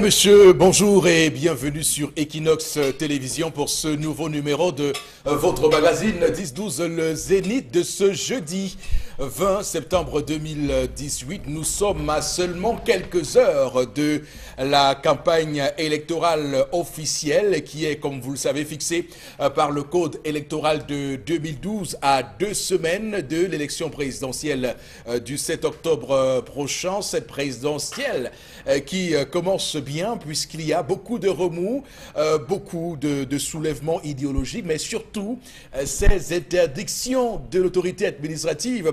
Monsieur, bonjour et bienvenue sur Equinox Télévision pour ce nouveau numéro de votre magazine 10-12, le Zénith de ce jeudi 20 septembre 2018. Nous sommes à seulement quelques heures de la campagne électorale officielle qui est, comme vous le savez, fixée par le code électoral de 2012 à 2 semaines de l'élection présidentielle du 7 octobre prochain. Cette présidentielle qui commence bien puisqu'il y a beaucoup de remous, beaucoup de soulèvements idéologiques, mais surtout ces interdictions de l'autorité administrative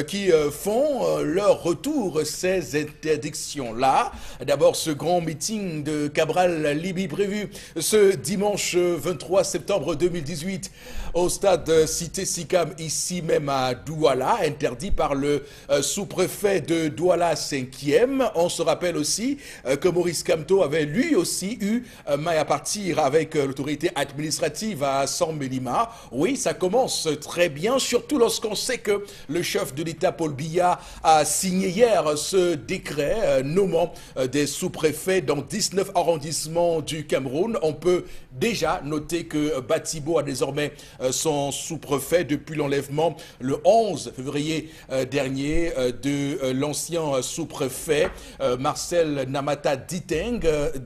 qui font leur retour, ces interdictions-là. D'abord, ce grand meeting de Cabral Libye prévu ce dimanche 23 septembre 2018 au stade Cité Sicam, ici même à Douala, interdit par le sous-préfet de Douala 5e. On se rappelle aussi que Maurice Kamto avait lui aussi eu maille à partir avec l'autorité administrative à San Melima. Oui, ça commence très bien, surtout lorsqu'on sait que le chef de l'État, Paul Biya, a signé hier ce décret nommant des sous-préfets dans 19 arrondissements du Cameroun. On peut déjà noter que Batibo a désormais son sous-préfet depuis l'enlèvement le 11 février dernier de l'ancien sous-préfet Marcel Namata Diteng,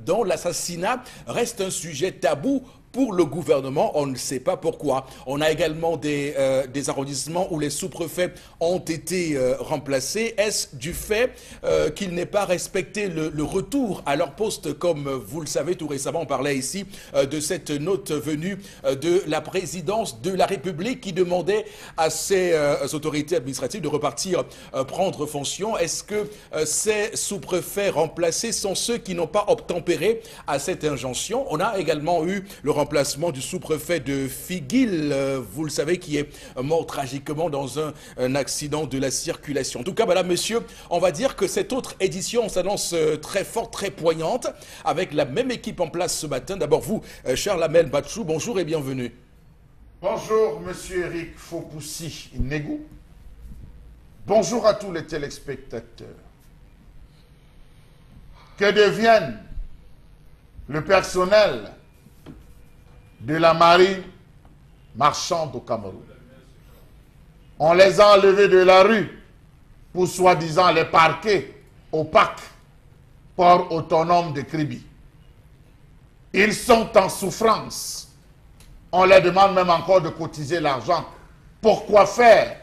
dont l'assassinat reste un sujet tabou pour le gouvernement. On ne sait pas pourquoi. On a également des arrondissements où les sous-préfets ont été remplacés. Est-ce du fait qu'ils n'aient pas respecté le retour à leur poste? Comme vous le savez, tout récemment, on parlait ici de cette note venue de la présidence de la République qui demandait à ces autorités administratives de repartir prendre fonction. Est-ce que ces sous-préfets remplacés sont ceux qui n'ont pas obtempéré à cette injonction? On a également eu le remplacement du sous-préfet de Figuil, vous le savez, qui est mort tragiquement dans un accident de la circulation. En tout cas, madame, monsieur, on va dire que cette autre édition s'annonce très forte, très poignante, avec la même équipe en place ce matin. D'abord vous, Charles Amel Batchou, bonjour et bienvenue. Bonjour, monsieur Eric Fopoussi Negou. Bonjour à tous les téléspectateurs. Que deviennent le personnel de la marine marchande au Cameroun? On les a enlevés de la rue pour soi-disant les parquer au parc port autonome de Kribi. Ils sont en souffrance. On les demande même encore de cotiser l'argent. Pourquoi faire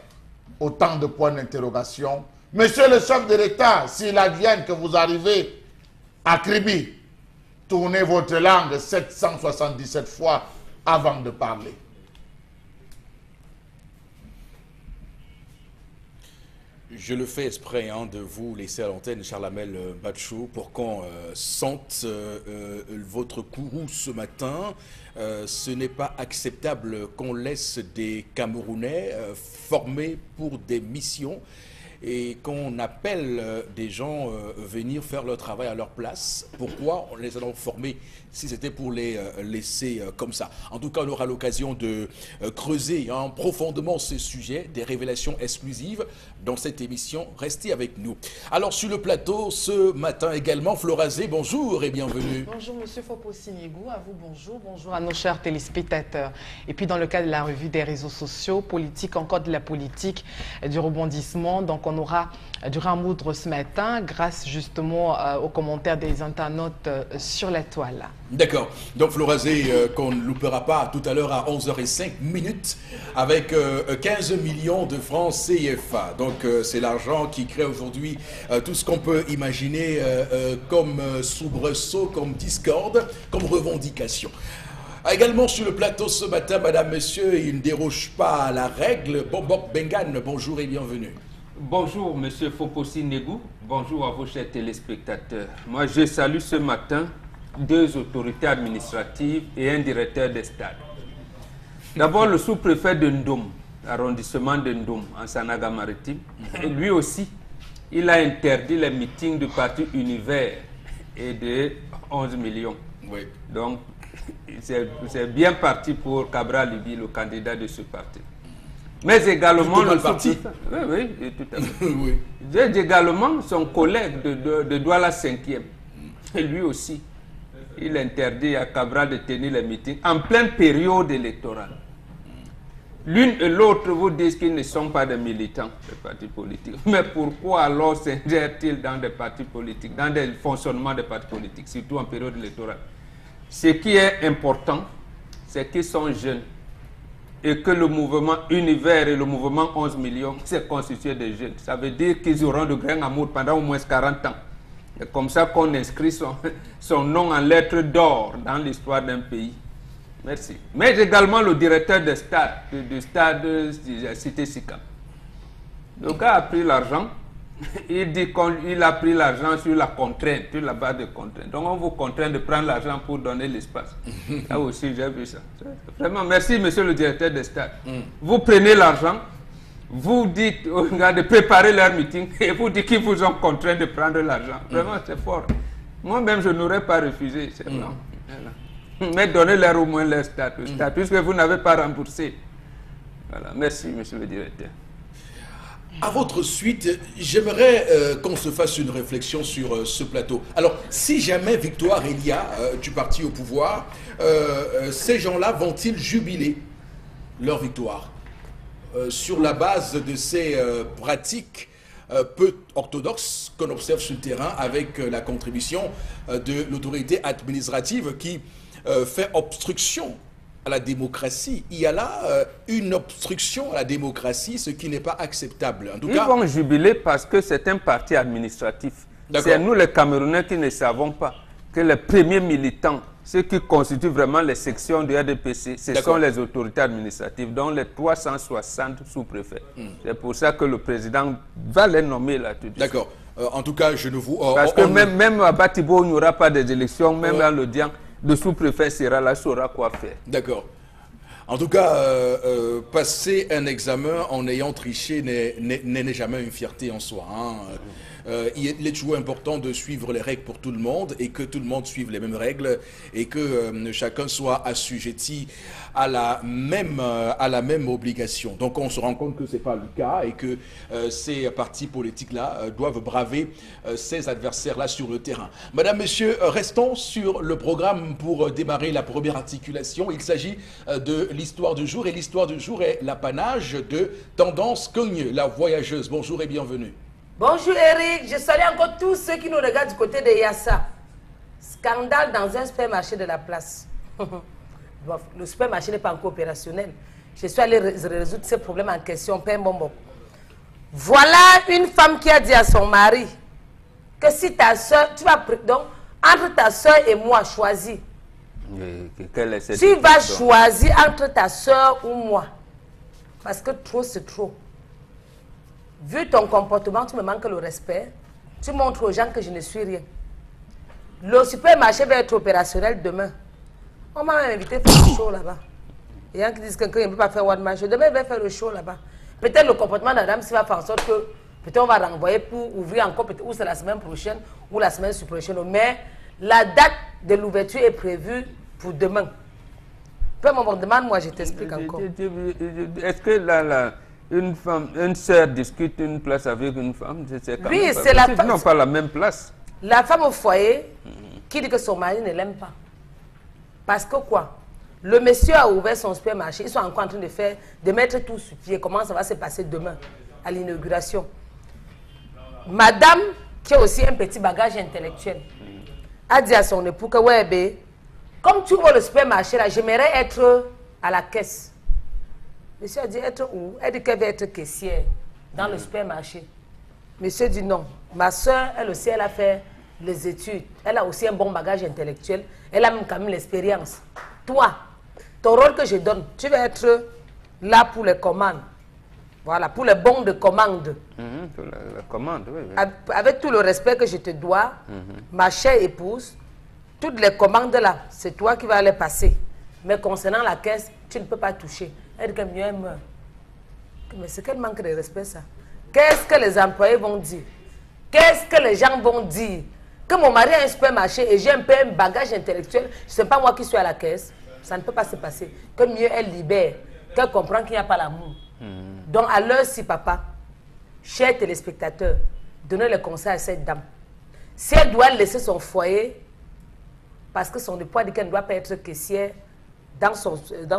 autant de points d'interrogation? Monsieur le chef de l'État, s'il advienne que vous arrivez à Kribi, tournez votre langue 777 fois avant de parler. Je le fais exprès de vous laisser à l'antenne, Charles Amel Batchou, pour qu'on sente votre courroux ce matin. Ce n'est pas acceptable qu'on laisse des Camerounais formés pour des missions et qu'on appelle des gens venir faire leur travail à leur place. Pourquoi on les a donc formés si c'était pour les laisser comme ça? En tout cas, on aura l'occasion de creuser profondément ce sujet, des révélations exclusives dans cette émission. Restez avec nous. Alors, sur le plateau, ce matin également, Florazé, bonjour et bienvenue. Bonjour, monsieur Fopoussi Negou, à vous bonjour. Bonjour à nos chers téléspectateurs. Et puis, dans le cadre de la revue des réseaux sociaux, politique, encore de la politique, du rebondissement. Donc, on aura du ramoudre ce matin grâce justement aux commentaires des internautes sur la toile. D'accord. Donc, Florazé, qu'on ne loupera pas tout à l'heure à 11h05 avec 15 millions de francs CFA. Donc, c'est l'argent qui crée aujourd'hui tout ce qu'on peut imaginer comme soubresaut, comme discorde, comme revendication. Également sur le plateau ce matin, madame, monsieur, il ne déroge pas à la règle. Bombok Bengan, bonjour et bienvenue. Bonjour, monsieur Fopoussi Negou. Bonjour à vos chers téléspectateurs. Moi, je salue ce matin 2 autorités administratives et un directeur des stades. D'abord, le sous-préfet de Ndom, arrondissement de Ndom, en Sanaga-Maritime. Et lui aussi, il a interdit les meetings du parti Univers et de 11 millions. Oui. Donc, c'est bien parti pour Cabral Libye, le candidat de ce parti. Mais également le parti. Oui, oui, tout à fait. Oui. Également son collègue de Douala 5e. lui aussi, il interdit à Cabral de tenir les meetings en pleine période électorale. L'une et l'autre vous disent qu'ils ne sont pas des militants des partis politiques. Mais pourquoi alors s'ingèrent-ils dans des partis politiques, dans le fonctionnement des partis politiques, surtout en période électorale? Ce qui est important, c'est qu'ils sont jeunes et que le mouvement Univers et le mouvement 11 millions, c'est constitué de jeunes. Ça veut dire qu'ils auront de grain amour pendant au moins 40 ans. C'est comme ça qu'on inscrit son nom en lettres d'or dans l'histoire d'un pays. Merci. Mais également le directeur du stade de Cité Sicap. Le gars a pris l'argent. Il dit qu'il a pris l'argent sur la contrainte, sur la base de contrainte. Donc on vous contraint de prendre l'argent pour donner l'espace. Là aussi, j'ai vu ça. Vraiment, merci, monsieur le directeur de stade. Vous prenez l'argent, vous dites aux gars de préparer leur meeting et vous dites qu'ils vous ont contraint de prendre l'argent. Vraiment, c'est fort. Moi-même, je n'aurais pas refusé. C'est vraiment. Mais donnez-leur au moins leur statut, puisque vous n'avez pas remboursé. Voilà, merci, monsieur le directeur. À votre suite, j'aimerais qu'on se fasse une réflexion sur ce plateau. Alors, si jamais Victoire Elia, du parti au pouvoir, ces gens-là vont-ils jubiler leur victoire sur la base de ces pratiques peu orthodoxes qu'on observe sur le terrain avec la contribution de l'autorité administrative qui fait obstruction à la démocratie? Il y a là une obstruction à la démocratie, ce qui n'est pas acceptable. En tout cas, ils vont jubiler parce que c'est un parti administratif. C'est nous les Camerounais qui ne savons pas que les premiers militants, ceux qui constituent vraiment les sections du RDPC, ce sont les autorités administratives, dont les 360 sous-préfets. C'est pour ça que le président va les nommer là tout de suite. D'accord. En tout cas, je ne vous... parce que même à Batibo, il n'y aura pas des élections, même à l'Odian, le sous-préfet sera là, saura quoi faire. D'accord. En tout cas, passer un examen en ayant triché n'est jamais une fierté en soi. Hein. Il est toujours important de suivre les règles pour tout le monde et que tout le monde suive les mêmes règles et que chacun soit assujetti à la même obligation. Donc on se rend compte que ce n'est pas le cas et que ces partis politiques-là doivent braver ces adversaires-là sur le terrain. Madame, Messieurs, restons sur le programme pour démarrer la première articulation. Il s'agit de l'histoire du jour et l'histoire du jour est l'apanage de Tendance Cogne, la voyageuse. Bonjour et bienvenue. Bonjour Eric, je salue encore tous ceux qui nous regardent du côté de Yassa. Scandale dans un supermarché de la place. Le supermarché n'est pas encore opérationnel. Je suis allé résoudre ce problème en question. Voilà une femme qui a dit à son mari que si ta soeur, tu vas donc entre ta soeur et moi, choisis. Tu vas choisir entre ta soeur ou moi. Parce que trop, c'est trop. Vu ton comportement, tu me manques le respect. Tu montres aux gens que je ne suis rien. Le supermarché va être opérationnel demain. On m'a invité à faire le show là-bas. Il y a qui disent que quelqu'un ne peut pas faire one man show. Demain, il va faire le show là-bas. Peut-être le comportement de la dame va faire en sorte que peut-être on va renvoyer pour ouvrir encore, ou c'est la semaine prochaine, ou la semaine prochaine. Mais la date de l'ouverture est prévue pour demain. Peu me demande, moi je t'explique encore. Est-ce que une femme, une sœur discute une place avec une femme? Oui, c'est la femme. Ils n'ont pas la même place. La femme au foyer qui dit que son mari ne l'aime pas. Parce que quoi? Le monsieur a ouvert son supermarché. Ils sont encore en train de mettre tout sur pied. Comment ça va se passer demain à l'inauguration? Madame, qui a aussi un petit bagage intellectuel, a dit à son époux que ouais, bé, comme tu ouvres le supermarché là, j'aimerais être à la caisse. Monsieur a dit être où? Elle dit qu'elle va être caissière dans le supermarché. Monsieur dit non. Ma soeur, elle aussi, elle a fait les études. Elle a aussi un bon bagage intellectuel. Elle a même quand même l'expérience. Toi, ton rôle que je donne, tu vas être là pour les commandes. Voilà, pour les bons de commande. Pour la commande, oui. Avec tout le respect que je te dois, ma chère épouse, toutes les commandes là, c'est toi qui vas les passer. Mais concernant la caisse, tu ne peux pas toucher. Elle dit que mieux elle meurt. Mais c'est quel manque de respect ça. Qu'est-ce que les employés vont dire? Qu'est-ce que les gens vont dire? Que mon mari a un supermarché et j'ai un peu un bagage intellectuel, ce n'est pas moi qui suis à la caisse. Ça ne peut pas se passer. Que mieux elle libère, qu'elle comprend qu'il n'y a pas l'amour. Donc à l'heure si papa, chers téléspectateurs, donnez le conseil à cette dame. Si elle doit laisser son foyer, parce que son époux a dit qu'elle ne doit pas être caissière dans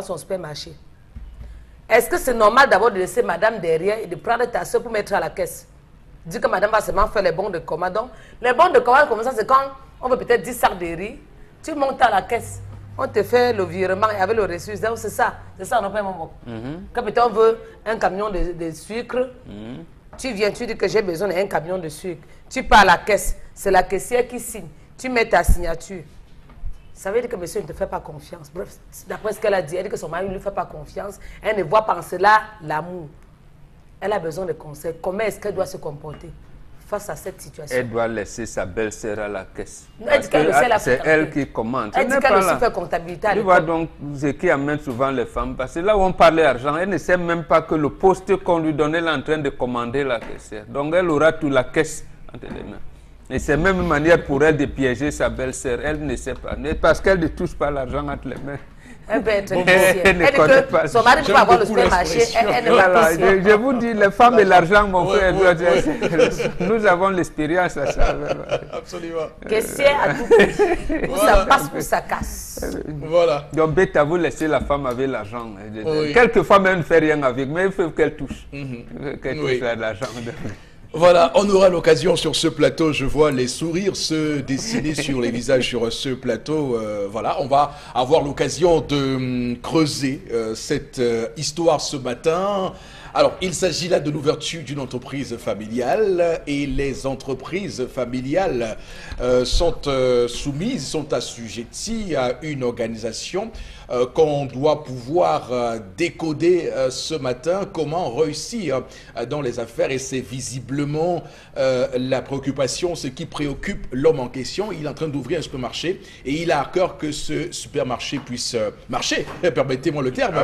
son supermarché. Est-ce que c'est normal d'abord de laisser madame derrière et de prendre ta soeur pour mettre à la caisse? Dis que madame va seulement faire les bons de commande. Donc, les bons de commande comme ça, c'est quand on veut peut-être 10 sacs de riz, tu montes à la caisse, on te fait le virement et avec le reçu. C'est ça, on n'a pas un moment. Quand peut-être on veut un camion de sucre, tu viens, tu dis que j'ai besoin d'un camion de sucre. Tu pars à la caisse, c'est la caissière qui signe. Tu mets ta signature. Ça veut dire que monsieur ne te fait pas confiance. Bref, d'après ce qu'elle a dit, elle dit que son mari ne lui fait pas confiance. Elle ne voit pas en cela l'amour. Elle a besoin de conseils. Comment est-ce qu'elle doit se comporter face à cette situation? Elle doit laisser sa belle-sœur à la caisse. C'est elle qui commande. Elle dit qu'elle aussi fait comptabilité à l'école. Tu vois donc ce qui amène souvent les femmes. Parce que là où on parlait d'argent, elle ne sait même pas que le poste qu'on lui donnait, elle est en train de commander la caissière. Donc elle aura toute la caisse entre les mains. Et c'est même une manière pour elle de piéger sa belle-sœur. Elle ne sait pas. Parce qu'elle ne touche pas l'argent entre les mains. Elle peut être elle ne connaît pas. Son mari peut avoir le supermarché. Elle ne va pas. Je vous dis, les femmes et l'argent, mon frère, nous avons l'expérience à ça. Absolument. Caissière à tout prix. Où ça passe, où ça casse. Voilà. Donc, bête à vous laisser la femme avec l'argent. Quelquefois, même, elle ne fait rien avec, mais il faut qu'elle touche. Qu'elle touche l'argent. Voilà, on aura l'occasion sur ce plateau, je vois les sourires se dessiner sur les visages sur ce plateau. Voilà, on va avoir l'occasion de creuser cette histoire ce matin. Alors, il s'agit là de l'ouverture d'une entreprise familiale et les entreprises familiales sont soumises, sont assujetties à une organisation qu'on doit pouvoir décoder ce matin. Comment réussir dans les affaires, et c'est visiblement la préoccupation, ce qui préoccupe l'homme en question. Il est en train d'ouvrir un supermarché et il a à cœur que ce supermarché puisse marcher, permettez-moi le terme,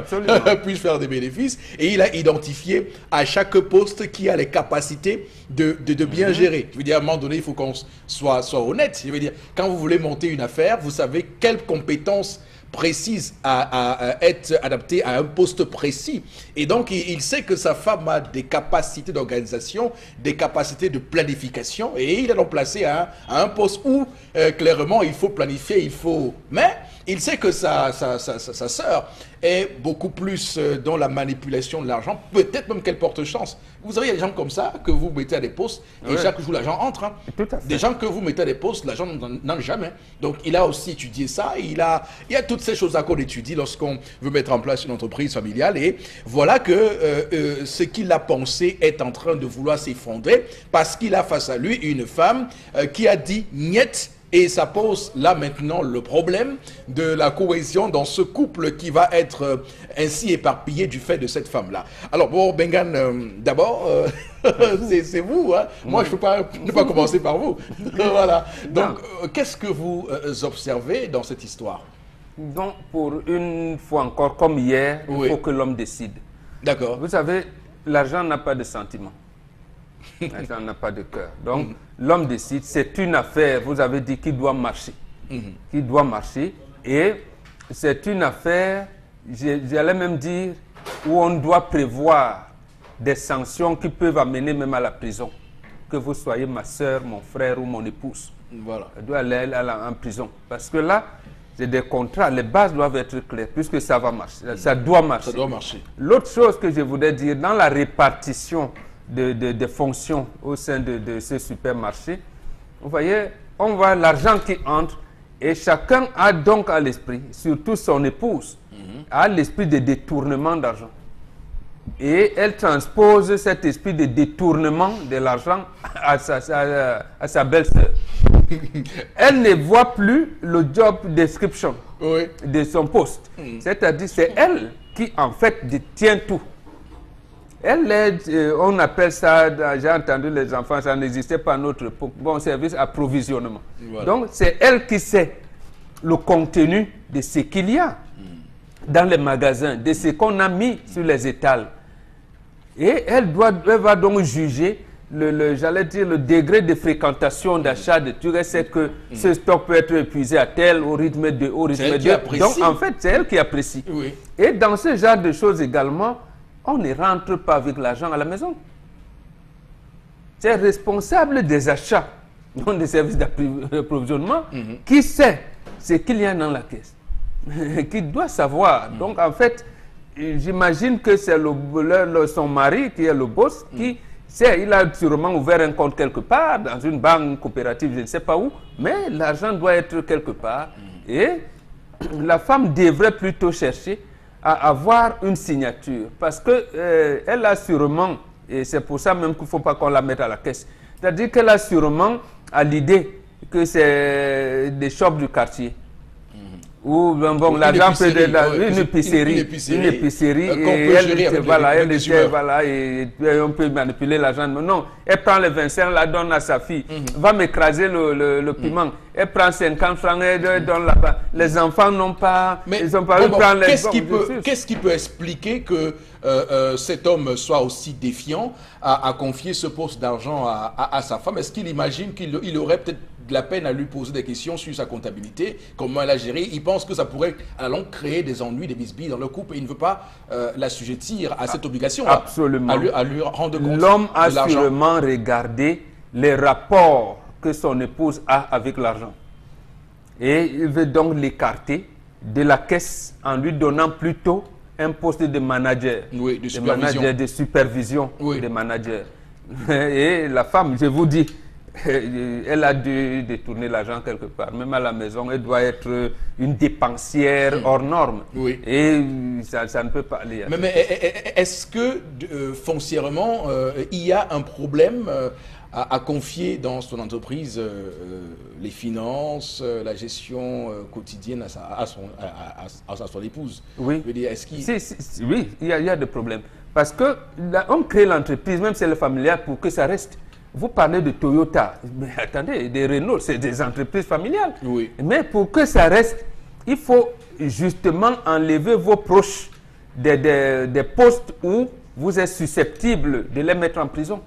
puisse faire des bénéfices, et il a identifié à chaque poste qui a les capacités de bien gérer. Je veux dire, à un moment donné, il faut qu'on soit honnête. Je veux dire, quand vous voulez monter une affaire, vous savez quelles compétences précises à être adaptées à un poste précis. Et donc, il sait que sa femme a des capacités d'organisation, des capacités de planification, et il est donc placé à un poste où, clairement, il faut planifier, il faut... Mais il sait que sa sœur est beaucoup plus dans la manipulation de l'argent, peut-être même qu'elle porte chance. Vous savez, il y a des gens comme ça que vous mettez à des postes et chaque jour l'argent entre. Hein. Tout à fait. Des gens que vous mettez à des postes, l'argent n'entre jamais. Donc il a aussi étudié ça. Il y a toutes ces choses-là qu'on étudie lorsqu'on veut mettre en place une entreprise familiale. Et voilà que ce qu'il a pensé est en train de vouloir s'effondrer parce qu'il a face à lui une femme qui a dit « niet ». Et ça pose là maintenant le problème de la cohésion dans ce couple qui va être ainsi éparpillé du fait de cette femme-là. Alors bon, Bengan, d'abord, c'est vous. Hein? Moi, je ne peux pas commencer par vous. Voilà. Donc, qu'est-ce que vous observez dans cette histoire? Donc, pour une fois encore, comme hier, il faut que l'homme décide. D'accord. Vous savez, l'argent n'a pas de sentiment. L'argent n'a pas de cœur. Donc, l'homme décide, c'est une affaire, vous avez dit, qui doit marcher. Qui doit marcher. Et c'est une affaire, j'allais même dire, où on doit prévoir des sanctions qui peuvent amener même à la prison. Que vous soyez ma soeur, mon frère ou mon épouse. Voilà. Elle doit aller en prison. Parce que là, c'est des contrats, les bases doivent être claires, puisque ça va marcher. Ça doit marcher. Ça doit marcher. L'autre chose que je voudrais dire, dans la répartition de fonctions au sein de ce supermarché, vous voyez, on voit l'argent qui entre et chacun a donc à l'esprit, surtout son épouse, a l'esprit de détournement d'argent. Et elle transpose cet esprit de détournement de l'argent à sa belle-sœur. Elle ne voit plus le job description de son poste. C'est-à-dire c'est elle qui en fait détient tout. Elle est, on appelle ça, j'ai entendu les enfants, ça n'existait pas à notre époque, bon service approvisionnement. Voilà. Donc c'est elle qui sait le contenu de ce qu'il y a dans les magasins, de ce qu'on a mis sur les étals. Et elle va donc juger j'allais dire le degré de fréquentation d'achat de tout. Elle sait que ce stock peut être épuisé à tel, au rythme de, au rythme de. Donc en fait, c'est elle qui apprécie. Oui. Et dans ce genre de choses également, on ne rentre pas avec l'argent à la maison. C'est responsable des achats, non des services d'approvisionnement, qui sait c'est qu'il y a dans la caisse. Qu'il doit savoir. Donc, en fait, j'imagine que c'est son mari qui est le boss, qui sait, il a sûrement ouvert un compte quelque part, dans une banque coopérative, je ne sais pas où, mais l'argent doit être quelque part. Et la femme devrait plutôt chercher à avoir une signature, parce que elle a sûrement, et c'est pour ça même qu'il ne faut pas qu'on la mette à la caisse, c'est-à-dire qu'elle a sûrement à l'idée que c'est des shops du quartier. Ou bon, l'argent peut une épicerie, et on peut manipuler l'argent. Non, elle prend les 25, elle la donne à sa fille, va m'écraser le piment. Elle prend 50 francs, elle donne là-bas. Les enfants n'ont pas, mais ils ont pas qu'est-ce qui peut expliquer que cet homme soit aussi défiant à confier ce poste d'argent à sa femme? Est-ce qu'il imagine qu'il aurait peut-être de la peine à lui poser des questions sur sa comptabilité, comment elle a géré? Il pense que ça pourrait à la longue créer des ennuis, des bisbilles dans le couple, et il ne veut pas l'assujettir à cette obligation. Absolument. À lui rendre compte. L'homme a sûrement regardé les rapports que son épouse a avec l'argent. Et il veut donc l'écarter de la caisse en lui donnant plutôt un poste de manager. Oui, de supervision. De supervision, oui. De manager. Et la femme, je vous dis, elle a dû détourner l'argent quelque part. Même à la maison, elle doit être une dépensière hors norme. Oui. Et ça ne peut pas aller. Mais est-ce que foncièrement, il y a un problème à confier dans son entreprise les finances, la gestion quotidienne à son épouse? Oui. Je veux dire, est-ce qu'il... Oui, il y a des problèmes. Parce qu'on crée l'entreprise, même si elle est familiale, pour que ça reste. Vous parlez de Toyota, mais attendez, des Renault, c'est des entreprises familiales. Oui. Mais pour que ça reste, il faut justement enlever vos proches des postes où vous êtes susceptible de les mettre en prison.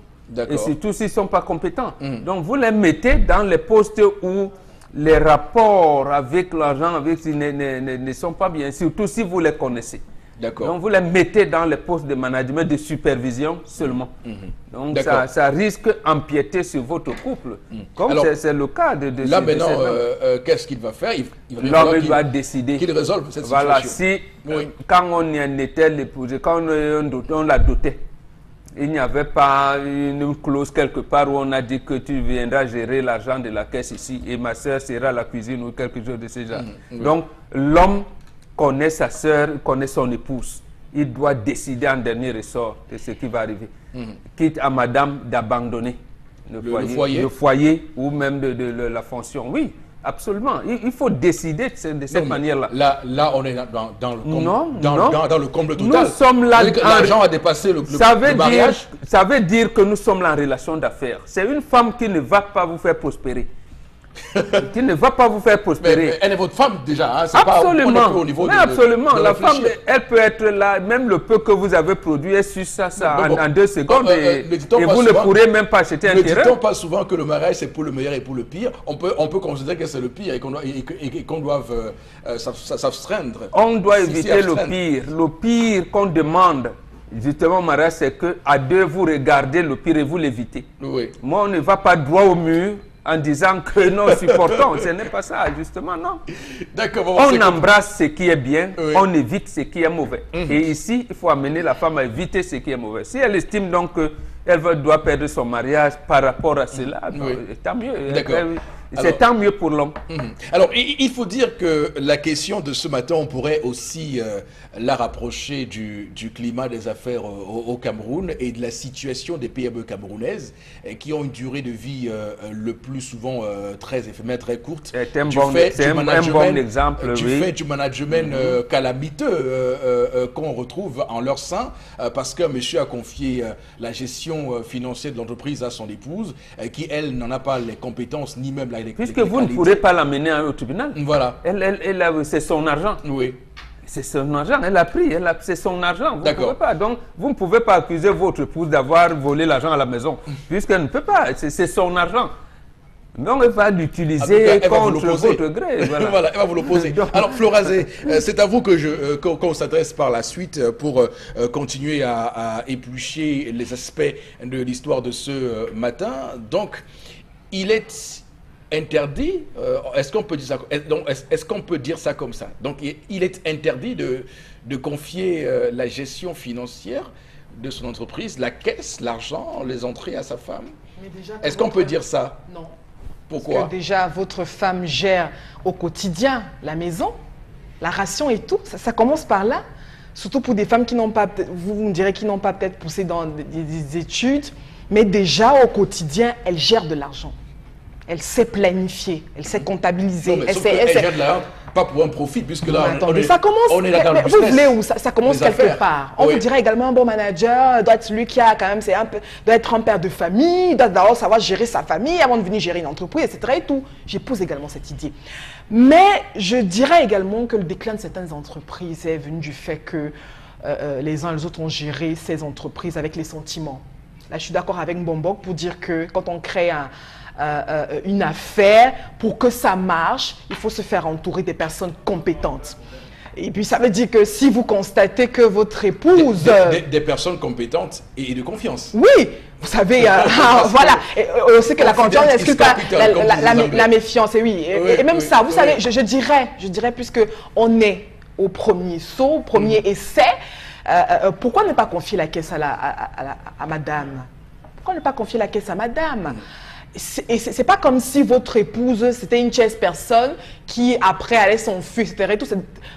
Et surtout s'ils ne sont pas compétents. Donc vous les mettez dans les postes où les rapports avec l'argent ne sont pas bien, surtout si vous les connaissez. Donc vous les mettez dans les postes de management, de supervision seulement. Donc ça risque d'empiéter sur votre couple. Comme c'est le cas de là maintenant, qu'est-ce qu'il va faire? L'homme va décider qu'il résolve cette situation. Voilà, si quand on en était l'épouse, quand on l'a doté, il n'y avait pas une clause quelque part où on a dit que tu viendras gérer l'argent de la caisse ici et ma soeur sera à la cuisine ou quelque chose de ce genre. Donc l'homme connaît sa soeur, connaît son épouse. Il doit décider en dernier ressort de ce qui va arriver. Quitte à madame d'abandonner le foyer ou même de la fonction. Oui, absolument. Il faut décider de cette manière-là. Là, on est dans le comble total. Nous sommes là. L'argent a dépassé le mariage. Ça veut dire que nous sommes là en relation d'affaires. C'est une femme qui ne va pas vous faire prospérer. Qui ne va pas vous faire prospérer. Mais elle est votre femme déjà. Hein? Absolument. Pas, on est au niveau absolument. de la femme, elle peut être là, même le peu que vous avez produit, elle suce ça en 2 secondes et vous ne pourrez même pas acheter un terrain. Ne dit-on pas souvent que le mariage c'est pour le meilleur et pour le pire? On peut considérer que c'est le pire et qu'on doit s'abstraindre. On doit éviter le pire. Le pire qu'on demande, justement, au mariage, c'est qu'à deux, vous regardez le pire et vous l'évitez. Oui. Moi, on ne va pas droit au mur en disant que non, supportons. Ce n'est pas ça, justement, non. D'accord. On embrasse ce qui est bien, on évite ce qui est mauvais. Et ici, il faut amener la femme à éviter ce qui est mauvais. Si elle estime donc qu'elle doit perdre son mariage par rapport à cela, tant mieux. C'est tant mieux pour l'homme. Alors, il faut dire que la question de ce matin, on pourrait aussi la rapprocher du climat des affaires au Cameroun et de la situation des PME camerounaises qui ont une durée de vie le plus souvent très éphémère, très courte. C'est un bon exemple. Du fait du management calamiteux qu'on retrouve en leur sein parce qu'un monsieur a confié la gestion financière de l'entreprise à son épouse qui, elle, n'en a pas les compétences ni même puisque vous ne pourrez pas l'amener au tribunal. Voilà. C'est son argent. Oui. C'est son argent. Elle a pris. C'est son argent. Vous ne pouvez pas. Donc, vous ne pouvez pas accuser votre épouse d'avoir volé l'argent à la maison. Puisqu'elle ne peut pas. C'est son argent. Donc, elle va l'utiliser contre votre gré. Voilà, elle va vous l'opposer. Alors, Florazé, c'est à vous qu'on s'adresse par la suite pour continuer à éplucher les aspects de l'histoire de ce matin. Donc, il est interdit, est-ce qu'on peut dire ça, est-ce qu'on peut dire ça comme ça? Donc il est interdit de confier la gestion financière de son entreprise, la caisse, l'argent, les entrées à sa femme. Est-ce qu'on peut dire ça? Non. Pourquoi? Parce que déjà, votre femme gère au quotidien la maison, la ration et tout. Ça commence par là. Surtout pour des femmes qui n'ont pas, vous me direz, qui n'ont pas peut-être poussé dans des études, mais déjà au quotidien, elle gère de l'argent. Elle sait planifier, elle sait comptabiliser. Non, mais elle gère de l'argent, pas pour un profit, puisque là, attendez, ça commence, on est là dans le vous business. voulez où ça commence quelque affaires. part. On vous dirait également un bon manager doit être celui qui a quand même, doit être un père de famille, doit d'abord savoir gérer sa famille avant de venir gérer une entreprise, etc. Et tout. J'épouse également cette idée. Mais je dirais également que le déclin de certaines entreprises est venu du fait que les uns et les autres ont géré ces entreprises avec les sentiments. Là, je suis d'accord avec Mbombok pour dire que quand on crée une affaire, pour que ça marche, il faut se faire entourer des personnes compétentes. Et puis, ça veut dire que si vous constatez que votre épouse... Des personnes compétentes et de confiance. Oui, vous savez, voilà. On sait que la confiance exclut la méfiance, et oui. Et même ça, vous savez, je dirais, puisque on est au premier saut, au premier essai, pourquoi ne pas confier la caisse à madame? Pourquoi ne pas confier la caisse à madame? Et c'est pas comme si votre épouse, c'était une tierce personne qui, après, allait s'enfuir, etc. Et tout.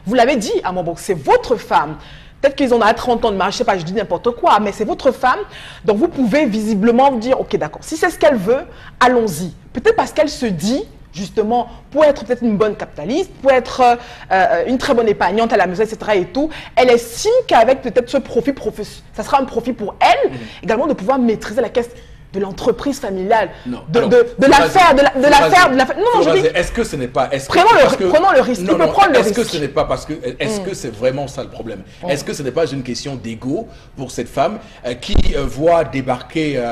Vous l'avez dit à mon c'est votre femme. Peut-être qu'ils ont 30 ans de mariage, je sais pas, je dis n'importe quoi, mais c'est votre femme. Donc, vous pouvez visiblement vous dire, ok, d'accord, si c'est ce qu'elle veut, allons-y. Peut-être parce qu'elle se dit, justement, pour être peut-être une bonne capitaliste, pour être une très bonne épargnante à la maison, etc. et tout, elle estime qu'avec peut-être ce profit, ça sera un profit pour elle, également de pouvoir maîtriser la caisse de l'entreprise familiale, de l'affaire. Non, je dis... Est-ce que ce n'est pas... Prenons le risque, il peut prendre le risque. Est-ce que ce n'est pas parce que... Est-ce que c'est vraiment ça le problème? Est-ce que ce n'est pas une question d'ego pour cette femme qui voit débarquer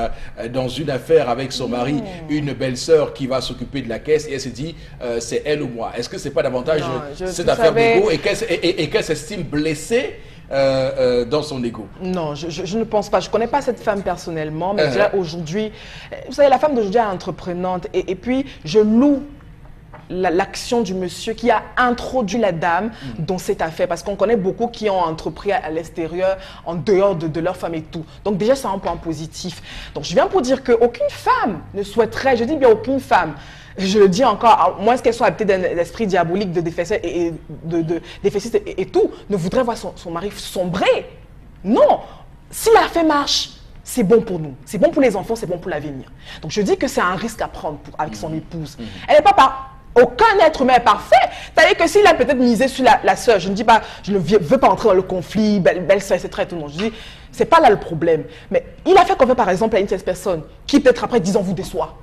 dans une affaire avec son mari une belle-sœur qui va s'occuper de la caisse et elle se dit c'est elle ou moi? Est-ce que ce n'est pas davantage cette affaire d'ego et qu'elle s'estime blessée dans son ego? Non, je ne pense pas. Je ne connais pas cette femme personnellement, mais je dirais aujourd'hui, vous savez, la femme d'aujourd'hui est entreprenante et puis je loue l'action du monsieur qui a introduit la dame dans cette affaire, parce qu'on connaît beaucoup qui ont entrepris à l'extérieur, en dehors de leur femme et tout. Donc déjà, c'est un point positif. Donc je viens pour dire qu'aucune femme ne souhaiterait, je dis bien aucune femme, je le dis encore, moins qu'elle soit habitée d'un esprit diabolique de défaisseur et défaissiste et tout, ne voudrait voir son mari sombrer. Non, si l'affaire marche, c'est bon pour nous, c'est bon pour les enfants, c'est bon pour l'avenir. Donc je dis que c'est un risque à prendre avec son épouse. Elle n'est pas aucun être humain est parfait. C'est-à-dire que s'il a peut-être misé sur la sœur, je ne dis pas, je ne veux pas entrer dans le conflit, belle sœur, etc. Tout le monde. Je dis, c'est pas là le problème. Mais il a fait confiance par exemple à une telle personne qui peut-être après 10 ans vous déçoit.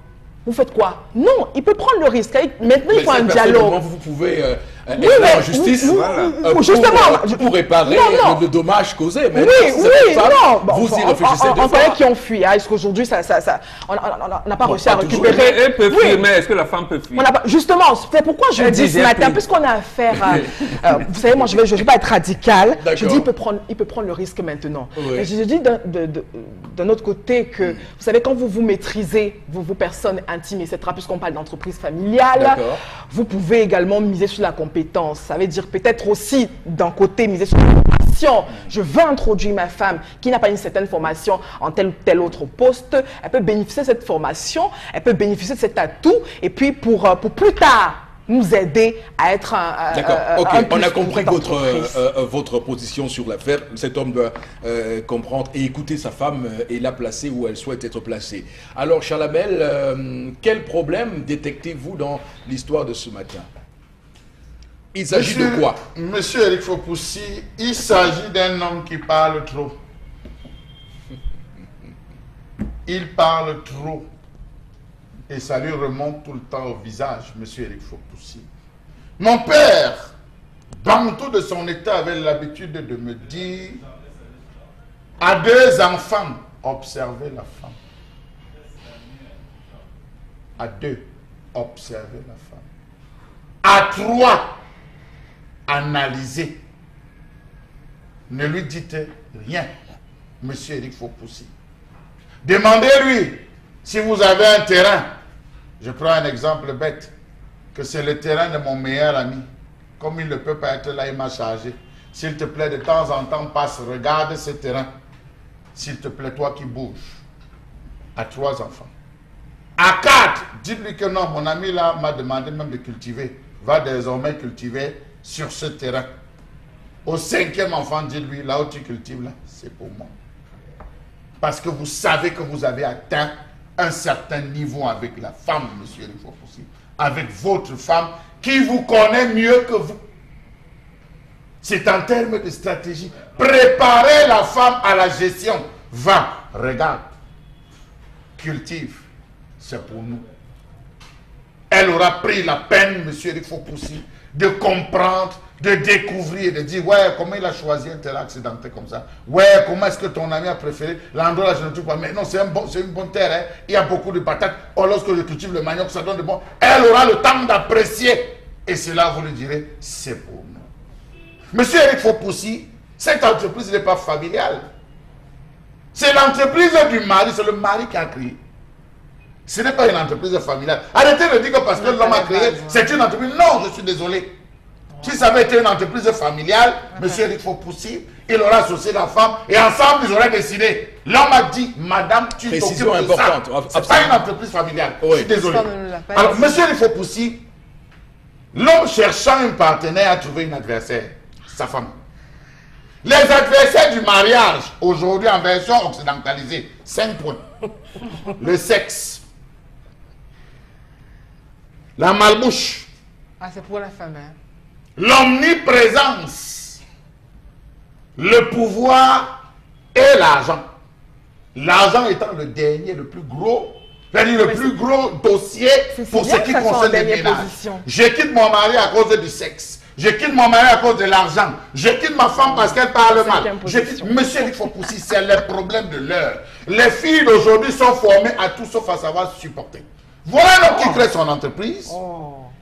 Vous faites quoi? Non, il peut prendre le risque. Maintenant, il faut un dialogue. Vous pouvez être en justice pour réparer le dommage causé. Mais vous y réfléchissez deux fois. On connaît qui ont fui. Est-ce qu'aujourd'hui, on n'a pas réussi à récupérer? Elle peut fuir, mais est-ce que la femme peut fuir? Justement, c'est pourquoi je dis ce matin, puisqu'on a affaire à... vous savez, moi, je ne vais pas être radical. Je dis il peut prendre le risque maintenant. Et je dis d'un autre côté que, vous savez, quand vous maîtrisez vos personnes intimes, etc., puisqu'on parle d'entreprise familiale, vous pouvez également miser sur la compétence. Ça veut dire peut-être aussi, d'un côté, miser sur la formation. Je veux introduire ma femme qui n'a pas une certaine formation en tel ou tel autre poste. Elle peut bénéficier de cette formation, elle peut bénéficier de cet atout, et puis pour plus tard, nous aider à être D'accord, ok, on a compris votre position sur l'affaire. Cet homme doit comprendre et écouter sa femme et la placer où elle souhaite être placée. Alors, Chalamel, quel problème détectez-vous dans l'histoire de ce matin? Il s'agit de quoi? Monsieur Eric Fopoussi, il s'agit d'un homme qui parle trop. Il parle trop. Et ça lui remonte tout le temps au visage, monsieur Eric Fopoussi. Mon père, dans tout de son état, avait l'habitude de me dire à 2 enfants, observez la femme. À 2, observez la femme. À 3, analysez. Ne lui dites rien, monsieur Eric Fopoussi. Demandez-lui si vous avez un terrain. Je prends un exemple bête, que c'est le terrain de mon meilleur ami. Comme il ne peut pas être là, il m'a chargé. S'il te plaît, de temps en temps, passe, regarde ce terrain. S'il te plaît, toi qui bouges. À 3 enfants. À 4, dites-lui que non, mon ami là m'a demandé même de cultiver. Va désormais cultiver sur ce terrain. Au 5e enfant, dites-lui, là où tu cultives, là, c'est pour moi. Parce que vous savez que vous avez atteint un certain niveau avec la femme, monsieur Eric Fopoussi. Avec votre femme qui vous connaît mieux que vous. C'est en termes de stratégie. Préparez la femme à la gestion. Va, regarde, cultive, c'est pour nous. Elle aura pris la peine, monsieur Eric Fopoussi, de comprendre, de découvrir, de dire, ouais, comment il a choisi un terrain accidenté comme ça. Ouais, comment est-ce que ton ami a préféré l'endroit là, je ne trouve pas. Mais non, c'est une bonne terre, hein. Il y a beaucoup de patates. Oh, lorsque je cultive le manioc, ça donne de bon. Elle aura le temps d'apprécier. Et cela, vous lui direz, c'est pour nous. Monsieur Eric Fopoussi, cette entreprise n'est pas familiale. C'est l'entreprise du mari, c'est le mari qui a créé. Ce n'est pas une entreprise familiale. Arrêtez de dire que parce que l'homme a créé, c'est une entreprise. Non, je suis désolé. Si ça avait été une entreprise familiale, monsieur Eric Fopoussi, il aurait associé la femme et ensemble ils auraient décidé. L'homme a dit, madame, tu t'occupes de ça. C'est pas une entreprise familiale. Oui. Je suis désolé. Alors, monsieur Eric Fopoussi, l'homme cherchant un partenaire a trouvé une adversaire, sa femme. Les adversaires du mariage, aujourd'hui en version occidentalisée, 5 points. Le sexe, la malbouche. Ah, c'est pour la femme, hein. L'omniprésence, le pouvoir et l'argent. L'argent étant le dernier, le plus gros, c'est-à-dire le plus gros dossier pour ce qui concerne les ménages. Je quitte mon mari à cause du sexe. Je quitte mon mari à cause de l'argent. Je quitte ma femme parce qu'elle parle mal. Monsieur Eric Fopoussi, c'est le problème de l'heure. Les filles d'aujourd'hui sont formées à tout sauf à savoir supporter. Voilà l'homme qui crée son entreprise,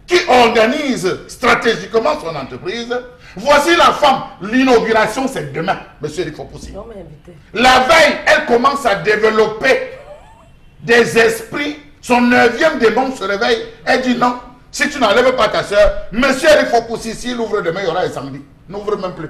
qui organise stratégiquement son entreprise. Voici la femme. L'inauguration, c'est demain, monsieur Eric Fopoussi. La veille, elle commence à développer des esprits. Son 9e démon se réveille. Elle dit non. Si tu n'enlèves pas ta soeur, monsieur Eric Fopoussi, s'il ouvre demain, il y aura un samedi. N'ouvre même plus.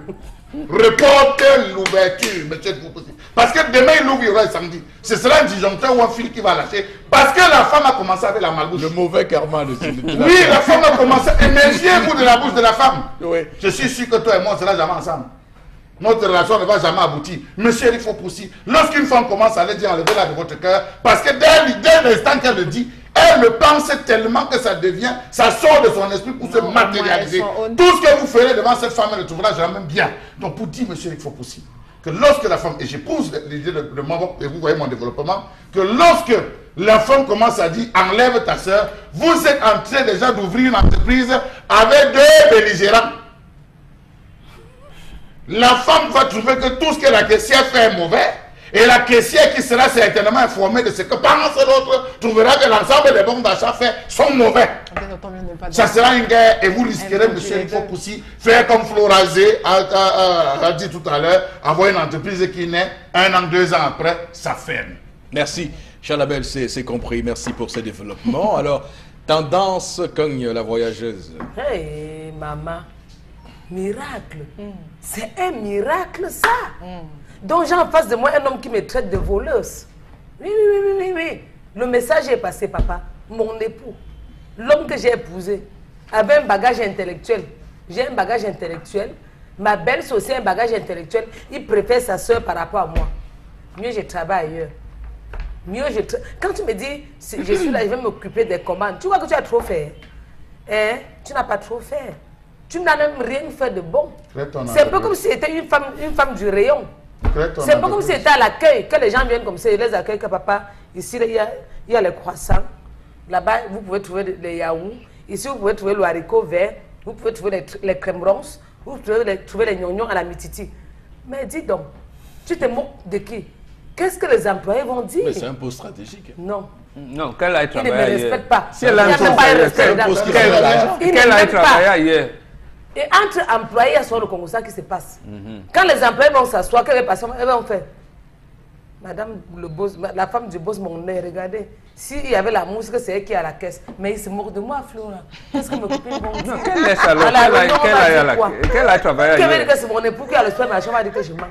Reporte l'ouverture, monsieur Eric Fopoussi. Parce que demain, il ouvre, il y aura un samedi. Ce sera un disjoncteur ou un fil qui va lâcher. Parce que la femme a commencé avec la malbouche. Le mauvais karma de oui, la femme a commencé. Émergez-vous de la bouche de la femme. Oui. Je suis sûr que toi et moi, on ne sera jamais ensemble. Notre relation ne va jamais aboutir. Monsieur Eric Fopoussi, lorsqu'une femme commence à le dire, enlevez-la de votre cœur, parce que dès l'instant qu'elle le dit, elle le pense tellement que ça devient, ça sort de son esprit pour se matérialiser. Tout ce que vous ferez devant cette femme, elle ne trouvera jamais bien. Donc pour dire, monsieur Eric Fopoussi, que lorsque la femme, et j'épouse l'idée de moi, et vous voyez mon développement, que lorsque la femme commence à dire, enlève ta soeur, vous êtes en train déjà d'ouvrir une entreprise avec 2 belligérants. La femme va trouver que tout ce que la caissière fait est mauvais. Et la caissière qui sera certainement informée de ce que pendant ce l'autre trouvera que l'ensemble des bons d'achat faits sont mauvais. Ça sera une guerre et vous risquerez, monsieur Eric Fopoussi, faire comme Florazé a dit tout à l'heure, avoir une entreprise qui naît 1 an, 2 ans après, ça ferme. Merci. Charlabel, c'est compris. Merci pour ce développement. Alors, tendance cogne la voyageuse. Hey, maman. Miracle. C'est un miracle, ça. Donc j'ai en face de moi un homme qui me traite de voleuse. Oui. Le message est passé, papa. Mon époux, l'homme que j'ai épousé, avait un bagage intellectuel. J'ai un bagage intellectuel. Ma belle, c'est aussi un bagage intellectuel. Il préfère sa soeur par rapport à moi. Mieux je travaille ailleurs. Quand tu me dis, je suis là, je vais m'occuper des commandes, tu vois que tu as trop fait. Hein? Tu n'as pas trop fait. Tu n'as même rien fait de bon. C'est un peu comme si c'était une femme du rayon. C'est pas comme si c'était à l'accueil, que les gens viennent comme ça, ils les accueillent, que papa, ici il y a les croissants, là-bas vous pouvez trouver les yaourts, ici vous pouvez trouver le haricot vert, vous pouvez trouver les crèmes ronces, vous pouvez trouver les gnognons à la mititi. Mais dis donc, tu te moques de qui? Qu'est-ce que les employés vont dire? Mais c'est un poste stratégique. Non. Non, qu'elle aille travailler ailleurs. Ils ne me respectent pas. Si elle a travaillé ailleurs. Et entre employés, il y a le Congo, ça qui se passe. Quand les employés vont s'asseoir, qu'est-ce qu'ils vont faire? Madame le boss, la femme du boss, mon nez, regardez. S'il y avait la mousse, c'est elle qui est à la caisse. Mais il se moque de moi, Flora. Qu'est-ce que mes copines vont dire? Quelle est ça? Quelle a travaillé ailleurs? Quel est c'est mon époux qui a le supermarché? On va dire que je mens.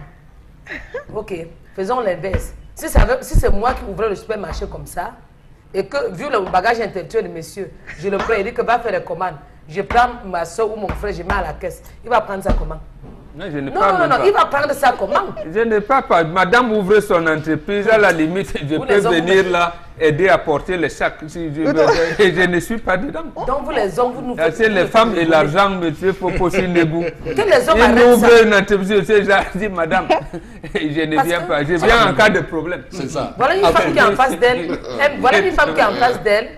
Ok, faisons l'inverse. Si c'est moi qui ouvrais le supermarché comme ça, et que, vu le bagage intellectuel de monsieur, je le prends, il dit que va faire les commandes. Je prends ma soeur ou mon frère, je mets à la caisse. Il va prendre ça comment? Non, je n'ai non, pas. Non, il va prendre ça comment? Je n'ai pas. Madame ouvre son entreprise, à la limite, je peux venir là, aider à porter les sacs. Et je ne suis pas dedans. Donc vous les hommes, vous nous faites... C'est les femmes et l'argent, monsieur Fopossi Negou. Que les hommes arrêtent ça. Il ouvre une entreprise, je dis, madame, je ne viens pas. Je viens en cas de problème. C'est ça. Voilà une femme qui est en face d'elle. Voilà une femme qui est en face d'elle.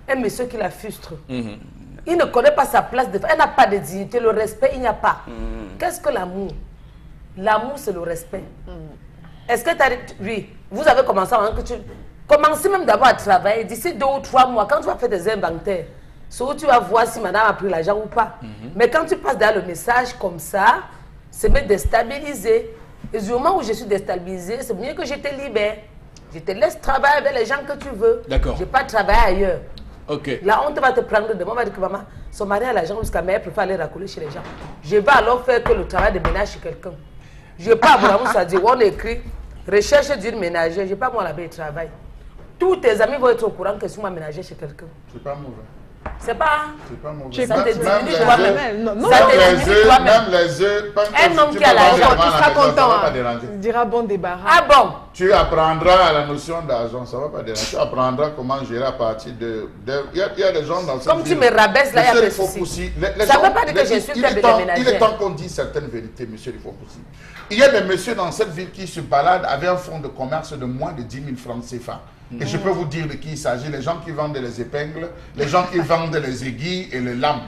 Un monsieur qui la frustre. Il ne connaît pas sa place de femme. Elle n'a pas de dignité. Le respect, il n'y a pas. Qu'est-ce que l'amour? L'amour, c'est le respect. Est-ce que tu as... Oui, vous avez commencé avant que tu... Commencez même d'abord à travailler. D'ici 2 ou 3 mois, quand tu vas faire des inventaires, soit tu vas voir si madame a pris l'argent ou pas. Mais quand tu passes derrière le message comme ça, c'est me déstabiliser. Et du moment où je suis déstabilisé, c'est mieux que je te libère. Je te laisse travailler avec les gens que tu veux. D'accord. Je ne vais pas travailler ailleurs. Ok. La honte va te prendre demain, on va dire que maman, son mari a l'argent jusqu'à mais elle préfère aller racoler chez les gens. Je vais alors faire que le travail de ménage chez quelqu'un. Je ne vais pas avoir ça dire, on écrit recherche d'une ménagère, je ne vais pas moi là-bas travail. Tous tes amis vont être au courant que je suis moi ménagère chez quelqu'un. C'est pas mauvais. C'est pas. C'est pas mauvais. Ça te diminue toi-même. Ça te diminue toi-même. Même les œufs. Un homme qui a l'argent, tu seras content. Il dira bon débarras. Ah bon? Tu apprendras la notion d'argent, ça ne va pas déranger. Tu apprendras comment gérer à partir de... Il y a des gens dans cette Comme tu me rabaisses là, il y a des soucis. Ça ne veut pas dire que je suis telle de ménagère. Il est temps qu'on dise certaines vérités, monsieur Lifopoussi. Il y a des messieurs dans cette ville qui se baladent avec un fonds de commerce de moins de 10 000 francs CFA. Et je peux vous dire de qui il s'agit. Les gens qui vendent les épingles, les gens qui vendent les aiguilles et les lames.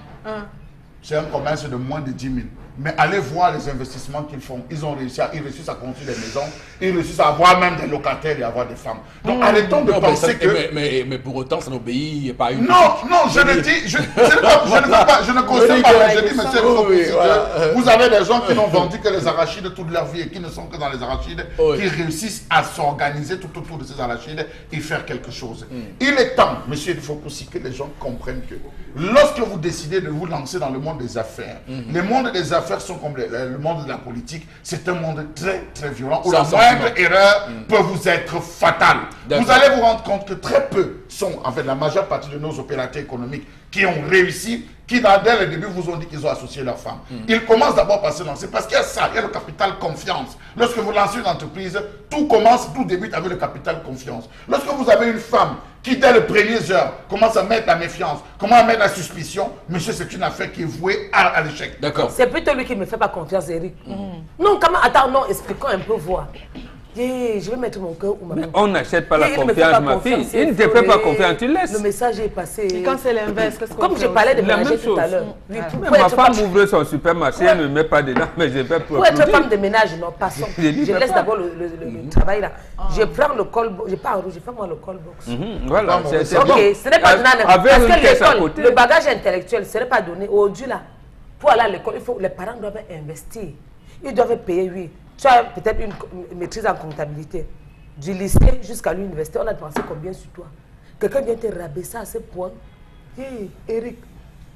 C'est un commerce de moins de 10 000. Mais allez voir les investissements qu'ils font. Ils réussissent à construire des maisons. Ils réussissent à avoir même des locataires et à avoir des femmes. Donc arrêtons de penser que... Mais pour autant, ça n'obéit pas à une... Non, je le dis. Je ne conseille pas. Je dis, monsieur, vous avez des gens qui n'ont vendu que les arachides toute leur vie et qui ne sont que dans les arachides, qui réussissent à s'organiser tout autour de ces arachides et faire quelque chose. Il est temps, monsieur, il faut aussi que les gens comprennent que lorsque vous décidez de vous lancer dans le monde des affaires, le monde des affaires sont comme le monde de la politique, c'est un monde très très violent où la moindre erreur peut vous être fatale. Vous allez vous rendre compte que très peu sont, en fait, la majeure partie de nos opérateurs économiques qui ont réussi, qui dès le début vous ont dit qu'ils ont associé leurs femmes. Ils commencent d'abord par se lancer parce qu'il y a ça, il y a le capital confiance. Lorsque vous lancez une entreprise, tout débute avec le capital confiance. Lorsque vous avez une femme qui, dès les premières heures, commence à mettre la méfiance, commence à mettre la suspicion, monsieur, c'est une affaire qui est vouée à l'échec. D'accord. C'est plutôt lui qui ne me fait pas confiance, Eric. Non, comment, attends, non, expliquons un peu, voir. Je vais mettre mon cœur où ma main. On n'achète pas la confiance, ma fille. Il ne te fait pas confiance, tu laisses. Le message est passé. Et quand c'est l'inverse, qu'est-ce qu'on fait? Comme je parlais de ménager tout à l'heure. Ma femme ouvre son supermarché, elle ne me met pas dedans, mais je vais pour être femme de ménage, non, passons. Je laisse d'abord le travail là. Je prends le call-box, je pars, je fais moi le call-box. Voilà, c'est ok, ce n'est pas donné à parce que l'école, le bagage intellectuel, ce n'est pas donné aujourd'hui là. Pour aller à l'école, les parents doivent investir. Ils doivent payer, oui. Tu as peut-être une maîtrise en comptabilité. Du lycée jusqu'à l'université, on a dépensé combien sur toi? Quelqu'un vient te rabaisser à ce point. Hey, Eric,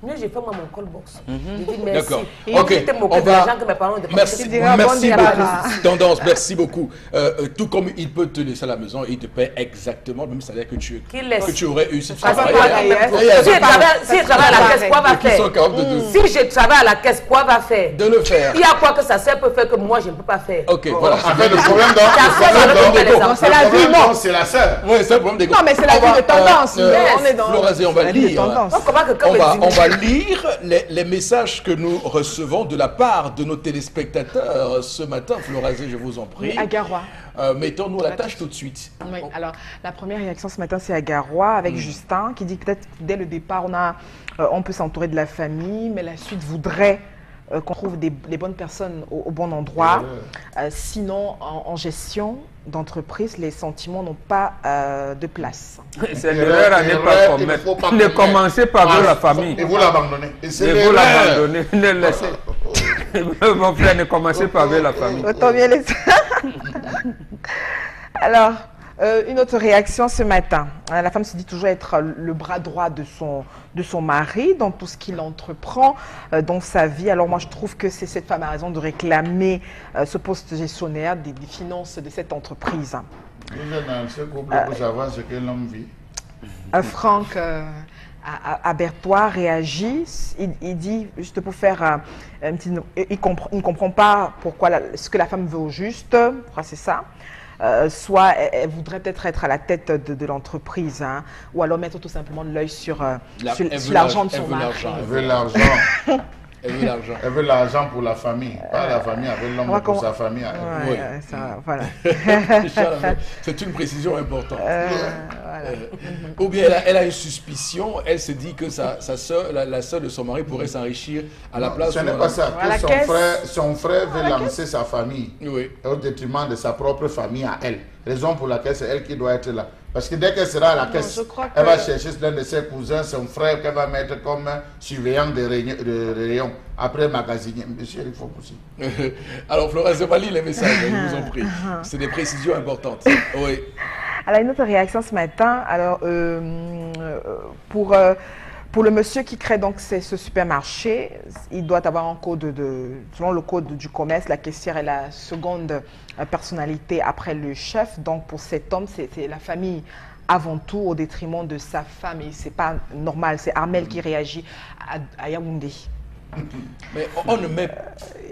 mieux j'ai fait moi mon call-box. Je dis merci. D'accord. Ok, on va... que mes parents merci beaucoup. Tendance, merci beaucoup. Tout comme il peut te laisser à la maison, il te paie exactement le même salaire que tu aurais eu si tu travaillais. Si je travaille à la caisse, quoi va faire? Si je travaille à la caisse, quoi va faire? De le faire. Il y a quoi que sa sœur peut faire que moi je ne peux pas faire? Ok, voilà. Le problème c'est la vie, non. C'est la sœur. Oui, c'est le problème des gars. Non, mais c'est la vie de tendance. On est dans Florazé, on va lire. On va lire les messages que nous recevons de la part de nos téléspectateurs ce matin. Florazé, je vous en prie. À Garoua. Mettons-nous à la tâche tout de suite. Oui, alors la première réaction ce matin, c'est à Garoua avec Justin qui dit que peut-être dès le départ, on peut s'entourer de la famille, mais la suite voudrait qu'on trouve les bonnes personnes au bon endroit. Sinon, en gestion d'entreprise, les sentiments n'ont pas de place. C'est l'erreur à ne pas commettre. Ne commencez pas avec la famille. Et vous l'abandonnez. Et vous l'abandonnez. Ne laissez. Mon frère, ne commencez pas avec la famille. Autant bien laisser. Alors, une autre réaction ce matin. La femme se dit toujours être le bras droit de son mari dans tout ce qu'il entreprend dans sa vie. Alors moi, je trouve que c'est cette femme a raison de réclamer ce poste gestionnaire des finances de cette entreprise. Vous êtes dans ce couple pour savoir ce que l'homme vit. Franck Abertois réagit. Il dit, juste pour faire un petit... Il ne comprend pas pourquoi ce que la femme veut au juste. C'est ça. Soit elle voudrait peut-être être à la tête de l'entreprise, hein, ou alors mettre tout simplement l'œil sur l'argent de son mari. Elle veut l'argent. Elle veut l'argent. Elle veut l'argent pour la famille. Pas la famille avec l'homme, pour sa famille. Ouais, oui. Ça, voilà. C'est une précision importante. Voilà. Ou bien elle a une suspicion, elle se dit que la sœur de son mari pourrait s'enrichir à la place. Ce n'est pas ça. Que son frère veut lancer sa famille au détriment de sa propre famille à elle. Raison pour laquelle c'est elle qui doit être là. Parce que dès qu'elle sera à la caisse, elle va chercher l'un de ses cousins, son frère, qu'elle va mettre comme surveillant de rayon. Après, magasinier. Monsieur, il faut aussi. Alors, Florence, je vais lire les messages, je vous en prie. C'est des précisions importantes. Oui. Alors, une autre réaction ce matin. Alors, pour le monsieur qui crée donc ce supermarché, il doit avoir un code selon le code du commerce, la caissière est la seconde personnalité après le chef. Donc pour cet homme, c'est la famille avant tout au détriment de sa femme. Et c'est pas normal, c'est Armel qui réagit à Yaoundé. Mais on ne met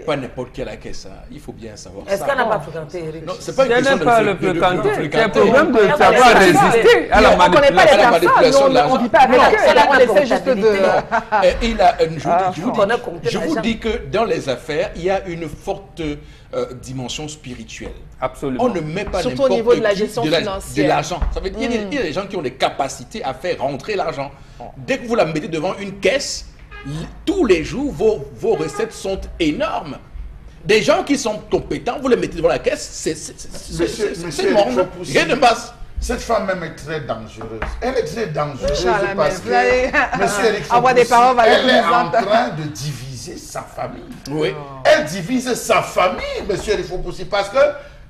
pas n'importe quelle à la caisse, hein. Il faut bien savoir ça. Est-ce qu'elle n'a pas fréquenté Eric? Non, c'est pas une question de fréquenter. C'est un problème de savoir résister à la manipulation. On ne connaît pas les personnes, on ne vit pas avec eux, on essaie juste de... Je vous dis que dans les affaires, il y a une forte dimension spirituelle. Absolument. On ne met pas surtout au niveau de la gestion de financière. l'argent. Ça veut dire qu'il y a des gens qui ont des capacités à faire rentrer l'argent. Dès que vous la mettez devant une caisse, tous les jours, vos recettes sont énormes. Des gens qui sont compétents, vous les mettez devant la caisse, c'est mort. Rien ne passe. Cette femme même est très dangereuse. Elle est très dangereuse parce que Monsieur Eric elle est en train de diviser sa famille. Oui. Elle divise sa famille, Monsieur Eric Fopoussi, parce que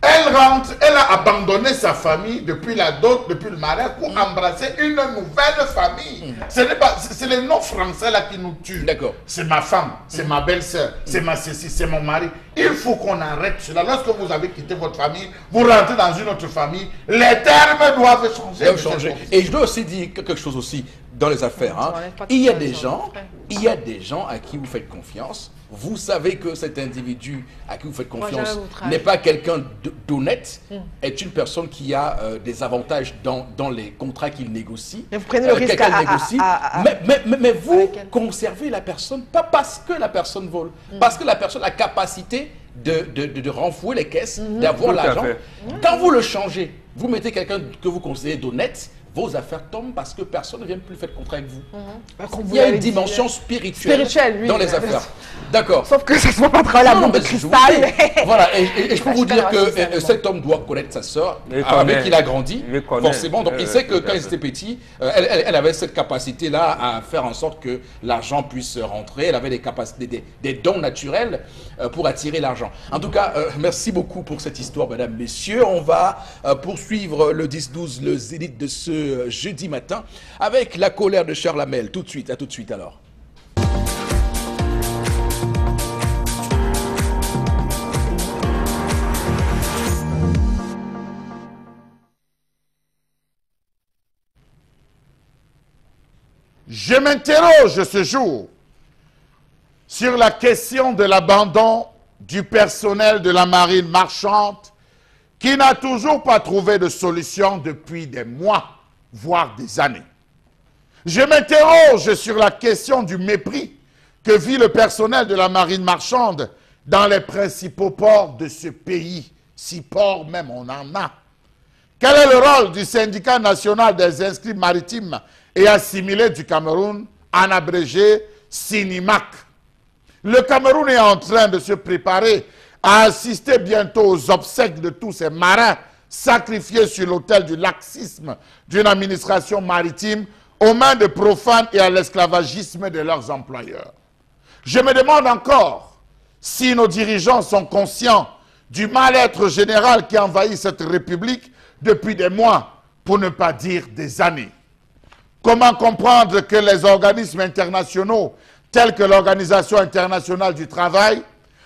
elle rentre, elle a abandonné sa famille depuis la dot, depuis le mariage pour embrasser une nouvelle famille. C'est les noms français là qui nous tuent. D'accord. C'est ma femme, c'est ma belle-sœur, c'est ma ceci, c'est mon mari. Il faut qu'on arrête cela. Lorsque vous avez quitté votre famille, vous rentrez dans une autre famille, les termes doivent changer. Et je dois aussi dire quelque chose aussi dans les affaires. Hein. Il y a des gens à qui vous faites confiance. Vous savez que cet individu à qui vous faites confiance n'est pas quelqu'un d'honnête, est une personne qui a des avantages dans les contrats qu'il négocie. Mais vous prenez le risque mais vous conservez la personne, pas parce que la personne vole, parce que la personne a la capacité de renflouer les caisses, d'avoir l'argent. Quand vous le changez, vous mettez quelqu'un que vous considérez d'honnête, vos affaires tombent parce que personne ne vient plus faire contrat avec vous. Il y a une dimension spirituelle dans les affaires. D'accord. Sauf que ça ne se voit pas trop la boule de cristal. Voilà, et je peux vous dire que cet homme doit connaître sa sœur, avec qui il a grandi, forcément. Donc il sait que quand ils étaient petits, elle avait cette capacité-là à faire en sorte que l'argent puisse rentrer. Elle avait des capacités, des dons naturels pour attirer l'argent. En tout cas, merci beaucoup pour cette histoire, mesdames, messieurs. On va poursuivre le 10-12, le zénith de ce jeudi matin, avec la colère de Charles Hamel. Tout de suite, à tout de suite alors. Je m'interroge ce jour sur la question de l'abandon du personnel de la marine marchande qui n'a toujours pas trouvé de solution depuis des mois, voire des années. Je m'interroge sur la question du mépris que vit le personnel de la marine marchande dans les principaux ports de ce pays, si ports même on en a. Quel est le rôle du syndicat national des inscrits maritimes et assimilés du Cameroun, en abrégé SINIMAC? Le Cameroun est en train de se préparer à assister bientôt aux obsèques de tous ces marins sacrifiés sur l'autel du laxisme d'une administration maritime aux mains de profanes et à l'esclavagisme de leurs employeurs. Je me demande encore si nos dirigeants sont conscients du mal-être général qui envahit cette République depuis des mois, pour ne pas dire des années. Comment comprendre que les organismes internationaux, tels que l'Organisation internationale du travail,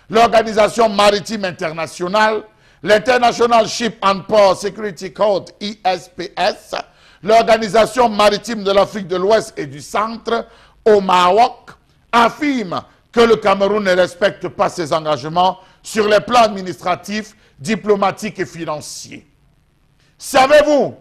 l'Organisation maritime internationale, l'International Ship and Port Security Code, ISPS, l'Organisation maritime de l'Afrique de l'Ouest et du Centre, OMAOC, affirment que le Cameroun ne respecte pas ses engagements sur les plans administratifs, diplomatiques et financiers? Savez-vous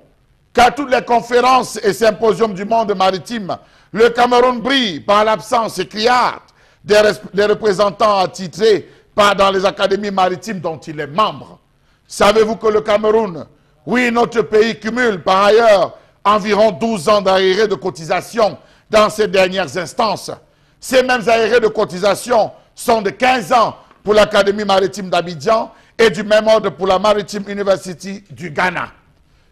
qu'à toutes les conférences et symposiums du monde maritime, le Cameroun brille par l'absence criarde des représentants attitrés dans les académies maritimes dont il est membre? Savez-vous que le Cameroun, oui, notre pays, cumule par ailleurs environ 12 ans d'arrêt de cotisation dans ces dernières instances? Ces mêmes arrêts de cotisation sont de 15 ans pour l'Académie maritime d'Abidjan et du même ordre pour la Maritime University du Ghana.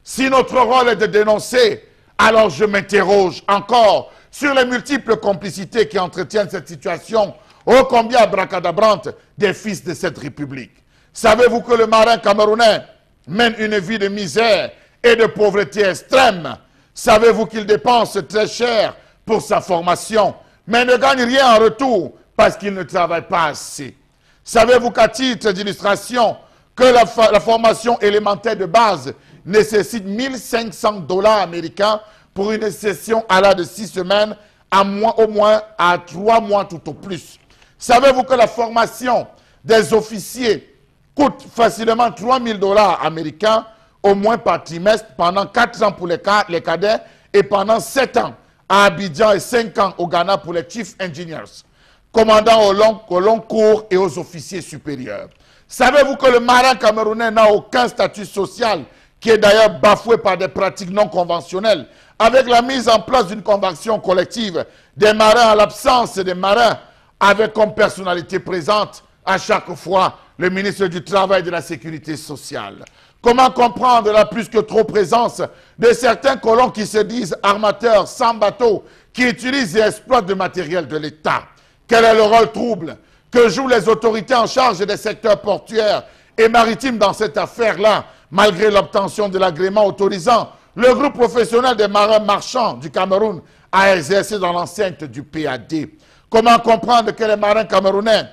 Si notre rôle est de dénoncer, alors je m'interroge encore sur les multiples complicités qui entretiennent cette situation ô combien abracadabrante des fils de cette République. Savez-vous que le marin camerounais mène une vie de misère et de pauvreté extrême? Savez-vous qu'il dépense très cher pour sa formation, mais ne gagne rien en retour parce qu'il ne travaille pas assez? Savez-vous qu'à titre d'illustration, que la formation élémentaire de base nécessite 1500 $ américains pour une session à la de 6 semaines, au moins à 3 mois tout au plus? Savez-vous que la formation des officiers coûte facilement 3000 $ américains, au moins par trimestre, pendant 4 ans pour les cadets et pendant 7 ans à Abidjan et 5 ans au Ghana pour les Chief Engineers, commandant au long cours et aux officiers supérieurs? Savez-vous que le marin camerounais n'a aucun statut social, qui est d'ailleurs bafoué par des pratiques non conventionnelles, avec la mise en place d'une convention collective des marins à l'absence des marins, avec comme personnalité présente à chaque fois le ministre du Travail et de la Sécurité sociale? Comment comprendre la plus que trop présence de certains colons qui se disent armateurs sans bateau, qui utilisent et exploitent le matériel de l'État? Quel est le rôle trouble que jouent les autorités en charge des secteurs portuaires et maritimes dans cette affaire-là, malgré l'obtention de l'agrément autorisant le groupe professionnel des marins marchands du Cameroun à exercer dans l'enceinte du PAD? Comment comprendre que les marins camerounais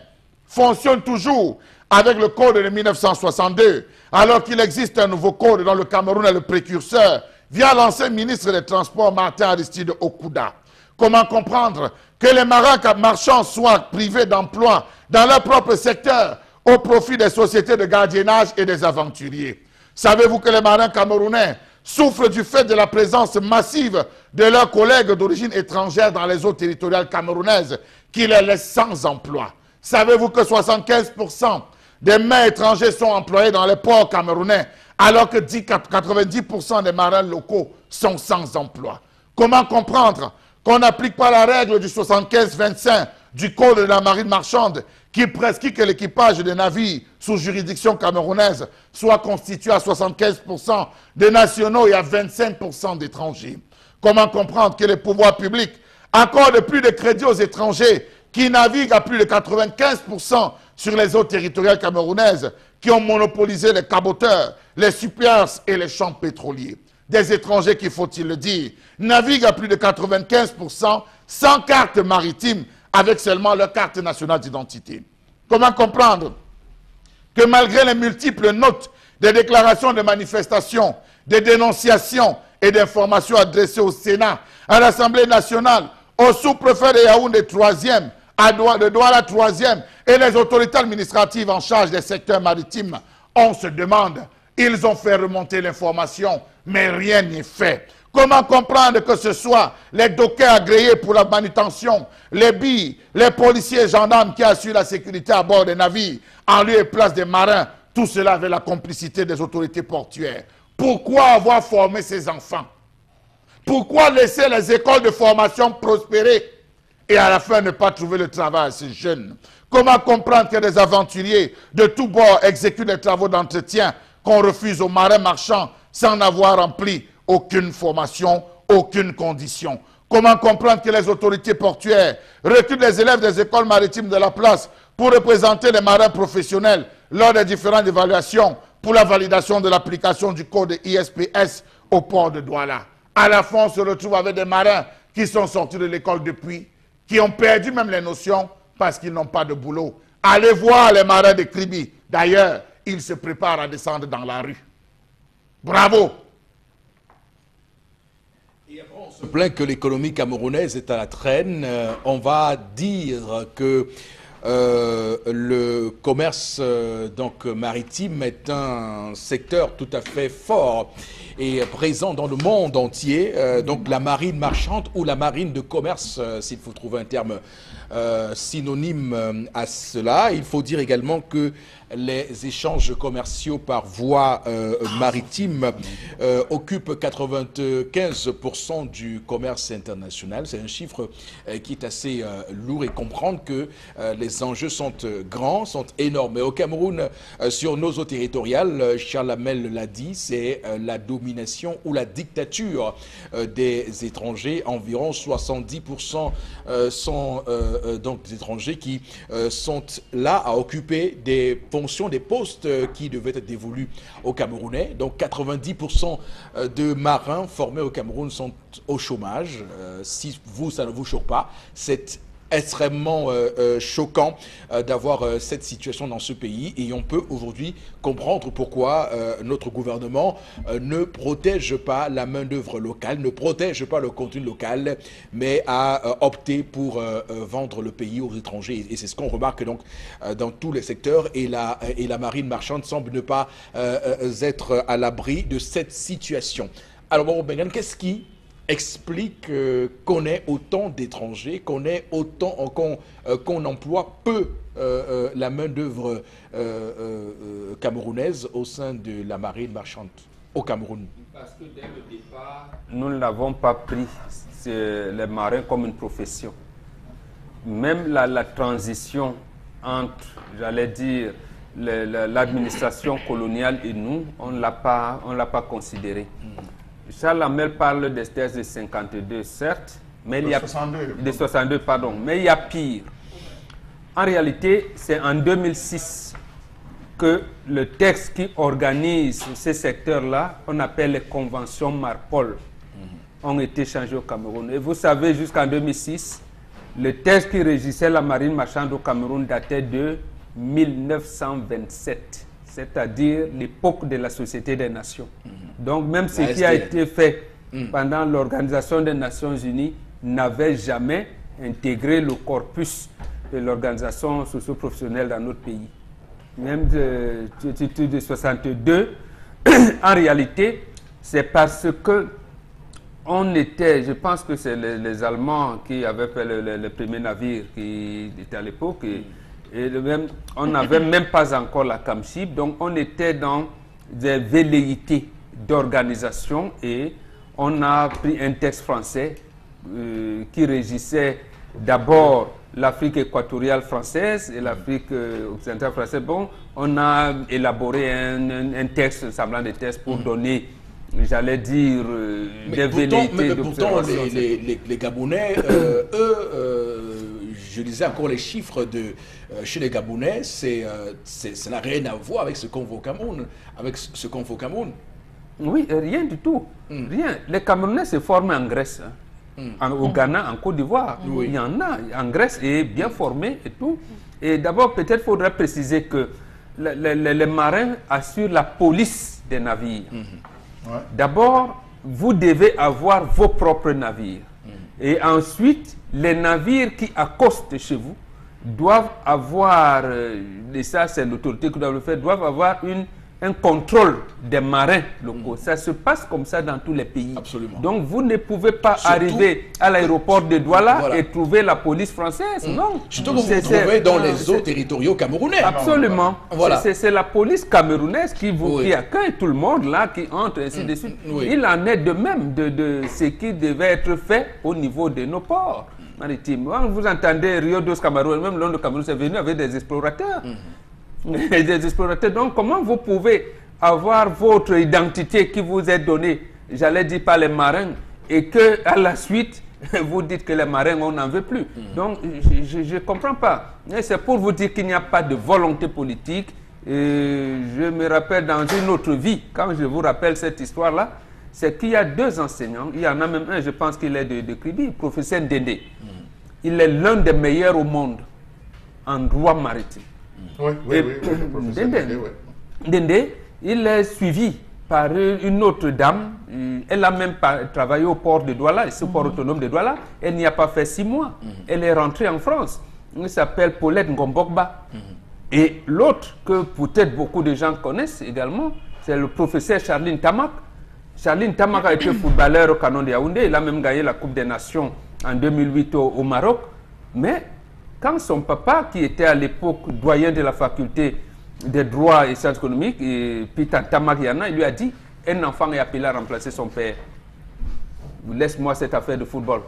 fonctionnent toujours avec le code de 1962, alors qu'il existe un nouveau code dont le Cameroun est le précurseur, via l'ancien ministre des Transports Martin Aristide Okuda? Comment comprendre que les marins marchands soient privés d'emploi dans leur propre secteur au profit des sociétés de gardiennage et des aventuriers? Savez-vous que les marins camerounais souffrent du fait de la présence massive de leurs collègues d'origine étrangère dans les eaux territoriales camerounaises qui les laissent sans emploi? Savez-vous que 75% des mains étrangers sont employés dans les ports camerounais, alors que 90% des marins locaux sont sans emploi? Comment comprendre qu'on n'applique pas la règle du 75-25 du Code de la marine marchande qui prescrit que l'équipage des navires sous juridiction camerounaise soit constitué à 75% de nationaux et à 25% d'étrangers? Comment comprendre que les pouvoirs publics accordent plus de crédits aux étrangers qui naviguent à plus de 95% sur les eaux territoriales camerounaises, qui ont monopolisé les caboteurs, les suppliers et les champs pétroliers? Des étrangers qui, faut-il le dire, naviguent à plus de 95% sans carte maritime, avec seulement leur carte nationale d'identité. Comment comprendre que malgré les multiples notes des déclarations de manifestation, des dénonciations et d'informations adressées au Sénat, à l'Assemblée nationale, au sous-préfet de Yaoundé 3e, de Douala 3e et les autorités administratives en charge des secteurs maritimes, on se demande, ils ont fait remonter l'information, mais rien n'est fait. Comment comprendre que ce soit les dockers agréés pour la manutention, les billes, les policiers et gendarmes qui assurent la sécurité à bord des navires, en lieu et place des marins, tout cela avec la complicité des autorités portuaires? Pourquoi avoir formé ces enfants? Pourquoi laisser les écoles de formation prospérer et à la fin ne pas trouver le travail à ces jeunes? Comment comprendre que des aventuriers de tous bords exécutent des travaux d'entretien qu'on refuse aux marins marchands sans avoir rempli aucune formation, aucune condition? Comment comprendre que les autorités portuaires recrutent les élèves des écoles maritimes de la place pour représenter les marins professionnels lors des différentes évaluations pour la validation de l'application du code ISPS au port de Douala. À la fin, on se retrouve avec des marins qui sont sortis de l'école depuis, qui ont perdu même les notions parce qu'ils n'ont pas de boulot. Allez voir les marins de Kribi. D'ailleurs, ils se préparent à descendre dans la rue. Bravo! On se plaint que l'économie camerounaise est à la traîne. On va dire que le commerce maritime est un secteur tout à fait fort et présent dans le monde entier. Donc la marine marchande ou la marine de commerce, s'il faut trouver un terme synonyme à cela. Il faut dire également que les échanges commerciaux par voie maritime occupent 95% du commerce international. C'est un chiffre qui est assez lourd et comprendre que les enjeux sont grands, sont énormes. Et au Cameroun, sur nos eaux territoriales, Charles Hamel l'a dit, c'est la domination ou la dictature des étrangers. Environ 70% sont donc des étrangers qui sont là à occuper des fonctions, des postes qui devaient être dévolus aux Camerounais. Donc 90% de marins formés au Cameroun sont au chômage. Si vous, ça ne vous choque pas, c'est extrêmement choquant d'avoir cette situation dans ce pays et on peut aujourd'hui comprendre pourquoi notre gouvernement ne protège pas la main-d'œuvre locale, ne protège pas le contenu local, mais a opté pour vendre le pays aux étrangers. Et c'est ce qu'on remarque donc dans tous les secteurs et la marine marchande semble ne pas être à l'abri de cette situation. Alors, Moro Bengan, qu'est-ce qui explique qu'on ait autant d'étrangers, qu'on emploie peu la main-d'œuvre camerounaise au sein de la marine marchande au Cameroun? Parce que dès le départ, nous ne l'avons pas pris, les marins, comme une profession. Même la transition entre, j'allais dire, l'administration coloniale et nous, on ne l'a pas considéré. Charles Hamel parle des tests de 52, certes, mais il y a 62, pardon, mais il y a pire. En réalité, c'est en 2006 que le texte qui organise ces secteurs-là, on appelle les conventions Marpol, ont été changés au Cameroun. Et vous savez, jusqu'en 2006, le texte qui régissait la marine marchande au Cameroun datait de 1927, c'est-à-dire l'époque de la Société des Nations. Donc même ce qui a été fait pendant l'Organisation des Nations Unies n'avait jamais intégré le corpus de l'organisation socio-professionnelle dans notre pays. Même de 62, en réalité, c'est parce que on était, je pense que c'est les Allemands qui avaient fait le premier navire qui était à l'époque, et on n'avait même pas encore la CAMSHIP, donc on était dans des velléités d'organisation et on a pris un texte français qui régissait d'abord l'Afrique équatoriale française et l'Afrique occidentale française. Bon, on a élaboré un texte, semblant de texte pour donner, j'allais dire, des velléités d'observation. Pourtant, les Gabonais, je disais encore les chiffres chez les Gabonais, ça n'a rien à voir avec ce qu'on voit au Cameroun. Oui, rien du tout. Rien. Les Camerounais se forment en Grèce, au Ghana, en Côte d'Ivoire. Il y en a en Grèce et bien formés et tout. Et d'abord, peut-être faudrait préciser que les marins assurent la police des navires. D'abord, vous devez avoir vos propres navires. Et ensuite, les navires qui accostent chez vous doivent avoir, et ça c'est l'autorité qui doit le faire, doivent avoir un contrôle des marins locaux. Ça se passe comme ça dans tous les pays. Absolument. Donc vous ne pouvez pas arriver à l'aéroport de Douala et trouver la police française. Non. Surtout que vous vous trouvez dans les eaux territoriaux camerounais. Absolument. Voilà. C'est la police camerounaise qui accueille tout le monde là, qui entre, ainsi de suite. Il en est de même de ce qui devait être fait au niveau de nos ports maritimes. Vous entendez Rio dos Cameroun, même l'on de Cameroun, c'est venu avec des explorateurs. Des explorateurs. Donc, comment vous pouvez avoir votre identité qui vous est donnée, j'allais dire par les marins, et que à la suite, vous dites que les marins, on n'en veut plus. Donc, je ne comprends pas. C'est pour vous dire qu'il n'y a pas de volonté politique Et je me rappelle dans une autre vie, quand je vous rappelle cette histoire-là, c'est qu'il y a 2 enseignants, il y en a même un, je pense qu'il est de Kribi, le professeur Ndende. Il est l'un des meilleurs au monde en droit maritime. Oui, le professeur Ndende, Ndende, il est suivi par une autre dame. Elle a même travaillé au port de Douala, ce port autonome de Douala. Elle n'y a pas fait 6 mois. Elle est rentrée en France. Elle s'appelle Paulette Ngombokba. Et l'autre, que peut-être beaucoup de gens connaissent également, c'est le professeur Charline Tamak. Charline Tamak a été footballeur au Canon de Yaoundé. Il a même gagné la Coupe des Nations en 2008 au Maroc. Mais quand son papa, qui était à l'époque doyen de la faculté des droits et sciences économiques, et Peter Tamak Yana, il lui a dit, un enfant est appelé à remplacer son père. Laisse-moi cette affaire de football.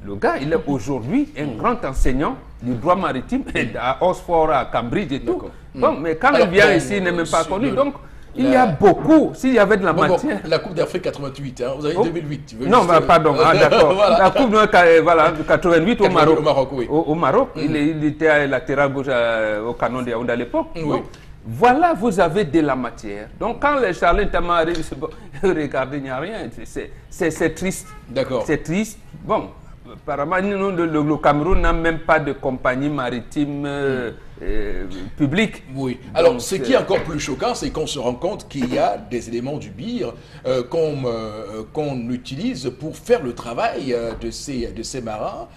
Le gars, il est aujourd'hui un grand enseignant du droit maritime à Oxford, à Cambridge et tout. Bon, mais quand il vient ici, il n'est même pas connu. Donc, il y a beaucoup. S'il y avait de la matière. La Coupe d'Afrique 88, hein, vous avez 2008. Non, pardon, d'accord. Voilà. La Coupe de 88 au Maroc. Au Maroc, oui. Au Maroc, il était latéral gauche au Canon de Yaoundé à l'époque. Oui. Voilà, vous avez de la matière. Donc, quand les Charlins Tamak arrivent, regardez, il n'y a rien. C'est triste. D'accord. C'est triste. Bon. Apparemment, le Cameroun n'a même pas de compagnie maritime publique. Oui. Alors, ce qui est encore plus choquant, c'est qu'on se rend compte qu'il y a des éléments du BIR qu'on utilise pour faire le travail de ces marins.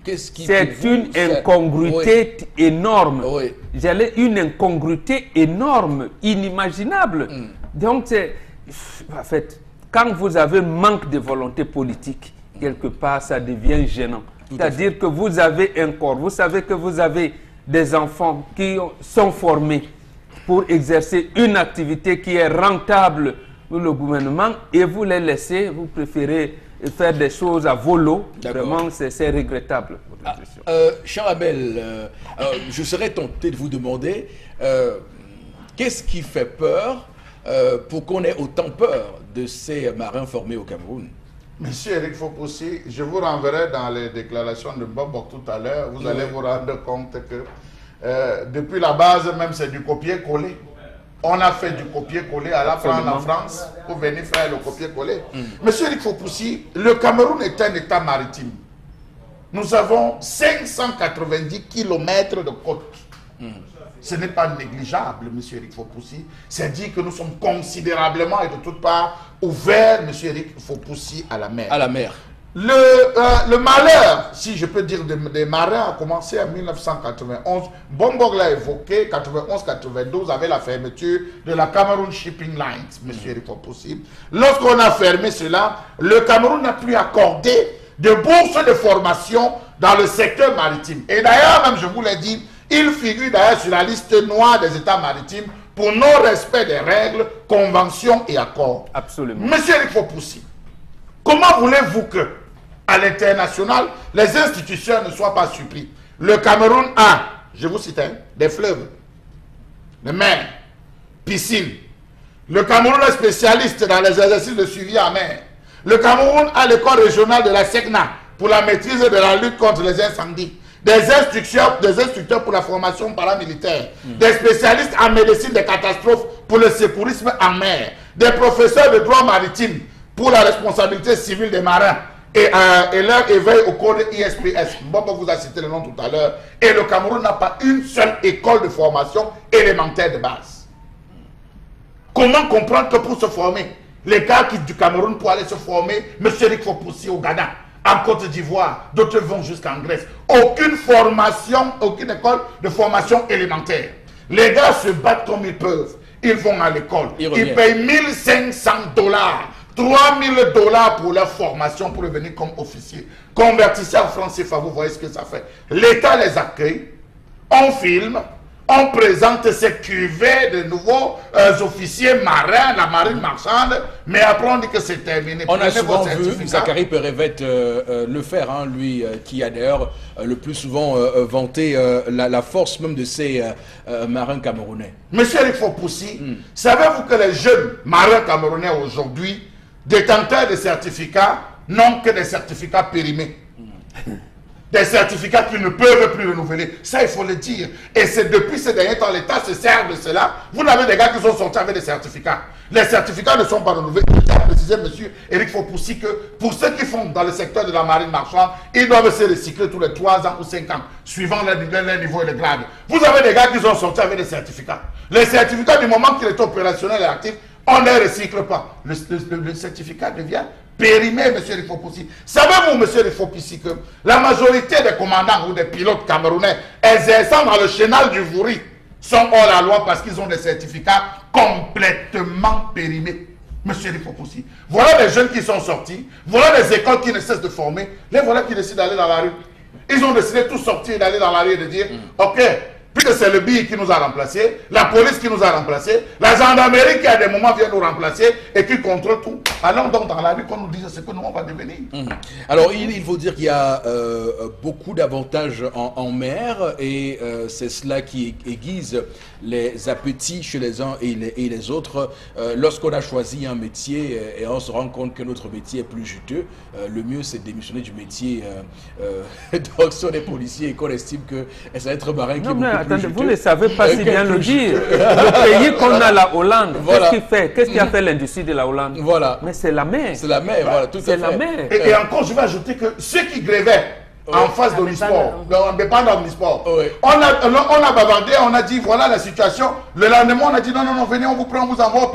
Qu'est-ce qui c'est une incongruité énorme. Oui. J'allais une incongruité énorme, inimaginable. Donc, en fait, quand vous avez manque de volonté politique, quelque part, ça devient gênant. C'est-à-dire que vous avez un corps, vous savez que vous avez des enfants qui sont formés pour exercer une activité qui est rentable pour le gouvernement et vous les laissez, vous préférez faire des choses à volo. Vraiment, c'est regrettable. Charabel, je serais tenté de vous demander qu'est-ce qui fait peur pour qu'on ait autant peur de ces marins formés au Cameroun? Monsieur Eric Fopoussi, je vous renverrai dans les déclarations de Bob tout à l'heure. Vous allez vous rendre compte que depuis la base même, c'est du copier-coller. On a fait du copier-coller à la France en France pour venir faire le copier-coller. Monsieur Eric Fopoussi, le Cameroun est un État maritime. Nous avons 590 km de côte. Ce n'est pas négligeable, monsieur Eric Fopoussi. C'est dire que nous sommes considérablement et de toutes parts ouverts, monsieur Eric Fopoussi, à la mer. À la mer. Le malheur, si je peux dire, des marins a commencé en 1991. Bombog l'a évoqué, 91-92, avec la fermeture de la Cameroon Shipping Lines, monsieur Eric Fopoussi. Lorsqu'on a fermé cela, le Cameroun n'a plus accordé de bourses de formation dans le secteur maritime. Et d'ailleurs, même je vous l'ai dit, il figure d'ailleurs sur la liste noire des États maritimes pour non-respect des règles, conventions et accords. Absolument. Monsieur Eric Fopoussi, comment voulez-vous que, à l'international, les institutions ne soient pas surprises? Le Cameroun a, je vous cite, des fleuves, des mers, piscines. Le Cameroun est spécialiste dans les exercices de suivi en mer. Le Cameroun a l'école régionale de la SECNA pour la maîtrise de la lutte contre les incendies. Des instructeurs pour la formation paramilitaire, des spécialistes en médecine des catastrophes pour le secourisme en mer, des professeurs de droit maritime pour la responsabilité civile des marins et leur éveil au code ISPS. Bobo vous a cité le nom tout à l'heure. Et le Cameroun n'a pas une seule école de formation élémentaire de base. Comment comprendre que pour se former, les gars quittent du Cameroun pour aller se former, M. Eric Fopoussi au Ghana, en Côte d'Ivoire, d'autres vont jusqu'en Grèce. Aucune formation, aucune école de formation élémentaire. Les gars se battent comme ils peuvent. Ils vont à l'école. Ils payent 1500 $, 3000 $ pour leur formation pour devenir comme officier. Convertissez en francs CFA, vous voyez ce que ça fait. L'État les accueille, on filme, on présente ces cuvées de nouveaux officiers marins, la marine marchande, mais après on dit que c'est terminé. On a souvent vu Zachary Perevet le faire, hein, lui qui a d'ailleurs le plus souvent vanté la force même de ces marins camerounais. Monsieur Eric Fopoussi, savez-vous que les jeunes marins camerounais aujourd'hui, détenteurs de certificats, n'ont que des certificats périmés? des certificats qu'ils ne peuvent plus renouveler. Ça, il faut le dire. Et c'est depuis ces derniers temps, l'État se sert de cela. Vous avez des gars qui sont sortis avec des certificats. Les certificats ne sont pas renouvelés. Il a précisé, monsieur Éric Fopoussi, que pour ceux qui font dans le secteur de la marine marchande, ils doivent se recycler tous les 3 ans ou 5 ans, suivant leur niveau et le grade. Vous avez des gars qui sont sortis avec des certificats. Les certificats, du moment qu'il est opérationnel et actif, on ne les recycle pas. Le certificat devient périmé, M. Rifopoussi. Savez-vous, M. Rifopoussi, que la majorité des commandants ou des pilotes camerounais exerçant dans le chenal du Vouri sont hors la loi parce qu'ils ont des certificats complètement périmés? M. Rifopoussi. Voilà des jeunes qui sont sortis, voilà des écoles qui ne cessent de former, les voilà qui décident d'aller dans la rue. Ils ont décidé de tout sortir, d'aller dans la rue et de dire, ok, puisque c'est le BI qui nous a remplacés, la police qui nous a remplacés, la gendarmerie qui à des moments vient nous remplacer et qui contrôle tout. Allons donc dans la rue qu'on nous dise ce que nous on va devenir. Alors il faut dire qu'il y a beaucoup d'avantages en mer et c'est cela qui aiguise les appétits chez les uns et les autres. Lorsqu'on a choisi un métier et on se rend compte que notre métier est plus juteux, le mieux c'est de démissionner du métier donc sur les policiers et qu'on estime que ça va être marin qui est beaucoup attendez, plus juteux. vous ne savez pas si bien le dire. Le pays qu'on a, la Hollande, Voilà. qu'est-ce qui a fait l'industrie de la Hollande? Voilà. Mais c'est la mer. C'est la mer, voilà, tout à fait. C'est la mer. Et encore, je vais ajouter que ceux qui grévaient en face d'Omnisport, mais pas d'Omnisport, on a bavardé, on a dit voilà la situation. Le lendemain, on a dit non, venez, on vous prend, on vous envoie au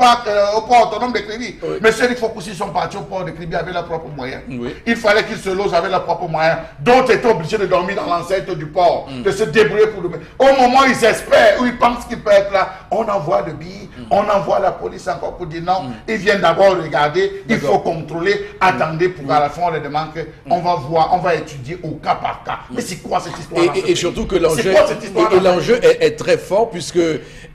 port autonome de Kribi. Monsieur Éric Fopoussi sont partis au port de Kribi avec leurs propres moyens. Il fallait qu'ils se logent avec leurs propres moyens. D'autres étaient obligés de dormir dans l'enceinte du port, de se débrouiller pour demain. Au moment où ils espèrent, où ils pensent qu'ils peuvent être là, on envoie le billet, on envoie la police encore pour dire non. Ils viennent d'abord regarder, il faut contrôler, attendez pour qu'à la fin on les demande qu'on va voir, on va étudier au cas par cas. Mais c'est quoi cette histoire? Et surtout que l'enjeu est très fort puisque,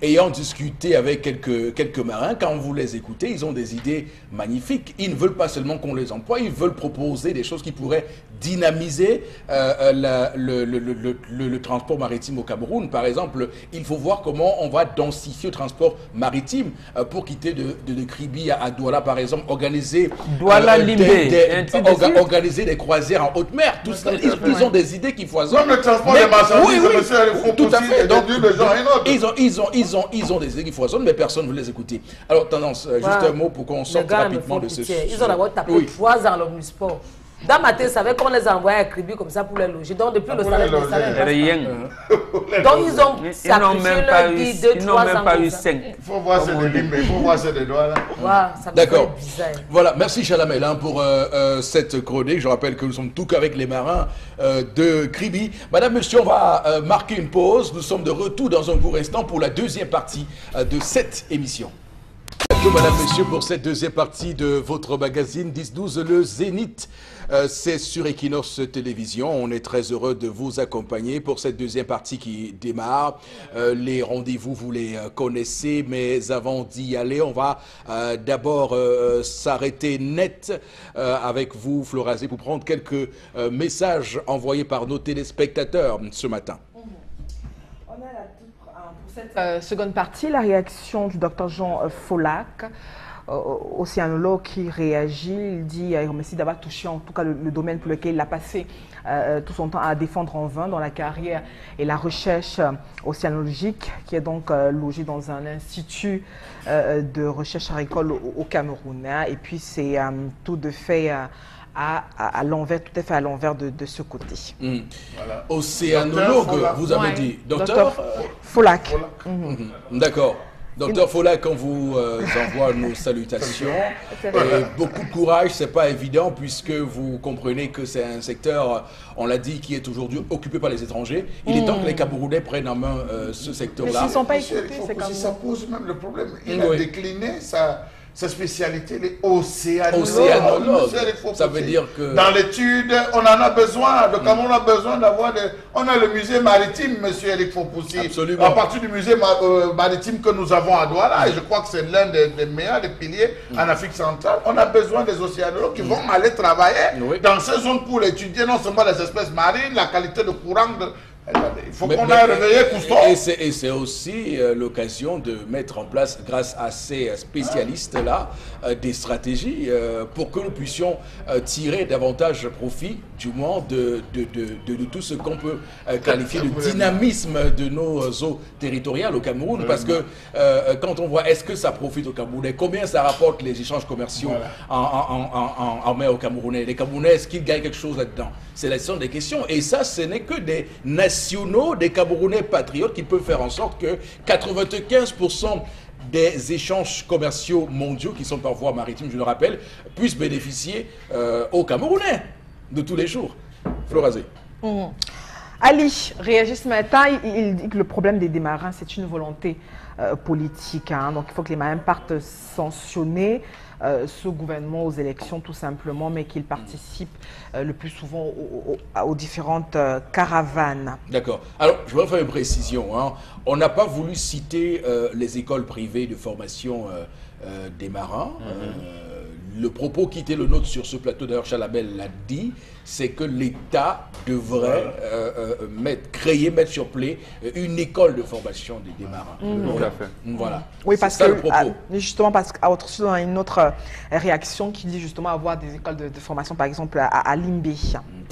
ayant discuté avec quelques marins, quand vous les écoutez, ils ont des idées magnifiques. Ils ne veulent pas seulement qu'on les emploie, ils veulent proposer des choses qui pourraient dynamiser le transport maritime au Cameroun. Par exemple, il faut voir comment on va densifier le transport maritime pour quitter de Kribi à Douala, par exemple, organiser organiser des croisières en haute mer. Tout ça, ils ont des idées qui foisonnent. Même le transport des marchandises, tout à fait. Donc, ils ils ont des idées qui foisonnent, mais personne ne veut les écouter. Alors, Tendance, juste un mot pour qu'on sorte rapidement de ce sujet. Ils ont d'abord tapé 3 ans à l'Omnisport. Dans ma tête, savait qu'on les envoyait à Kribi comme ça pour les loger. Donc, depuis le salaire, rien. Donc, ils ont sacrifié leur vie 2-3 ans. Ils n'ont même pas eu 5. Il faut voir ces limbes, il faut voir ces doigts là. D'accord. Voilà, merci Chalamel pour cette chronique. Je rappelle que nous sommes tout qu'avec les marins de Kribi. Madame, monsieur, on va marquer une pause. Nous sommes de retour dans un court instant pour la deuxième partie de cette émission. Bonjour madame, monsieur, pour cette deuxième partie de votre magazine 10-12, le Zénith. C'est sur Equinox Télévision. On est très heureux de vous accompagner pour cette deuxième partie qui démarre. Les rendez-vous, vous les connaissez, mais avant d'y aller, on va d'abord s'arrêter net avec vous, Florazé, pour prendre quelques messages envoyés par nos téléspectateurs ce matin. Pour cette seconde partie, la réaction du docteur Jean Folac, océanologue qui réagit, il dit, il remercie d'avoir touché en tout cas le domaine pour lequel il a passé tout son temps à défendre en vain dans la carrière et la recherche océanologique, qui est donc logé dans un institut de recherche agricole au Cameroun. Et puis c'est tout de fait à l'envers, tout à fait à l'envers de ce côté. Voilà. Océanologue, vous avez dit. Docteur Folac. D'accord. Docteur Folac, on vous envoie nos salutations. Beaucoup de courage, c'est pas évident puisque vous comprenez que c'est un secteur, on l'a dit, qui est aujourd'hui occupé par les étrangers. Il est temps que les Camerounais prennent en main ce secteur-là. Mais s'ils ne sont pas écoutés, c'est comme ça pose même le problème. Il a décliné sa spécialité, les océanologues. Ça veut dire que... Dans l'étude, on en a besoin. Le Cameroun a besoin d'avoir... On a le musée maritime, monsieur Éric Fopoussi. Absolument. À partir du musée maritime que nous avons à Douala, et je crois que c'est l'un des meilleurs, des piliers en Afrique centrale, on a besoin des océanologues qui vont aller travailler dans ces zones pour étudier non seulement les espèces marines, la qualité de courant Il faut qu'on aille réveiller Cousteau. Et c'est aussi l'occasion de mettre en place, grâce à ces spécialistes-là, des stratégies pour que nous puissions tirer davantage profit, du moins, de tout ce qu'on peut qualifier de dynamisme de nos eaux territoriales au Cameroun. Parce que quand on voit, est-ce que ça profite aux Camerounais? Combien ça rapporte les échanges commerciaux en mer aux Camerounais? Les Camerounais, est-ce qu'ils gagnent quelque chose là-dedans? C'est la question des questions. Et ça, ce n'est que des nationaux, des Camerounais patriotes qui peuvent faire en sorte que 95% des échanges commerciaux mondiaux qui sont par voie maritime, je le rappelle, puissent bénéficier aux Camerounais de tous les jours. Florazé. Ali réagit ce matin, il dit que le problème des marins, c'est une volonté politique. Hein. Donc il faut que les marins partent sanctionner ce gouvernement aux élections tout simplement, mais qu'ils participent le plus souvent aux différentes caravanes. D'accord. Alors, je voudrais faire une précision. Hein. On n'a pas voulu citer les écoles privées de formation des marins. Le propos qui était le nôtre sur ce plateau, d'ailleurs Chalabel l'a dit, c'est que l'État devrait mettre sur pied une école de formation des marins. Voilà. Oui, parce que justement, parce qu'au-dessus, on a une autre réaction qui dit justement avoir des écoles de formation, par exemple à Limbé.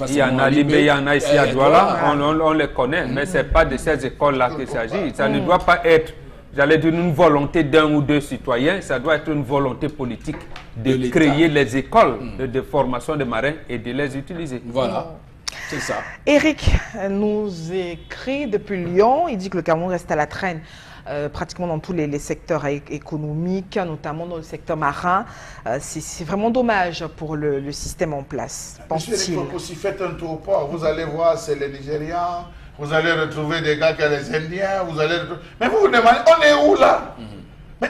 Il y en a à Limbé, il y en a ici à Douala, on les connaît, mais ce n'est pas de ces écoles-là qu'il s'agit. Ça ne doit pas être, j'allais dire, une volonté d'un ou deux citoyens, ça doit être une volonté politique de créer les écoles de formation des marins et de les utiliser. Voilà, c'est ça. Eric nous écrit depuis Lyon, il dit que le Cameroun reste à la traîne pratiquement dans tous les secteurs économiques, notamment dans le secteur marin. C'est vraiment dommage pour le système en place, pense-t-il. Si faites un tour au port, vous allez voir, c'est les Nigérians, vous allez retrouver des gars qui sont les Indiens, vous allez retrouver... Mais vous vous demandez, on est où là?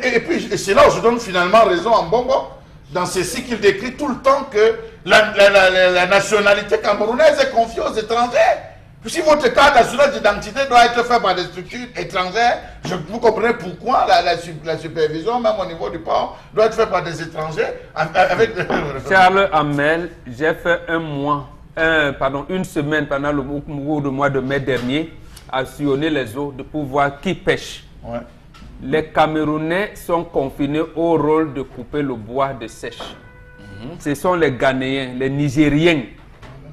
Et puis, c'est là où je donne finalement raison à Mbongo, dans ceci qu'il décrit tout le temps que la nationalité camerounaise est confiée aux étrangers. Si votre carte d'assurance d'identité doit être fait par des structures étrangères, vous comprenez pourquoi la supervision, même au niveau du port, doit être fait par des étrangers. Charles Hamel, j'ai fait une semaine pendant le mois de mai dernier à sillonner les eaux pour voir qui pêche. Ouais. Les Camerounais sont confinés au rôle de couper le bois de sèche. Ce sont les Ghanéens, les Nigériens,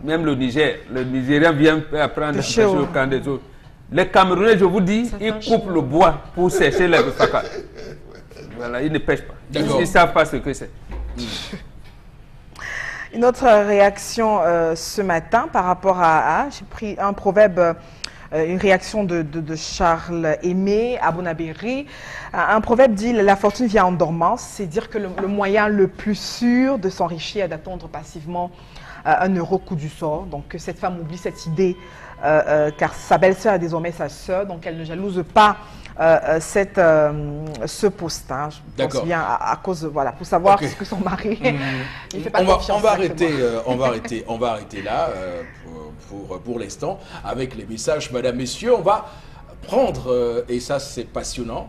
même le Niger. Le Nigérien vient apprendre à pêcher au camp des autres. Les Camerounais, je vous dis, ils coupent le bois pour sécher les fakas. Voilà, ils ne pêchent pas. Ils ne savent pas ce que c'est. Une autre réaction ce matin par rapport à j'ai pris un proverbe, une réaction de Charles Aimé à Bonabéry. Un proverbe dit « La fortune vient en dormance », c'est dire que le moyen le plus sûr de s'enrichir est d'attendre passivement un euro coup du sort. Donc que cette femme oublie cette idée, car sa belle-sœur est désormais sa sœur, donc elle ne jalouse pas ce poste. Hein. Je pense bien à cause de, voilà, pour savoir ce que son mari il fait pas confiance. On va arrêter là pour l'instant avec les messages, mesdames, messieurs. On va prendre, et ça c'est passionnant,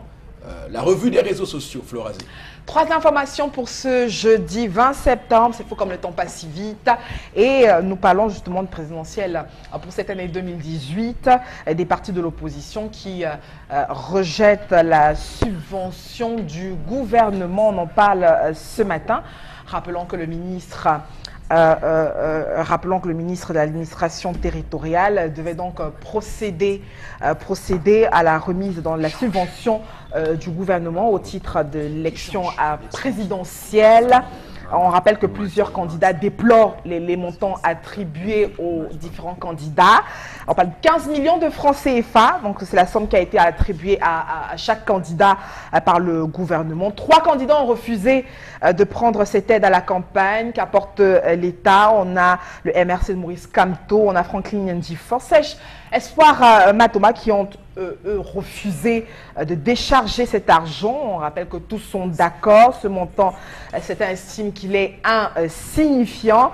la revue des réseaux sociaux, Florazé. 3 informations pour ce jeudi 20 septembre, c'est fou comme le temps passe si vite. Et nous parlons justement de présidentielle pour cette année 2018, des partis de l'opposition qui rejettent la subvention du gouvernement. On en parle ce matin. Rappelons que le ministre de l'administration territoriale devait donc procéder à la remise dans la subvention du gouvernement au titre de l'élection présidentielle. On rappelle que plusieurs candidats déplorent les montants attribués aux différents candidats. On parle de 15 millions de francs CFA, donc c'est la somme qui a été attribuée à chaque candidat par le gouvernement. 3 candidats ont refusé de prendre cette aide à la campagne qu'apporte l'État. On a le MRC de Maurice Kamto, on a Franklin Ndi Forsèche, Espoir Matoma qui ont refusé de décharger cet argent. On rappelle que tous sont d'accord. Ce montant, certains estiment qu'il est insignifiant,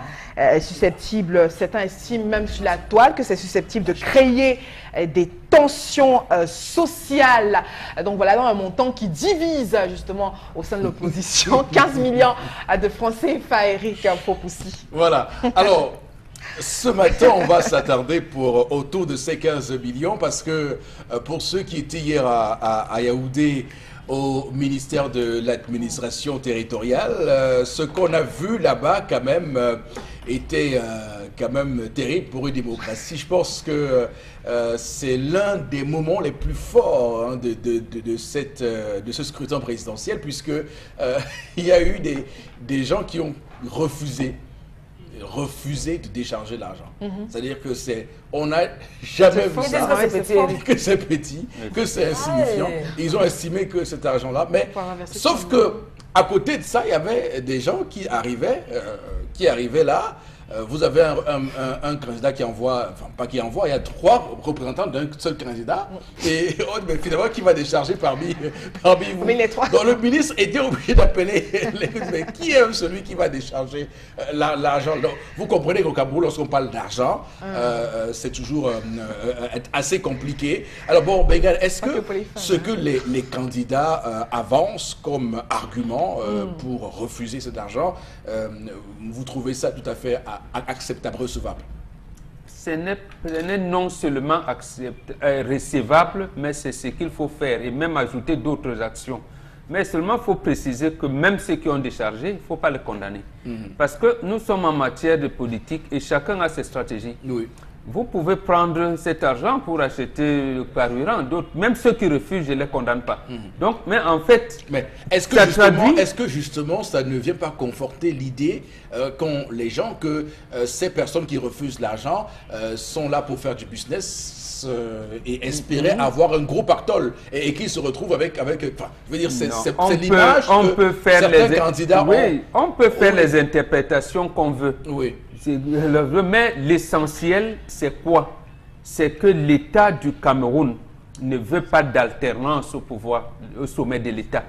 certains estiment même sur la toile que c'est susceptible de créer des tensions sociales. Donc voilà, dans un montant qui divise justement au sein de l'opposition. 15 millions de francs CFA, Eric Fopoussi. Voilà. Alors, Ce matin, on va s'attarder autour de ces 15 millions parce que pour ceux qui étaient hier à Yaoundé, au ministère de l'administration territoriale, ce qu'on a vu là-bas quand même était quand même terrible pour une démocratie. Je pense que c'est l'un des moments les plus forts hein, de ce scrutin présidentiel puisque il y a eu des gens qui ont refusé de décharger l'argent. C'est-à-dire que on n'a jamais vu ça, que c'est petit, que c'est insignifiant. Ils ont estimé que cet argent-là, mais sauf que à côté de ça, il y avait des gens qui arrivaient là. Vous avez un candidat qui envoie, enfin pas qui envoie, il y a 3 représentants d'un seul candidat et mais finalement qui va décharger parmi vous. Mais les 3. Donc le ministre était obligé d'appeler mais qui est celui qui va décharger l'argent. Vous comprenez qu'au Cameroun, lorsqu'on parle d'argent, c'est toujours assez compliqué. Alors bon, Bengal, est-ce que ce que les candidats avancent comme argument pour refuser cet argent, vous trouvez ça tout à fait acceptable, recevable? Ce n'est non seulement recevable, mais c'est ce qu'il faut faire et même ajouter d'autres actions. Mais seulement il faut préciser que même ceux qui ont déchargé, il ne faut pas les condamner. Parce que nous sommes en matière de politique et chacun a ses stratégies. Oui. Vous pouvez prendre cet argent pour acheter le carburant. D'autres, même ceux qui refusent, je ne les condamne pas. Donc, mais en fait, est-ce que justement ça ne vient pas conforter l'idée qu'ont les gens que ces personnes qui refusent l'argent sont là pour faire du business et espérer avoir un gros pactole et qu'ils se retrouvent avec enfin, je veux dire, c'est l'image que certains candidats ont. Oui, on peut faire les interprétations qu'on veut. Oui. Mais l'essentiel, c'est quoi? C'est que l'État du Cameroun ne veut pas d'alternance au pouvoir, au sommet de l'État.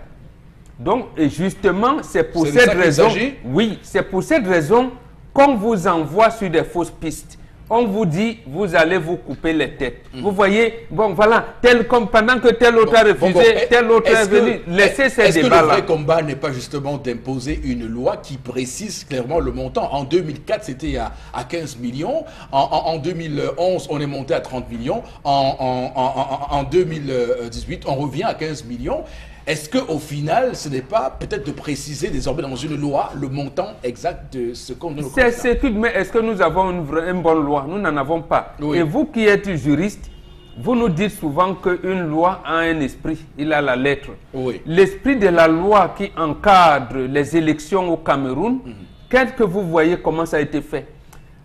Donc, et justement, c'est pour cette raison. Oui, c'est pour cette raison qu'on vous envoie sur des fausses pistes. On vous dit, vous allez vous couper les têtes. Vous voyez, bon voilà, pendant que tel autre a refusé, tel autre est venu, laissez ces débats-là. Est-ce que le vrai combat n'est pas justement d'imposer une loi qui précise clairement le montant? En 2004, c'était à 15 millions. En 2011, on est monté à 30 millions. En 2018, on revient à 15 millions. Est-ce qu'au final, ce n'est pas peut-être de préciser désormais dans une loi le montant exact de ce qu'on nous mais est-ce que nous avons une bonne loi? Nous n'en avons pas. Oui. Et vous qui êtes juriste, vous nous dites souvent qu'une loi a un esprit, il a la lettre. Oui. L'esprit de la loi qui encadre les élections au Cameroun, qu'est-ce que vous voyez comment ça a été fait?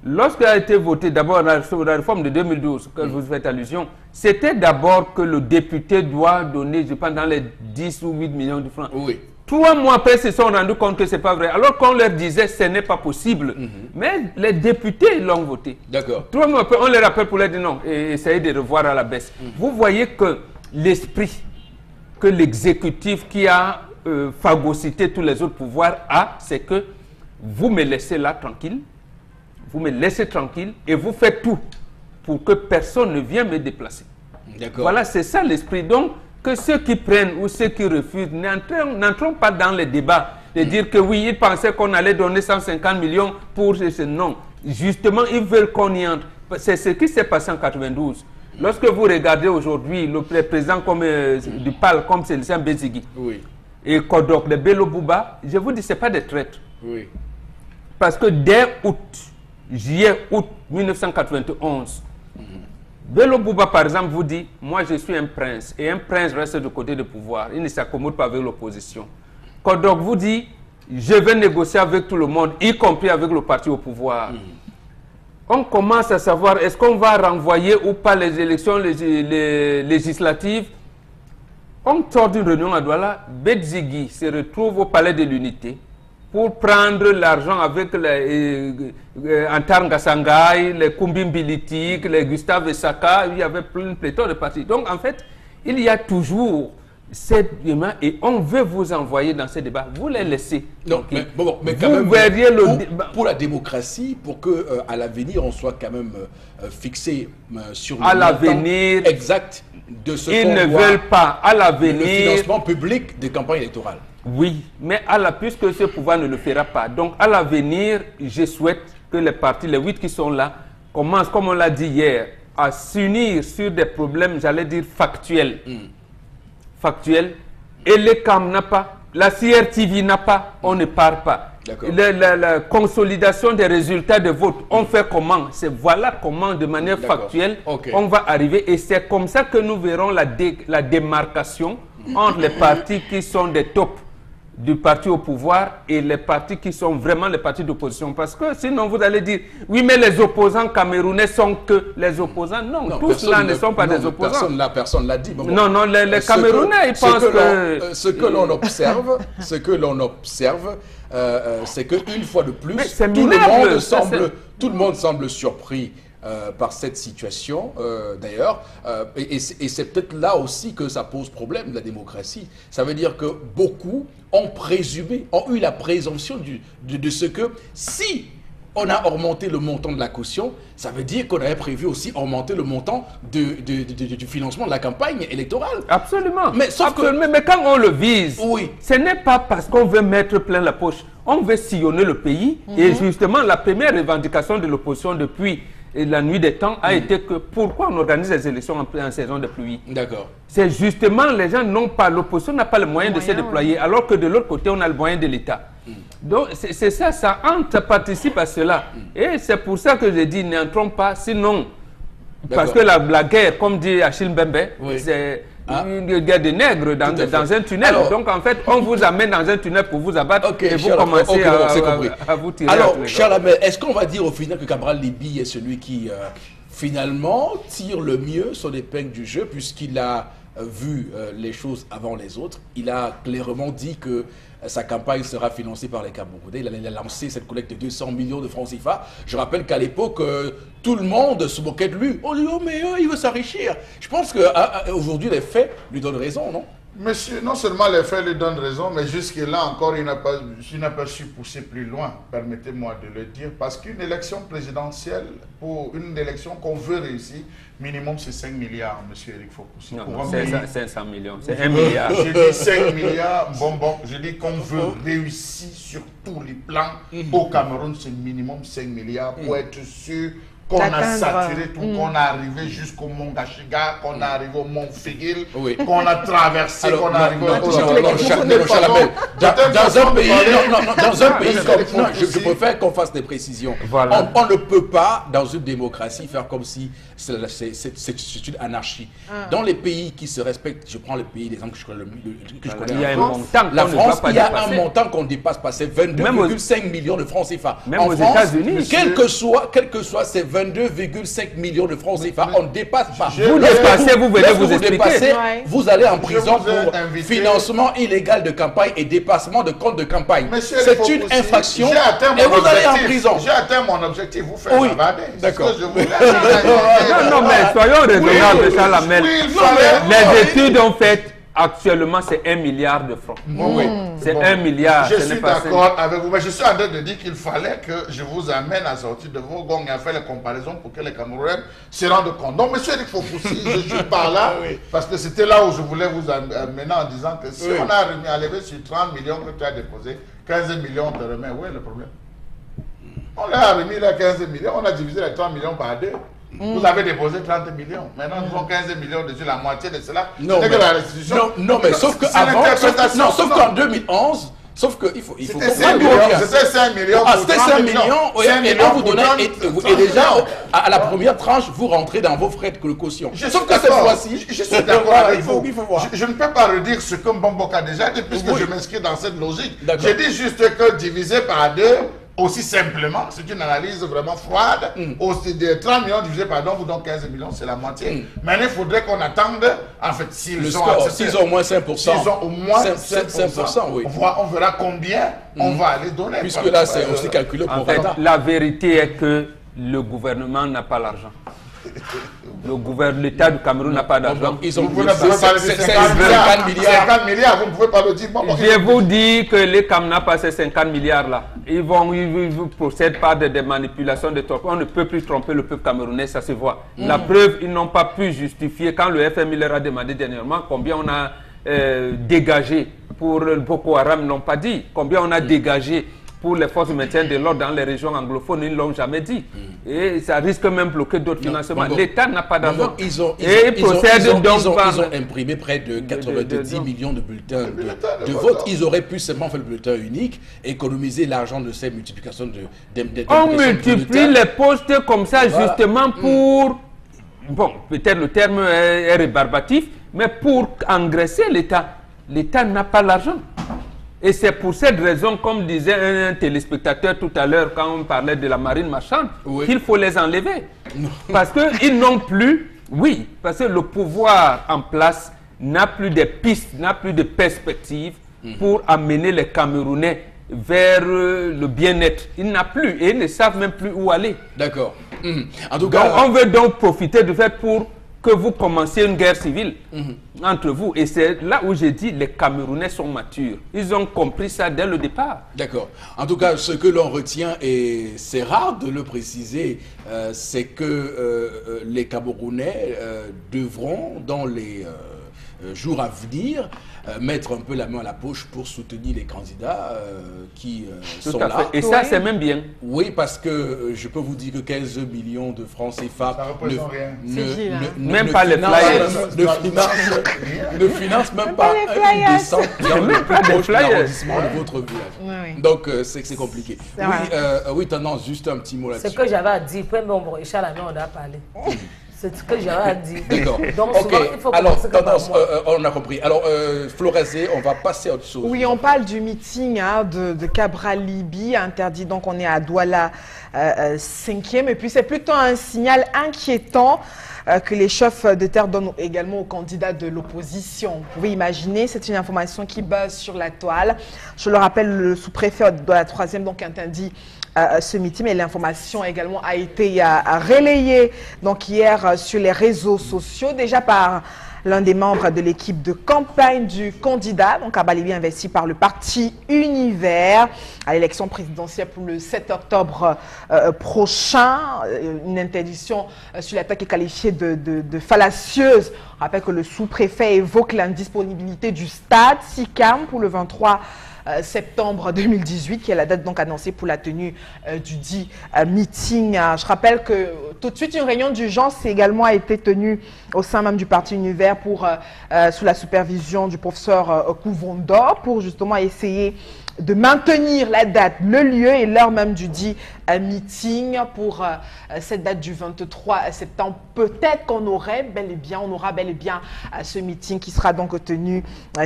Lorsqu'elle a été votée, d'abord la réforme de 2012, que vous faites allusion, c'était d'abord que le député doit donner, je pense, dans les 10 ou 8 millions de francs. Oui. 3 mois après, ils se sont rendus compte que ce n'est pas vrai. Alors qu'on leur disait que ce n'est pas possible. Mais les députés l'ont voté. D'accord. 3 mois après, on les rappelle pour leur dire non, et essayer de revoir à la baisse. Vous voyez que l'esprit que l'exécutif qui a phagocyté tous les autres pouvoirs a, c'est que vous me laissez là tranquille. Vous me laissez tranquille et vous faites tout pour que personne ne vienne me déplacer. Voilà, c'est ça l'esprit. Donc, que ceux qui prennent ou ceux qui refusent n'entrons pas dans les débats de dire que oui, ils pensaient qu'on allait donner 150 millions pour ce. Non, justement, ils veulent qu'on y entre. C'est ce qui s'est passé en 92. Lorsque vous regardez aujourd'hui le président comme, du PAL comme Célestin Bézigui et Kodok, le Bello Bouba, je vous dis, ce n'est pas des traîtres. Oui. Parce que dès juillet-août 1991, Bello Bouba, par exemple, vous dit, moi je suis un prince, et un prince reste du côté du pouvoir, il ne s'accommode pas avec l'opposition. Kodok vous dit, je vais négocier avec tout le monde, y compris avec le parti au pouvoir. On commence à savoir, est-ce qu'on va renvoyer ou pas les élections législatives? On sort d'une réunion à Douala, Bézigui se retrouve au palais de l'unité pour prendre l'argent avec les Antar Ngasangai, les Kumbimbilitik, les Gustave Essaka, il y avait plein de partis. Donc en fait, il y a toujours cette débat et on veut vous envoyer dans ces débats. Vous les laissez. Non, mais quand même, pour la démocratie, pour que à l'avenir on soit quand même fixé sur le l'avenir exact de ce ils ne veulent pas à l'avenir le financement public des campagnes électorales. Oui, mais puisque ce pouvoir ne le fera pas. Donc à l'avenir, je souhaite que les partis, les 8 qui sont là, commencent, comme on l'a dit hier, à s'unir sur des problèmes, j'allais dire, factuels. Factuels. Et les CAM n'a pas, la CRTV n'a pas, on ne part pas. La consolidation des résultats de vote, on fait comment? Voilà comment, de manière factuelle, on va arriver. Et c'est comme ça que nous verrons la démarcation entre les partis qui sont des tops du parti au pouvoir et les partis qui sont vraiment les partis d'opposition. Parce que sinon, vous allez dire, oui, mais les opposants camerounais sont que les opposants. Non, tous là ne sont pas des opposants. Personne ne l'a dit. Non, non, les Camerounais, ils pensent que... Ce que l'on observe, c'est qu'une fois de plus, tout le monde semble surpris par cette situation, d'ailleurs, et c'est peut-être là aussi que ça pose problème, la démocratie. Ça veut dire que beaucoup ont présumé, ont eu la présomption de ce que si on a augmenté le montant de la caution, ça veut dire qu'on avait prévu aussi augmenter le montant du financement de la campagne électorale. Absolument. Mais quand on le vise, ce n'est pas parce qu'on veut mettre plein la poche. On veut sillonner le pays. Et justement, la première revendication de l'opposition depuis la nuit des temps a été que pourquoi on organise les élections en saison de pluie. D'accord. C'est justement les gens n'ont pas, l'opposition n'a pas le moyen de se déployer, alors que de l'autre côté, on a le moyen de l'État. Donc, c'est ça, ça participe à cela. Et c'est pour ça que je dis, n'entrons pas, sinon, parce que la guerre, comme dit Achille Mbembe, c'est une guerre de nègres dans un tunnel. Alors, donc, en fait, on vous amène dans un tunnel pour vous abattre et vous commencez à vous tirer. Alors, Charles Hamel, est-ce qu'on va dire au final que Cabral Libye est celui qui, finalement, tire le mieux son épingle du jeu, puisqu'il a vu les choses avant les autres? Il a clairement dit que sa campagne sera financée par les Camerounais. Il a lancé cette collecte de 200 millions de francs CFA. Je rappelle qu'à l'époque, tout le monde se moquait de lui. On dit, oh mais il veut s'enrichir. Je pense qu'aujourd'hui, les faits lui donnent raison, non? Monsieur, non seulement les faits lui donnent raison, mais jusque-là encore, il n'a pas su pousser plus loin, permettez-moi de le dire, parce qu'une élection présidentielle, pour une élection qu'on veut réussir, minimum c'est 5 milliards, monsieur Eric Fopoussi. Non, c'est 500 millions, c'est 1 milliard. Je dis 5 milliards, je dis qu'on veut réussir sur tous les plans. Au Cameroun, c'est minimum 5 milliards pour être sûr qu'on a saturé tout, qu'on est arrivé jusqu'au mont Gachiga, qu'on est arrivé au mont Figuil, qu'on a traversé, qu'on est arrivé dans un pays comme je préfère qu'on fasse des précisions. Voilà. On ne peut pas, dans une démocratie, faire comme si c'est une anarchie. Dans les pays qui se respectent, je prends le pays d'exemple que je connais, il y a un montant la France, il y a un montant qu'on ne dépasse pas, c'est 22,5 millions de francs CFA. Même aux États-Unis, quel que soit ces 22,5 millions de francs CFA, on ne dépasse pas. Vous dépassez, vous venez vous expliquer. Vous allez en prison pour financement illégal de campagne et dépassement de compte de campagne. C'est une infraction et vous allez en prison. J'ai atteint mon objectif, vous faites bavarder. D'accord. Non, mais soyons raisonnables, Charles Hamel. Les études ont fait. Actuellement, c'est 1 milliard de francs. C'est 1 milliard. Je suis d'accord avec vous, mais je suis en train de dire qu'il fallait que je vous amène à sortir de vos gongs et à faire les comparaisons pour que les Camerounais se rendent compte. Donc, monsieur Eric Fopoussi, je suis par là, parce que c'était là où je voulais vous amener en disant que si on a remis à lever sur 30 millions que tu as déposé, 15 millions on te remet. Où est le problème? On a remis là 15 millions, on a divisé les 30 millions par 2. Vous avez déposé 30 millions. Maintenant, nous avons 15 millions dessus, la moitié de cela. Non, mais, que la restitution. Non, mais sauf qu'en 2011, sauf qu'il faut c'était 5 millions. C'était 5 millions. C'était 5 millions. Et là, vous donnez. Et déjà, à la première tranche, vous rentrez dans vos frais de caution. Sauf que cette fois-ci, je suis d'accord avec vous. Je ne peux pas redire ce que Mbomboka a déjà dit, puisque je m'inscris dans cette logique. Je dis juste que divisé par 2. Aussi simplement, c'est une analyse vraiment froide. Aussi de 30 millions divisé par 2 vous donne 15 millions, c'est la moitié. Mais il faudrait qu'on attende, en fait, s'ils ont au moins 5%. S'ils ont au moins 5%, oui. On verra combien on va aller donner. Puisque là, c'est aussi calculé pour la vérité est que le gouvernement n'a pas l'argent. L'État du Cameroun n'a pas d'argent. Ils ont 50 milliards, vous ne pouvez pas le dire. Je vous dis que les CAM n'ont pas ces 50 milliards-là. Ils procèdent par des manipulations de trompes. On ne peut plus tromper le peuple camerounais, ça se voit. La preuve, ils n'ont pas pu justifier, quand le FMI leur a demandé dernièrement combien on a dégagé pour Boko Haram, ils n'ont pas dit. Combien on a dégagé pour les forces de maintien de l'ordre dans les régions anglophones, ils ne l'ont jamais dit. Et ça risque même de bloquer d'autres financements. L'État n'a pas d'argent. Ils ont imprimé près de 90 millions de bulletins de vote. Ils auraient pu seulement faire le bulletin unique, économiser l'argent de ces multiplications on multiplie les postes comme ça justement pour... Bon, peut-être le terme est rébarbatif, mais pour engraisser l'État. L'État n'a pas l'argent. Et c'est pour cette raison, comme disait un téléspectateur tout à l'heure quand on parlait de la marine marchande, qu'il faut les enlever. Parce qu'ils n'ont plus, parce que le pouvoir en place n'a plus de pistes, n'a plus de perspectives pour amener les Camerounais vers le bien-être. Ils n'ont plus et ils ne savent même plus où aller. D'accord. En tout cas, on veut donc profiter du fait pour que vous commenciez une guerre civile entre vous. Et c'est là où j'ai dit les Camerounais sont matures. Ils ont compris ça dès le départ. D'accord. En tout cas, ce que l'on retient, et c'est rare de le préciser, c'est que les Camerounais devront, dans les jours à venir, mettre un peu la main à la poche pour soutenir les candidats qui sont là. Et ça, c'est même bien. Oui, parce que je peux vous dire que 15 millions de francs CFA même pas les flyers ne finance même pas une descente dans le plus proche de l'arrondissement de votre village. Donc, c'est compliqué. Oui, tendance, juste un petit mot là-dessus. C'est ce que j'avais à dire. Bon, Richard, on a parlé. C'est ce que j'avais à dire. D'accord. Donc, souvent, il faut alors, tendance, on a compris. Alors, Florazé, on va passer à autre chose. Oui, on parle du meeting de Cabral Libye, interdit. Donc, on est à Douala 5e. Et puis, c'est plutôt un signal inquiétant que les chefs de terre donnent également aux candidats de l'opposition. Vous pouvez imaginer, c'est une information qui buzz sur la toile. Je le rappelle, le sous-préfet de la 3e donc interdit ce meeting, et l'information également a été relayée donc hier sur les réseaux sociaux, déjà par l'un des membres de l'équipe de campagne du candidat, donc Abalibi, investi par le parti Univers à l'élection présidentielle pour le 7 octobre prochain. Une interdiction sur l'attaque est qualifiée de fallacieuse. On rappelle que le sous-préfet évoque l'indisponibilité du stade SICAM pour le 23 septembre 2018, qui est la date donc annoncée pour la tenue du dit meeting. Je rappelle que tout de suite une réunion d'urgence également a été tenue au sein même du parti Univers sous la supervision du professeur Kouvondor pour justement essayer de maintenir la date, le lieu et l'heure même du dit meeting pour cette date du 23 septembre. Peut-être qu'on aura bel et bien ce meeting qui sera donc tenu,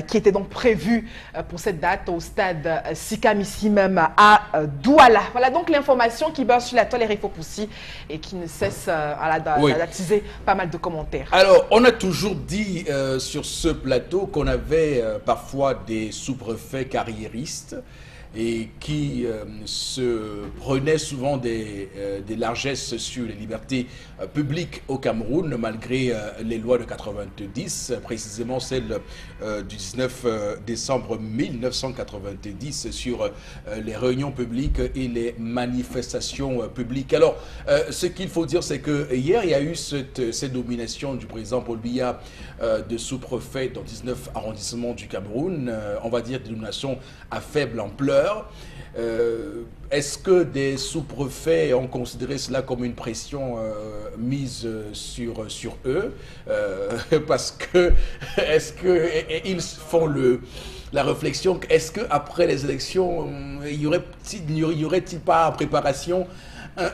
qui était donc prévu pour cette date au stade SICAM ici même à Douala. Voilà donc l'information qui buzz sur la toile et Poussi et qui ne cesse d'attiser pas mal de commentaires. Alors, on a toujours dit sur ce plateau qu'on avait parfois des sous-préfets carriéristes et qui se prenaient souvent des largesses sur les libertés publiques au Cameroun, malgré les lois de 90, précisément celle du 19 décembre 1990 sur les réunions publiques et les manifestations publiques. Alors, ce qu'il faut dire, c'est que hier, il y a eu cette nomination du président Paul Biya de sous-préfet dans 19 arrondissements du Cameroun, on va dire des nominations à faible ampleur. Est-ce que des sous-préfets ont considéré cela comme une pression mise sur eux parce que est-ce que ils font la réflexion, est-ce qu'après les élections il y aurait-il pas en préparation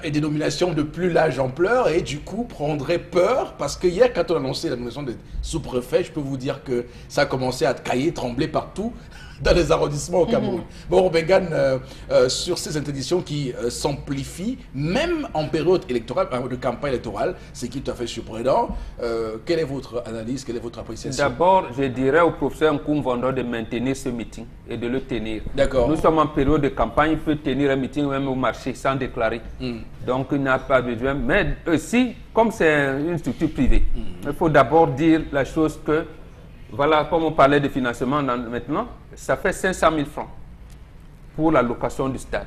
et des nominations de plus large ampleur et du coup prendrait peur? Parce que hier, quand on a annoncé la nomination des sous-préfets, je peux vous dire que ça a commencé à cailler, trembler partout dans les arrondissements au Cameroun. Bon, Bengan, sur ces interdictions qui s'amplifient, même en période électorale, de campagne électorale, c'est qui est tout à fait surprenant. Quelle est votre analyse, quelle est votre appréciation? D'abord, je dirais au professeur Nkoumvondo de maintenir ce meeting et de le tenir. D'accord. Nous sommes en période de campagne, il peut tenir un meeting même au marché sans déclarer. Donc, il n'a pas besoin. Mais aussi, comme c'est une structure privée, il faut d'abord dire la chose que, voilà, comme on parlait de financement maintenant, ça fait 500 000 francs pour la location du stade.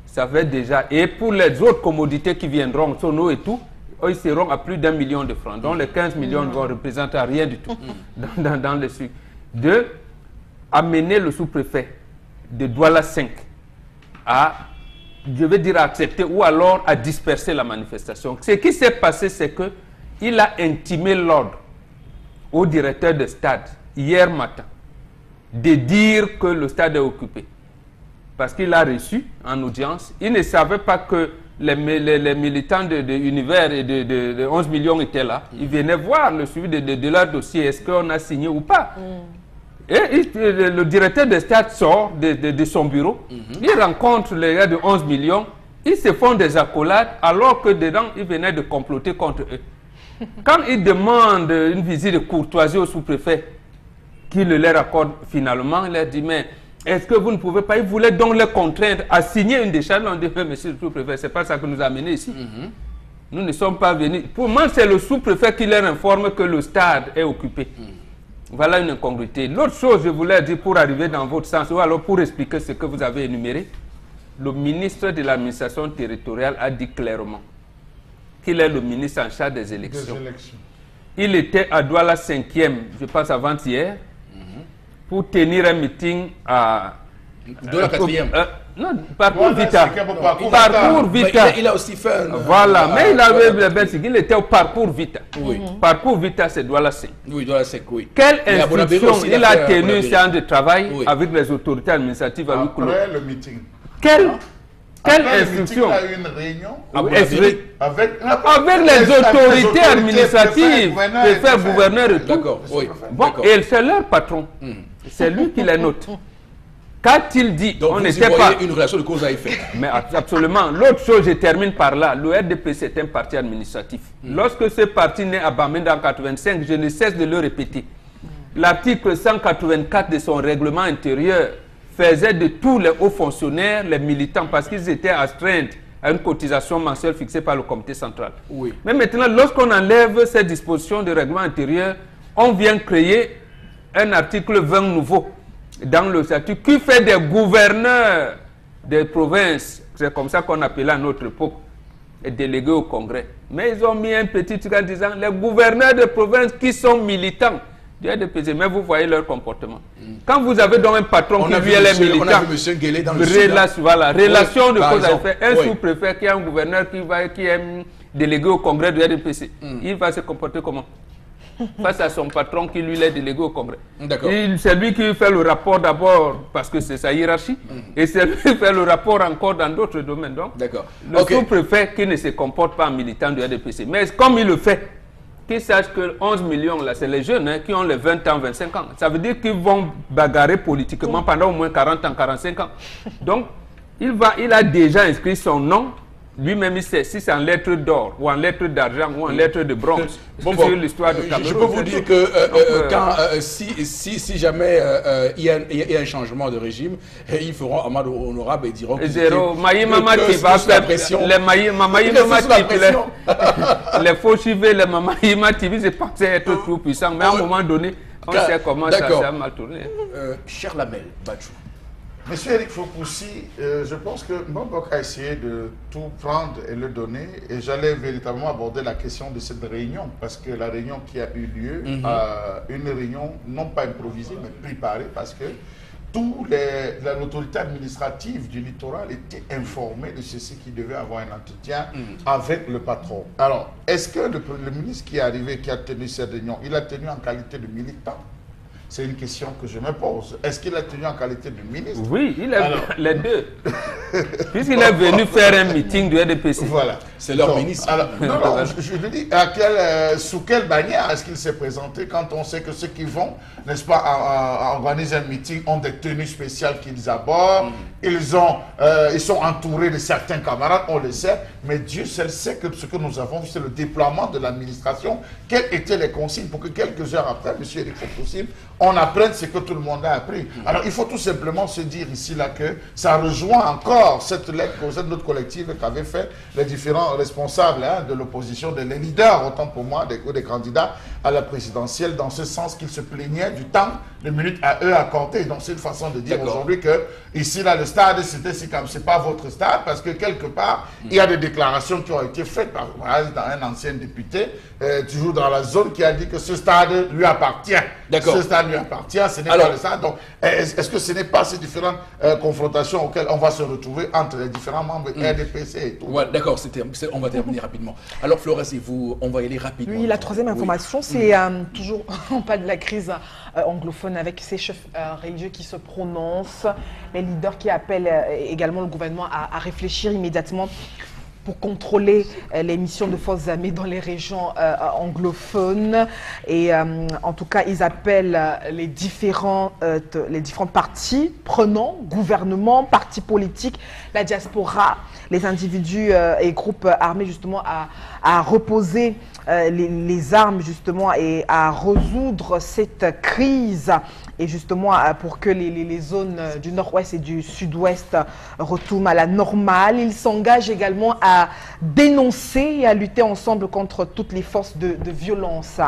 Ça fait déjà. Et pour les autres commodités qui viendront, sono et tout, ils seront à plus d'1 million de francs. Donc les 15 millions ne vont représenter rien du tout dans le sucre. De amener le sous-préfet de Douala 5 à, je veux dire, à accepter ou alors à disperser la manifestation. Ce qui s'est passé, c'est qu'il a intimé l'ordre au directeur de stade hier matin de dire que le stade est occupé. Parce qu'il a reçu en audience, il ne savait pas que les militants de Univers et de 11 millions étaient là. Ils venaient voir le suivi de leur dossier, est-ce qu'on a signé ou pas. Et le directeur de stade sort de son bureau, il rencontre les gars de 11 millions, ils se font des accolades alors que dedans, ils venaient de comploter contre eux. Quand ils demandent une visite de courtoisie au sous-préfet, qui le leur accorde finalement, il leur dit, mais est-ce que vous ne pouvez pas, ils voulaient donc les contraindre à signer une décharge. On dit, monsieur le sous-préfet, c'est pas ça que nous a amenés ici. Nous ne sommes pas venus. Pour moi, c'est le sous-préfet qui leur informe que le stade est occupé. Voilà une incongruité. L'autre chose, je voulais dire pour arriver dans votre sens, ou alors pour expliquer ce que vous avez énuméré, le ministre de l'administration territoriale a dit clairement qu'il est le ministre en charge des élections. Il était à Douala 5e, je pense avant-hier, pour tenir un meeting à... Douala 4e. Non, Parcours Vita. Parcours Vita. Il a aussi fait... Voilà, mais il était au Parcours Vita. Parcours Vita, c'est Douala 5. Oui, Douala 5, oui. Quelle instruction il a tenu une séance de travail avec les autorités administratives à huis clos? Après le meeting. Quelle instruction? Il a eu une réunion avec les autorités administratives, préfet, gouverneur et tout. D'accord, oui. Bon, et c'est leur patron. C'est lui qui les note. Qu'a-t-il dit? Donc on vous n'était pas pas une relation de cause à effet. Mais absolument. L'autre chose, je termine par là. Le RDP, c'est un parti administratif. Lorsque ce parti naît à Bamenda en 85, je ne cesse de le répéter. L'article 184 de son règlement intérieur faisait de tous les hauts fonctionnaires, les militants, parce qu'ils étaient astreints à une cotisation mensuelle fixée par le comité central. Oui. Mais maintenant, lorsqu'on enlève ces dispositions de règlement intérieur, on vient créer un article 20 nouveau dans le statut qui fait des gouverneurs des provinces, c'est comme ça qu'on appelait à notre époque, délégués au Congrès. Mais ils ont mis un petit truc en disant les gouverneurs de provinces qui sont militants. Mais vous voyez leur comportement. Quand vous avez donc un patron qui lui est les militants, on a vu M. Guélé dans le relation de cause à effet, un Oui. sous-préfet qui est un gouverneur qui est délégué au Congrès du RDPC, il va se comporter comment? Face à son patron qui lui est délégué au Congrès. C'est lui qui fait le rapport d'abord parce que c'est sa hiérarchie et c'est lui qui fait le rapport encore dans d'autres domaines. Donc, le sous-préfet qui ne se comporte pas en militant du RDPC. Mais comme il le fait, qu'ils sachent que 11 millions, là, c'est les jeunes qui ont les 20 ans, 25 ans. Ça veut dire qu'ils vont bagarrer politiquement pendant au moins 40 ans, 45 ans. Donc, il a déjà inscrit son nom. Lui-même, il sait si c'est en lettres d'or, ou en lettres d'argent, ou en lettres de bronze. Sur l'histoire de Cameroun. Je peux vous dire que si jamais il y a un changement de régime, ils feront amende honorable et diront que zéro. Les faux chivés, les Maïmati, je pensais être tout puissant, mais à un moment donné, on sait comment ça a mal tourné. Cher Lamel Badjou. Monsieur Eric Fopoussi, je pense que Mbok a essayé de tout prendre et le donner, et j'allais véritablement aborder la question de cette réunion, parce que la réunion qui a eu lieu, une réunion non pas improvisée, mais préparée, parce que l'autorité administrative du littoral était informée de ceci qui devait avoir un entretien avec le patron. Alors, est-ce que le ministre qui est arrivé, qui a tenu cette réunion, il a tenu en qualité de militant? C'est une question que je me pose. Est-ce qu'il a tenu en qualité de ministre? Oui, il a les deux. Puisqu'il est venu faire un meeting du RDPC. Voilà. C'est leur ministre. Alors, je lui dis, sous quelle bannière est-ce qu'il s'est présenté quand on sait que ceux qui vont, n'est-ce pas, à organiser un meeting ont des tenues spéciales qu'ils abordent, ils sont entourés de certains camarades, on le sait, mais Dieu seul sait que ce que nous avons vu, c'est le déploiement de l'administration. Quelles étaient les consignes pour que quelques heures après, M. Eric Fopoussi, on apprenne ce que tout le monde a appris. Alors, il faut tout simplement se dire ici là que ça rejoint encore cette lettre, cette note collective qu'avaient fait les différents grands responsables de l'opposition, les leaders, autant pour moi, des candidats à la présidentielle, dans ce sens qu'ils se plaignaient du temps de minutes à eux accordé. Donc c'est une façon de dire aujourd'hui que ici, là, le stade, c'est pas votre stade, parce que quelque part, il y a des déclarations qui ont été faites par un ancien député, toujours dans la zone, qui a dit que ce stade lui appartient. Ce stade lui appartient, ce n'est pas le stade. Donc, est-ce que ce n'est pas ces différentes confrontations auxquelles on va se retrouver entre les différents membres RDPC et tout? Ouais, d'accord, on va terminer rapidement. Alors, Florence, et vous, on va y aller rapidement. Oui, la troisième information, c'est toujours, on parle de la crise anglophone avec ces chefs religieux qui se prononcent, les leaders qui appellent également le gouvernement à réfléchir immédiatement pour contrôler les missions de forces armées dans les régions anglophones. Et en tout cas, ils appellent les différents partis prenants, gouvernements, partis politiques, la diaspora, les individus et groupes armés justement à reposer les armes justement et à résoudre cette crise et justement pour que les zones du nord-ouest et du sud-ouest retournent à la normale. Ils s'engagent également à dénoncer et à lutter ensemble contre toutes les forces de violence,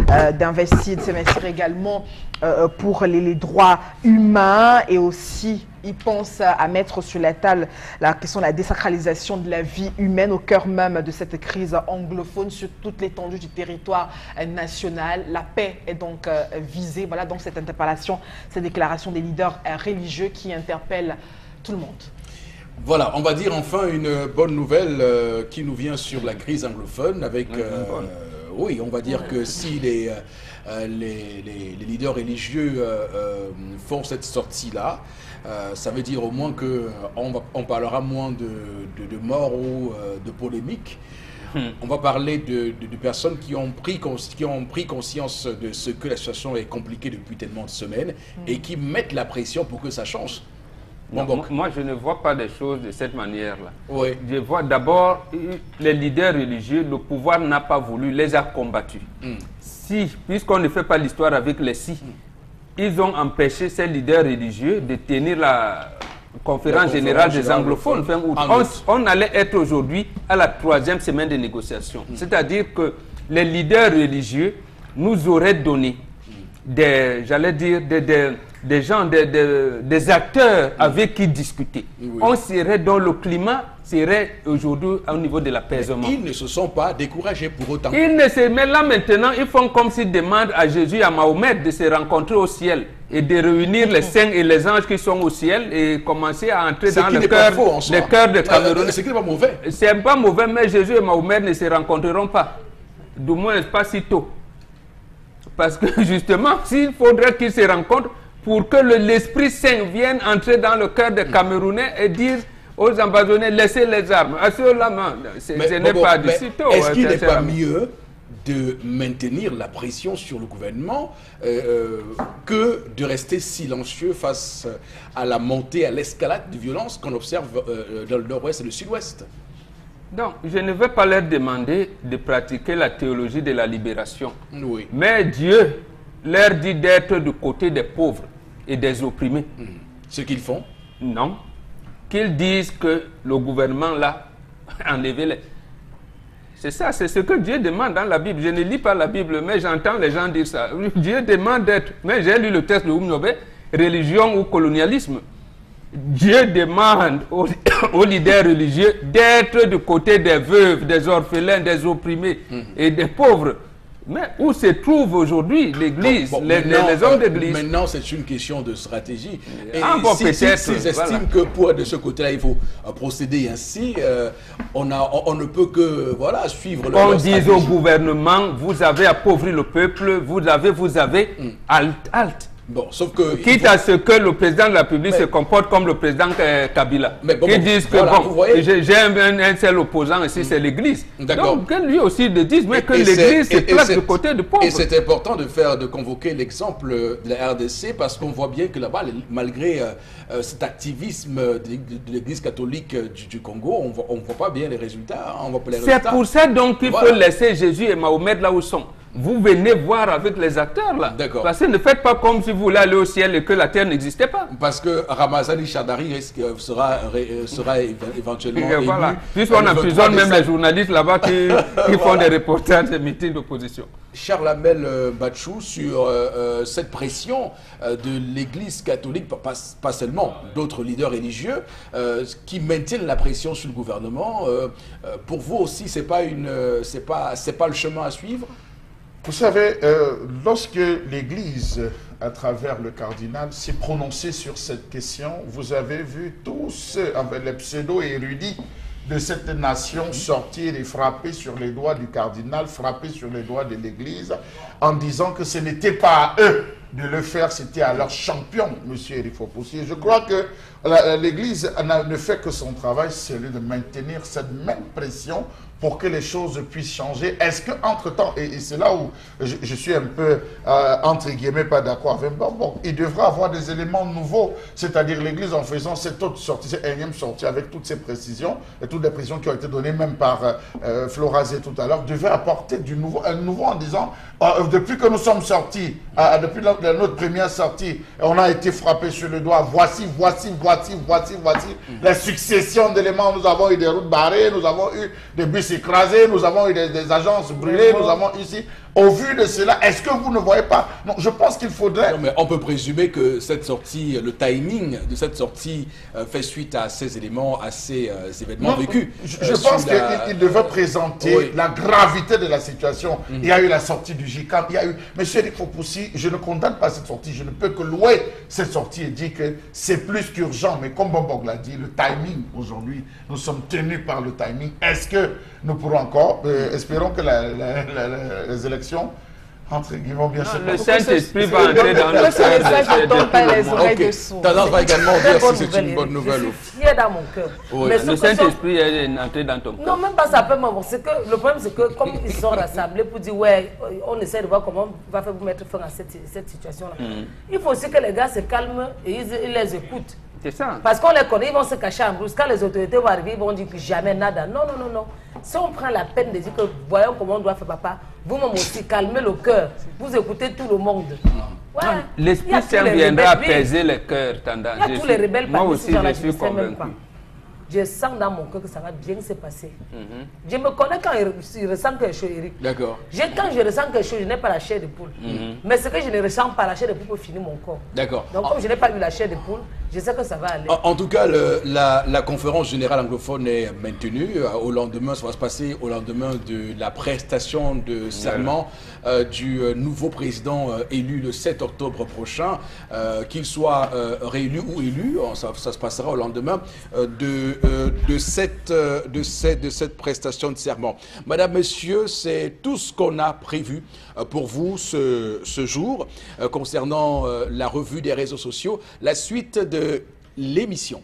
de s'investir également pour les droits humains et aussi ils pensent à mettre sur la table la question de la désacralisation de la vie humaine au cœur même de cette crise anglophone sur toute l'étendue du territoire national. La paix est donc visée. Voilà donc cette interpellation, cette déclaration des leaders religieux qui interpellent tout le monde. Voilà, on va dire enfin une bonne nouvelle qui nous vient sur la crise anglophone avec... oui, on va dire que si les leaders religieux font cette sortie-là, ça veut dire au moins qu'on parlera moins de morts ou de polémiques. On va parler de personnes qui ont pris conscience de ce que la situation est compliquée depuis tellement de semaines et qui mettent la pression pour que ça change. Non, moi, je ne vois pas les choses de cette manière-là. Oui. Je vois d'abord les leaders religieux, le pouvoir n'a pas voulu, les a combattus. Si, puisqu'on ne fait pas l'histoire avec les si, ils ont empêché ces leaders religieux de tenir la conférence générale des anglophones fin août. On allait être aujourd'hui à la 3e semaine de négociation. C'est-à-dire que les leaders religieux nous auraient donné des gens, des acteurs avec qui discuter. Oui. On serait dans le climat, serait aujourd'hui au niveau de l'apaisement. Ils ne se sont pas découragés pour autant. Mais là maintenant, ils font comme s'ils demandent à Jésus et à Mahomet de se rencontrer au ciel et de réunir les saints et les anges qui sont au ciel et commencer à entrer dans le cœur de Cameroun. C'est pas mauvais. C'est pas mauvais, mais Jésus et Mahomet ne se rencontreront pas. Du moins, pas si tôt. Parce que justement, s'il faudrait qu'ils se rencontrent pour que l'Esprit Saint vienne entrer dans le cœur des Camerounais et dire aux ambassadeurs, laissez les armes. À ceux-là, ce n'est pas du sitôt. Est-ce qu'il n'est pas mieux de maintenir la pression sur le gouvernement que de rester silencieux face à la montée, à l'escalade de violence qu'on observe dans le nord-ouest et le sud-ouest? Donc, je ne vais pas leur demander de pratiquer la théologie de la libération. Oui. Mais Dieu leur dit d'être du côté des pauvres et des opprimés. Ce qu'ils font? Non. Qu'ils disent que le gouvernement l'a enlevé. C'est ça, c'est ce que Dieu demande dans la Bible. Je ne lis pas la Bible, mais j'entends les gens dire ça. Dieu demande d'être... Mais j'ai lu le texte de Oumnobe, religion ou colonialisme. Dieu demande aux leaders religieux d'être du côté des veuves, des orphelins, des opprimés et des pauvres. Mais où se trouve aujourd'hui l'Église, les hommes d'Église? Maintenant, c'est une question de stratégie. Et s'ils estiment que pour de ce côté-là, il faut procéder ainsi, on ne peut que suivre leur stratégie. On dit au gouvernement, vous avez appauvri le peuple, vous avez, halte. Bon, sauf que... Quitte à ce que le président de la République se comporte comme le président Kabila. Qui disent que j'ai un seul opposant ici, c'est l'Église. Donc que lui aussi le dise, mais que l'Église se place du côté du pauvre. Et c'est important de convoquer l'exemple de la RDC parce qu'on voit bien que là-bas, malgré cet activisme de l'Église catholique du Congo, on ne voit pas bien les résultats. C'est pour ça donc qu'il faut laisser Jésus et Mahomet là où ils sont. vous venez voir avec les acteurs là. D'accord. Parce que ne faites pas comme si vous voulez aller au ciel et que la terre n'existait pas. Parce que Ramazani Chadari sera éventuellement élu. Voilà. Puisqu'on emprisonne même les journalistes là-bas qui font des reportages, des meetings d'opposition. Charles Amel Bachou, sur cette pression de l'Église catholique, pas seulement d'autres leaders religieux, qui maintiennent la pression sur le gouvernement. Pour vous aussi, c'est pas le chemin à suivre? Vous savez, lorsque l'Église, à travers le cardinal, s'est prononcée sur cette question, vous avez vu tous les pseudo-érudits de cette nation sortir et frapper sur les doigts du cardinal, frapper sur les doigts de l'Église, en disant que ce n'était pas à eux de le faire, c'était à leur champion, M. Éric Foposi. Je crois que l'Église ne fait que son travail, c'est de maintenir cette même pression pour que les choses puissent changer. Est-ce qu'entre-temps, et c'est là où je suis un peu, entre guillemets, pas d'accord avec moi, bon, il devra avoir des éléments nouveaux, c'est-à-dire l'Église en faisant cette autre sortie, cette énième sortie, avec toutes ces précisions, et toutes les précisions qui ont été données même par Florazé tout à l'heure, devait apporter du nouveau, un nouveau en disant, depuis que nous sommes sortis, depuis notre première sortie, on a été frappé sur le doigt, voici la succession d'éléments, nous avons eu des routes barrées, nous avons eu des bus écrasés, nous avons eu des agences brûlées, nous avons ici. Au vu de cela, est-ce que vous ne voyez pas? Non, je pense qu'il faudrait... Non, mais on peut présumer que cette sortie, le timing de cette sortie fait suite à ces éléments, à ces événements vécus. Je pense qu'il devait présenter la gravité de la situation. Il y a eu la sortie du GICAM, il y a eu... Monsieur Éric Foposi, je ne condamne pas cette sortie, je ne peux que louer cette sortie et dire que c'est plus qu'urgent. Mais comme Bombog l'a dit, le timing aujourd'hui, nous sommes tenus par le timing. Est-ce que nous pourrons encore, espérons que les élections entre guillemets bien se passer. Le Saint-Esprit va entrer dans le message ne tombe pas les oreilles de sourds. Tendance va également dire si c'est une bonne nouvelle. Je suis fier dans mon cœur. Oui. Mais Le Saint-Esprit est entré dans ton cœur. Non, même pas ça peut m'avoir. Le problème, c'est que comme ils sont rassemblés pour dire, ouais, on essaie de voir comment on va faire pour mettre fin à cette situation-là. Il faut aussi que les gars se calment et ils les écoutent. C'est ça. Parce qu'on les connaît, ils vont se cacher en brousse. Quand les autorités vont arriver, ils vont dire que jamais nada. Non, non, non, non. Si on prend la peine de dire que voyons comment on doit faire, papa, vous-même aussi, calmez le cœur. Vous écoutez tout le monde. Ouais. L'Esprit Saint viendra apaiser les cœurs tendance. Il y a tous les rebelles moi parmi aussi, ces gens-là, je suis convaincu. Je sens dans mon cœur que ça va bien se passer. Je me connais quand je ressens quelque chose, Eric. D'accord. Quand je ressens quelque chose, je n'ai pas la chair de poule. Mais ce que je ne ressens pas, la chair de poule peut finir mon corps. D'accord. Donc, comme je n'ai pas eu la chair de poule, je sais que ça va aller. En tout cas, la conférence générale anglophone est maintenue. Au lendemain, ça va se passer au lendemain de la prestation de serment du nouveau président élu le 7 octobre prochain. Qu'il soit réélu ou élu, ça se passera au lendemain de cette prestation de serment. Madame, Monsieur, c'est tout ce qu'on a prévu pour vous ce jour concernant la revue des réseaux sociaux, la suite de l'émission.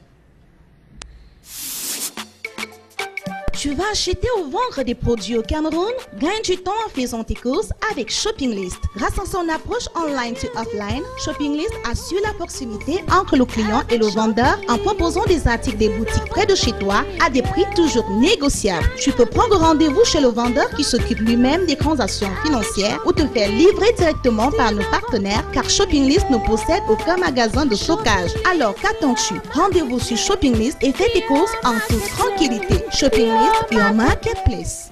Tu vas acheter ou vendre des produits au Cameroun? Gagne du temps en faisant tes courses avec Shopping List. Grâce à son approche online to offline, Shopping List assure la proximité entre le client et le vendeur en proposant des articles des boutiques près de chez toi à des prix toujours négociables. Tu peux prendre rendez-vous chez le vendeur qui s'occupe lui-même des transactions financières ou te faire livrer directement par nos partenaires car Shopping List ne possède aucun magasin de stockage. Alors qu'attends-tu? Rendez-vous sur Shopping List et fais tes courses en toute tranquillité. Shopping List, your marketplace.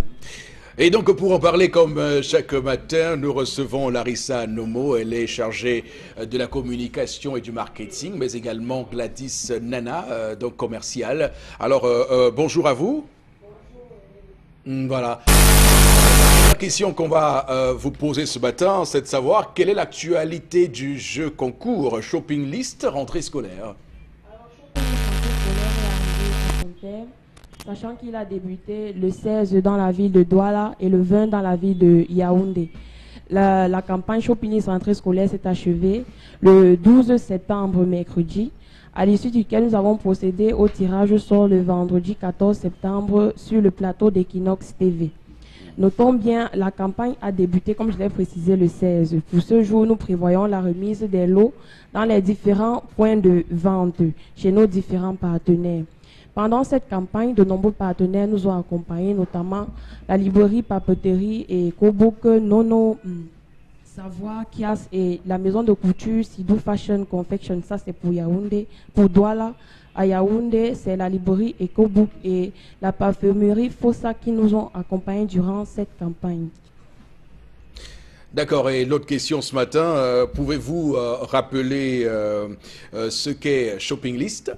Et donc pour en parler comme chaque matin, nous recevons Larissa Nomo, elle est chargée de la communication et du marketing, mais également Gladys Nana, donc commerciale. Alors bonjour à vous. Voilà. La question qu'on va vous poser ce matin, c'est de savoir quelle est l'actualité du jeu concours Shopping List rentrée scolaire. Sachant qu'il a débuté le 16 dans la ville de Douala et le 20 dans la ville de Yaoundé. La campagne Shopping List rentrée scolaire s'est achevée le 12 septembre, mercredi, à l'issue duquel nous avons procédé au tirage au sort le vendredi 14 septembre sur le plateau d'Equinox TV. Notons bien, la campagne a débuté, comme je l'ai précisé, le 16. Pour ce jour, nous prévoyons la remise des lots dans les différents points de vente chez nos différents partenaires. Pendant cette campagne, de nombreux partenaires nous ont accompagnés, notamment la librairie Papeterie et Kobouk, Nono Savoir, Kias et la maison de couture Sidou Fashion Confection, ça c'est pour Yaoundé. Pour Douala, à Yaoundé, c'est la librairie Ecobook et la parfumerie Fossa qui nous ont accompagnés durant cette campagne. D'accord, et l'autre question ce matin, pouvez-vous rappeler ce qu'est Shopping List?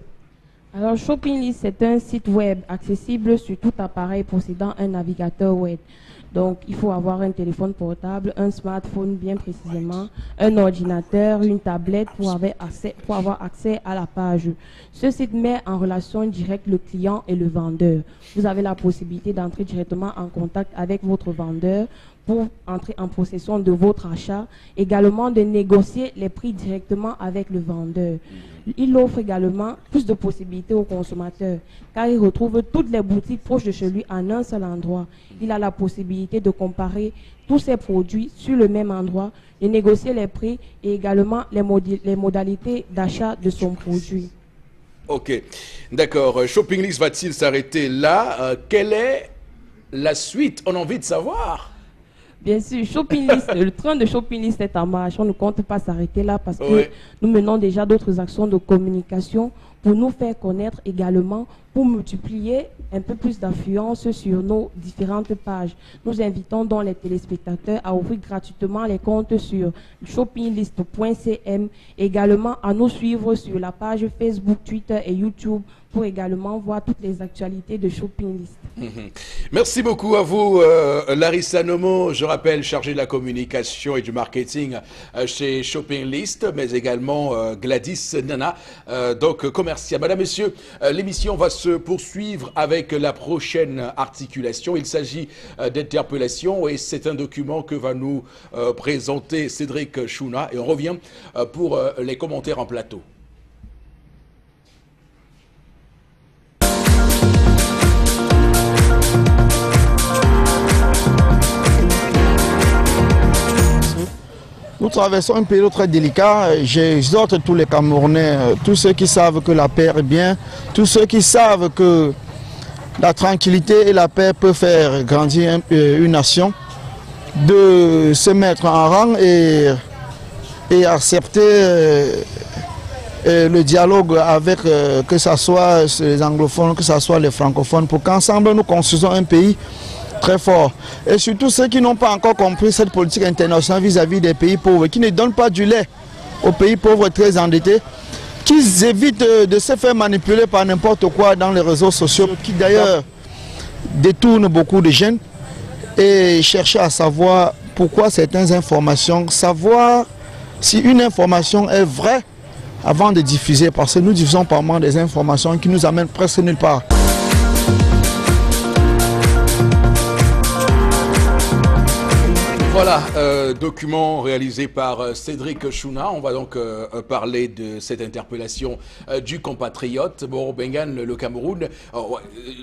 Alors, Shopping List, c'est un site web accessible sur tout appareil possédant un navigateur web. Donc, il faut avoir un téléphone portable, un smartphone bien précisément, un ordinateur, une tablette pour avoir accès à la page. Ce site met en relation directe le client et le vendeur. Vous avez la possibilité d'entrer directement en contact avec votre vendeur pour entrer en possession de votre achat, également de négocier les prix directement avec le vendeur. Il offre également plus de possibilités aux consommateurs, car il retrouve toutes les boutiques proches de chez lui en un seul endroit. Il a la possibilité de comparer tous ses produits sur le même endroit, de négocier les prix et également les modalités d'achat de son produit. Ok, d'accord. Shopping List va-t-il s'arrêter là? Quelle est la suite? On a envie de savoir. Bien sûr, Shopping List, le train de Shopping List est en marche. On ne compte pas s'arrêter là parce que nous menons déjà d'autres actions de communication pour nous faire connaître également, pour multiplier un peu plus d'influence sur nos différentes pages. Nous invitons donc les téléspectateurs à ouvrir gratuitement les comptes sur shoppinglist.cm, également à nous suivre sur la page Facebook, Twitter et YouTube pour également voir toutes les actualités de Shopping List. Merci beaucoup à vous, Larissa Nomo, je rappelle, chargée de la communication et du marketing chez Shopping List, mais également Gladys Nana, donc commercial. Madame, Messieurs, l'émission va se poursuivre avec la prochaine articulation. Il s'agit d'interpellation et c'est un document que va nous présenter Cédric Chouna et on revient pour les commentaires en plateau. Nous traversons une période très délicate. J'exhorte tous les Camerounais, tous ceux qui savent que la paix est bien, tous ceux qui savent que la tranquillité et la paix peuvent faire grandir une nation, de se mettre en rang et accepter le dialogue avec, que ce soit les anglophones, que ce soit les francophones, pour qu'ensemble nous construisons un pays très fort. Et surtout ceux qui n'ont pas encore compris cette politique internationale vis-à-vis des pays pauvres, qui ne donnent pas du lait aux pays pauvres très endettés, qu'ils évitent de se faire manipuler par n'importe quoi dans les réseaux sociaux, qui d'ailleurs détournent beaucoup de jeunes, et chercher à savoir pourquoi certaines informations, savoir si une information est vraie avant de diffuser, parce que nous diffusons par moment des informations qui nous amènent presque nulle part. Voilà, document réalisé par Cédric Chouna. On va donc parler de cette interpellation du compatriote Boro Bengan, le Cameroun.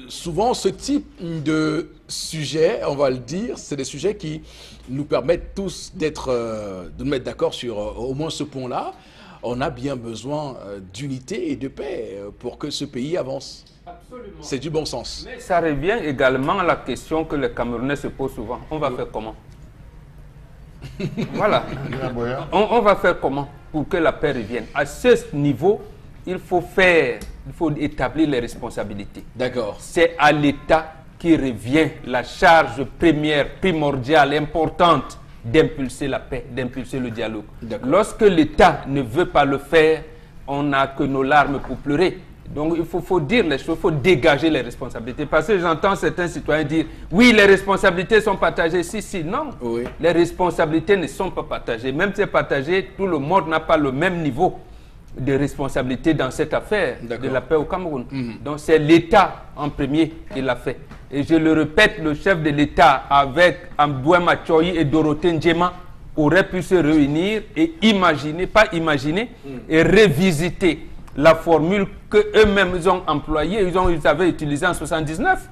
Souvent, ce type de sujet, on va le dire, c'est des sujets qui nous permettent tous de nous mettre d'accord sur au moins ce point-là. On a bien besoin d'unité et de paix pour que ce pays avance. C'est du bon sens. Mais ça revient également à la question que les Camerounais se posent souvent. On va faire comment? Voilà. On va faire comment pour que la paix revienne? À ce niveau, il faut établir les responsabilités. D'accord. C'est à l'État qui revient la charge première, primordiale, importante d'impulser la paix, d'impulser le dialogue. Lorsque l'État ne veut pas le faire, on n'a que nos larmes pour pleurer. Donc il faut dire les choses, il faut dégager les responsabilités. Parce que j'entends certains citoyens dire « Oui, les responsabilités sont partagées. » Si, non. Oui. Les responsabilités ne sont pas partagées. Même si c'est partagé, tout le monde n'a pas le même niveau de responsabilité dans cette affaire de la paix au Cameroun. Donc c'est l'État en premier qui l'a fait. Et je le répète, le chef de l'État avec Amboué Machoyi et Dorothée Ndjema auraient pu se réunir et imaginer, pas imaginer, et revisiter la formule qu'eux-mêmes ont employée, ils avaient utilisée en 1979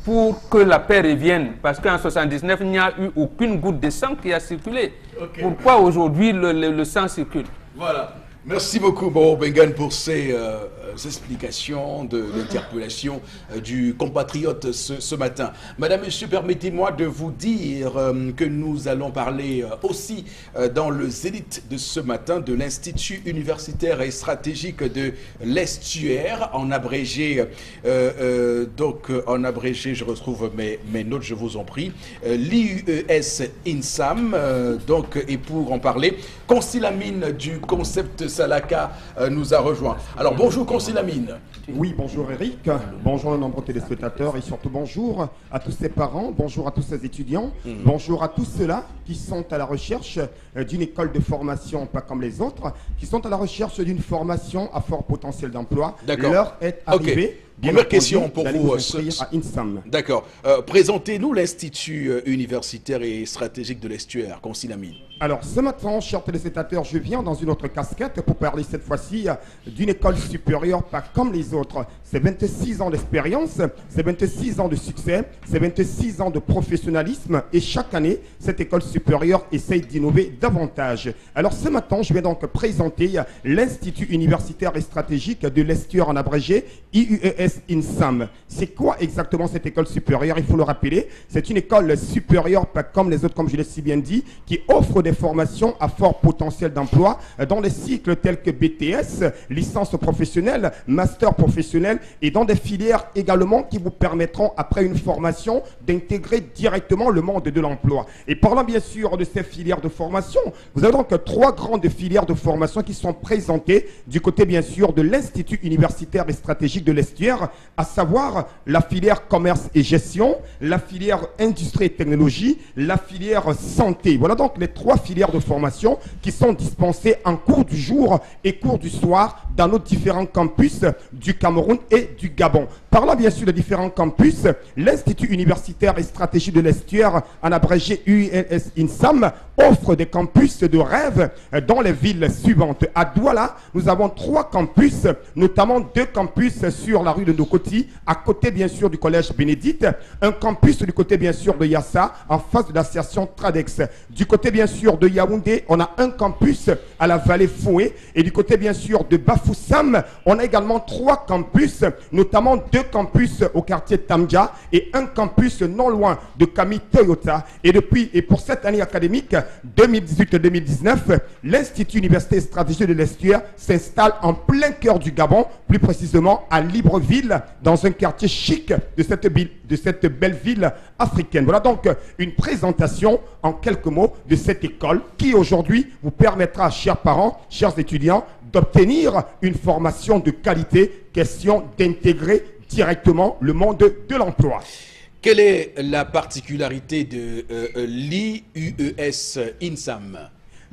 pour que la paix revienne. Parce qu'en 1979, il n'y a eu aucune goutte de sang qui a circulé. Pourquoi aujourd'hui le sang circule? Voilà. Merci beaucoup, Boro Bengan, pour ces explications de l'interpellation du compatriote ce matin. Madame, Monsieur, permettez-moi de vous dire que nous allons parler aussi dans le zénith de ce matin de l'Institut universitaire et stratégique de l'Estuaire, en abrégé, je retrouve mes notes, je vous en prie, l'IUES INSAM, et pour en parler, Consilamine du concept Salaka nous a rejoint. Alors bonjour Consilamine. Oui, bonjour Eric, bonjour aux nombreux téléspectateurs et surtout bonjour à tous ces parents, bonjour à tous ces étudiants, bonjour à tous ceux-là qui sont à la recherche d'une école de formation pas comme les autres, qui sont à la recherche d'une formation à fort potentiel d'emploi. L'heure est arrivée. Première question pour vous. D'accord. Présentez-nous l'Institut universitaire et stratégique de l'Estuaire, Consilamine. Alors, ce matin, chers téléspectateurs, je viens dans une autre casquette pour parler cette fois-ci d'une école supérieure pas comme les autres. C'est 26 ans d'expérience, c'est 26 ans de succès, c'est 26 ans de professionnalisme et chaque année, cette école supérieure essaye d'innover davantage. Alors, ce matin, je vais donc présenter l'Institut universitaire et stratégique de l'Estuaire en abrégé, IUES INSAM. C'est quoi exactement cette école supérieure? Il faut le rappeler, c'est une école supérieure, pas comme les autres, comme je l'ai si bien dit, qui offre des formations à fort potentiel d'emploi dans des cycles tels que BTS, licence professionnelle, master professionnel et dans des filières également qui vous permettront, après une formation, d'intégrer directement le monde de l'emploi. Et parlant bien sûr de ces filières de formation, vous avez donc 3 grandes filières de formation qui sont présentées du côté bien sûr de l'Institut universitaire et stratégique de l'Estuaire, à savoir la filière commerce et gestion, la filière industrie et technologie, la filière santé. Voilà donc les 3 filières de formation qui sont dispensées en cours du jour et cours du soir dans nos différents campus du Cameroun et du Gabon. Parlant bien sûr de différents campus, l'Institut universitaire et stratégique de l'Estuaire, en abrégé UILS INSAM, offre des campus de rêve dans les villes suivantes. À Douala, nous avons 3 campus, notamment 2 campus sur la rue de Ndokoti, à côté bien sûr du collège Bénédicte, un campus du côté bien sûr de Yassa, en face de l'association Tradex. Du côté bien sûr de Yaoundé, on a un campus à la vallée Foué, et du côté bien sûr de Bafoussam, on a également 3 campus, notamment 2 campus au quartier Tamja et un campus non loin de Kami Toyota. Et pour cette année académique 2018-2019, l'Institut universitaire stratégique de l'Estuaire s'installe en plein cœur du Gabon, plus précisément à Libreville, dans un quartier chic de cette belle ville africaine. Voilà donc une présentation en quelques mots de cette école qui aujourd'hui vous permettra, chers parents, chers étudiants, d'obtenir une formation de qualité, question d'intégrer directement le monde de l'emploi. Quelle est la particularité de l'IUES INSAM?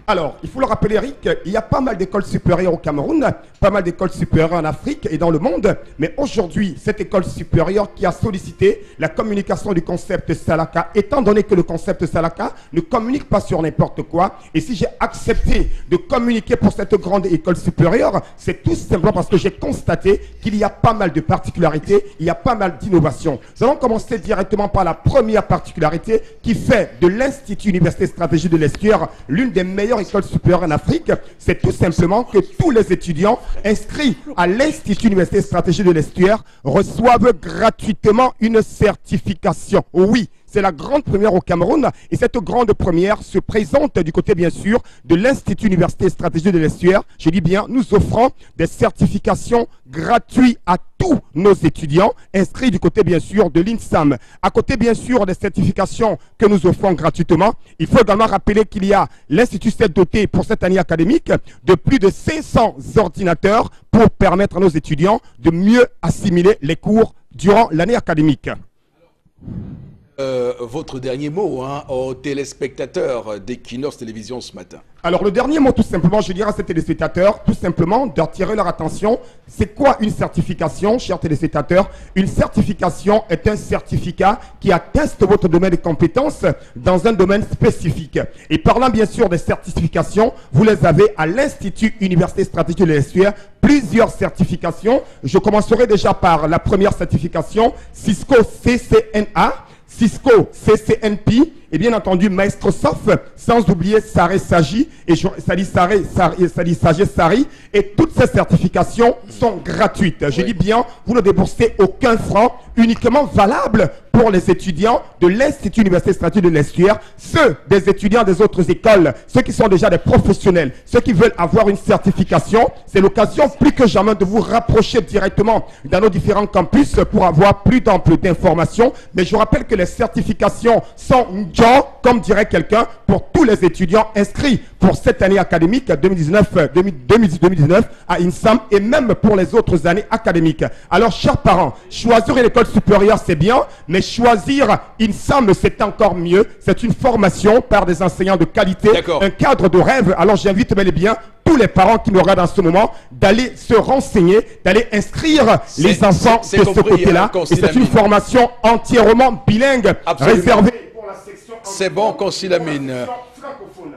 Alors, il faut le rappeler, Eric, il y a pas mal d'écoles supérieures au Cameroun, pas mal d'écoles supérieures en Afrique et dans le monde. Mais aujourd'hui, cette école supérieure qui a sollicité la communication du concept Salaka, étant donné que le concept Salaka ne communique pas sur n'importe quoi, et si j'ai accepté de communiquer pour cette grande école supérieure, c'est tout simplement parce que j'ai constaté qu'il y a pas mal de particularités, il y a pas mal d'innovations. Nous allons commencer directement par la première particularité qui fait de l'Institut universitaire stratégique de l'Estuaire l'une des meilleures école supérieure en Afrique, c'est tout simplement que tous les étudiants inscrits à l'Institut universitaire stratégique de l'Estuaire reçoivent gratuitement une certification. Oui, c'est la grande première au Cameroun et cette grande première se présente du côté bien sûr de l'Institut universitaire stratégique de l'Estuaire. Je dis bien, nous offrons des certifications gratuites à tous nos étudiants inscrits du côté bien sûr de l'INSAM. À côté bien sûr des certifications que nous offrons gratuitement, il faut également rappeler qu'il y a l'Institut s'est doté pour cette année académique de plus de 500 ordinateurs pour permettre à nos étudiants de mieux assimiler les cours durant l'année académique. Votre dernier mot aux téléspectateurs d'Equinox Télévision ce matin. Alors le dernier mot tout simplement, je dirais à ces téléspectateurs, tout simplement d'attirer leur attention. C'est quoi une certification, chers téléspectateurs? Une certification est un certificat qui atteste votre domaine de compétences dans un domaine spécifique. Et parlant bien sûr des certifications, vous les avez à l'Institut universitaire stratégique de l'Estuaire, plusieurs certifications. Je commencerai déjà par la première certification, Cisco CCNA, Cisco CCNP et bien entendu Maestro Sof, sans oublier Saré Sagi et Sali Sagé Sari. Et toutes ces certifications sont gratuites. Je dis bien, vous ne déboursez aucun franc, uniquement valable pour les étudiants de l'Institut Université Statut de l'Estuaire, ceux des étudiants des autres écoles, ceux qui sont déjà des professionnels, ceux qui veulent avoir une certification. C'est l'occasion plus que jamais de vous rapprocher directement dans nos différents campus pour avoir plus d'ample d'informations. Mais je rappelle que les certifications sont comme dirait quelqu'un, pour tous les étudiants inscrits pour cette année académique 2019 à INSAM et même pour les autres années académiques. Alors, chers parents, choisir une école supérieure, c'est bien, mais choisir INSAM, c'est encore mieux. C'est une formation par des enseignants de qualité, un cadre de rêve. Alors, j'invite bel et bien tous les parents qui me regardent en ce moment d'aller se renseigner, d'aller inscrire les enfants de ce côté-là. Et c'est une formation entièrement bilingue, réservée pour la section. C'est bon, Consilamine.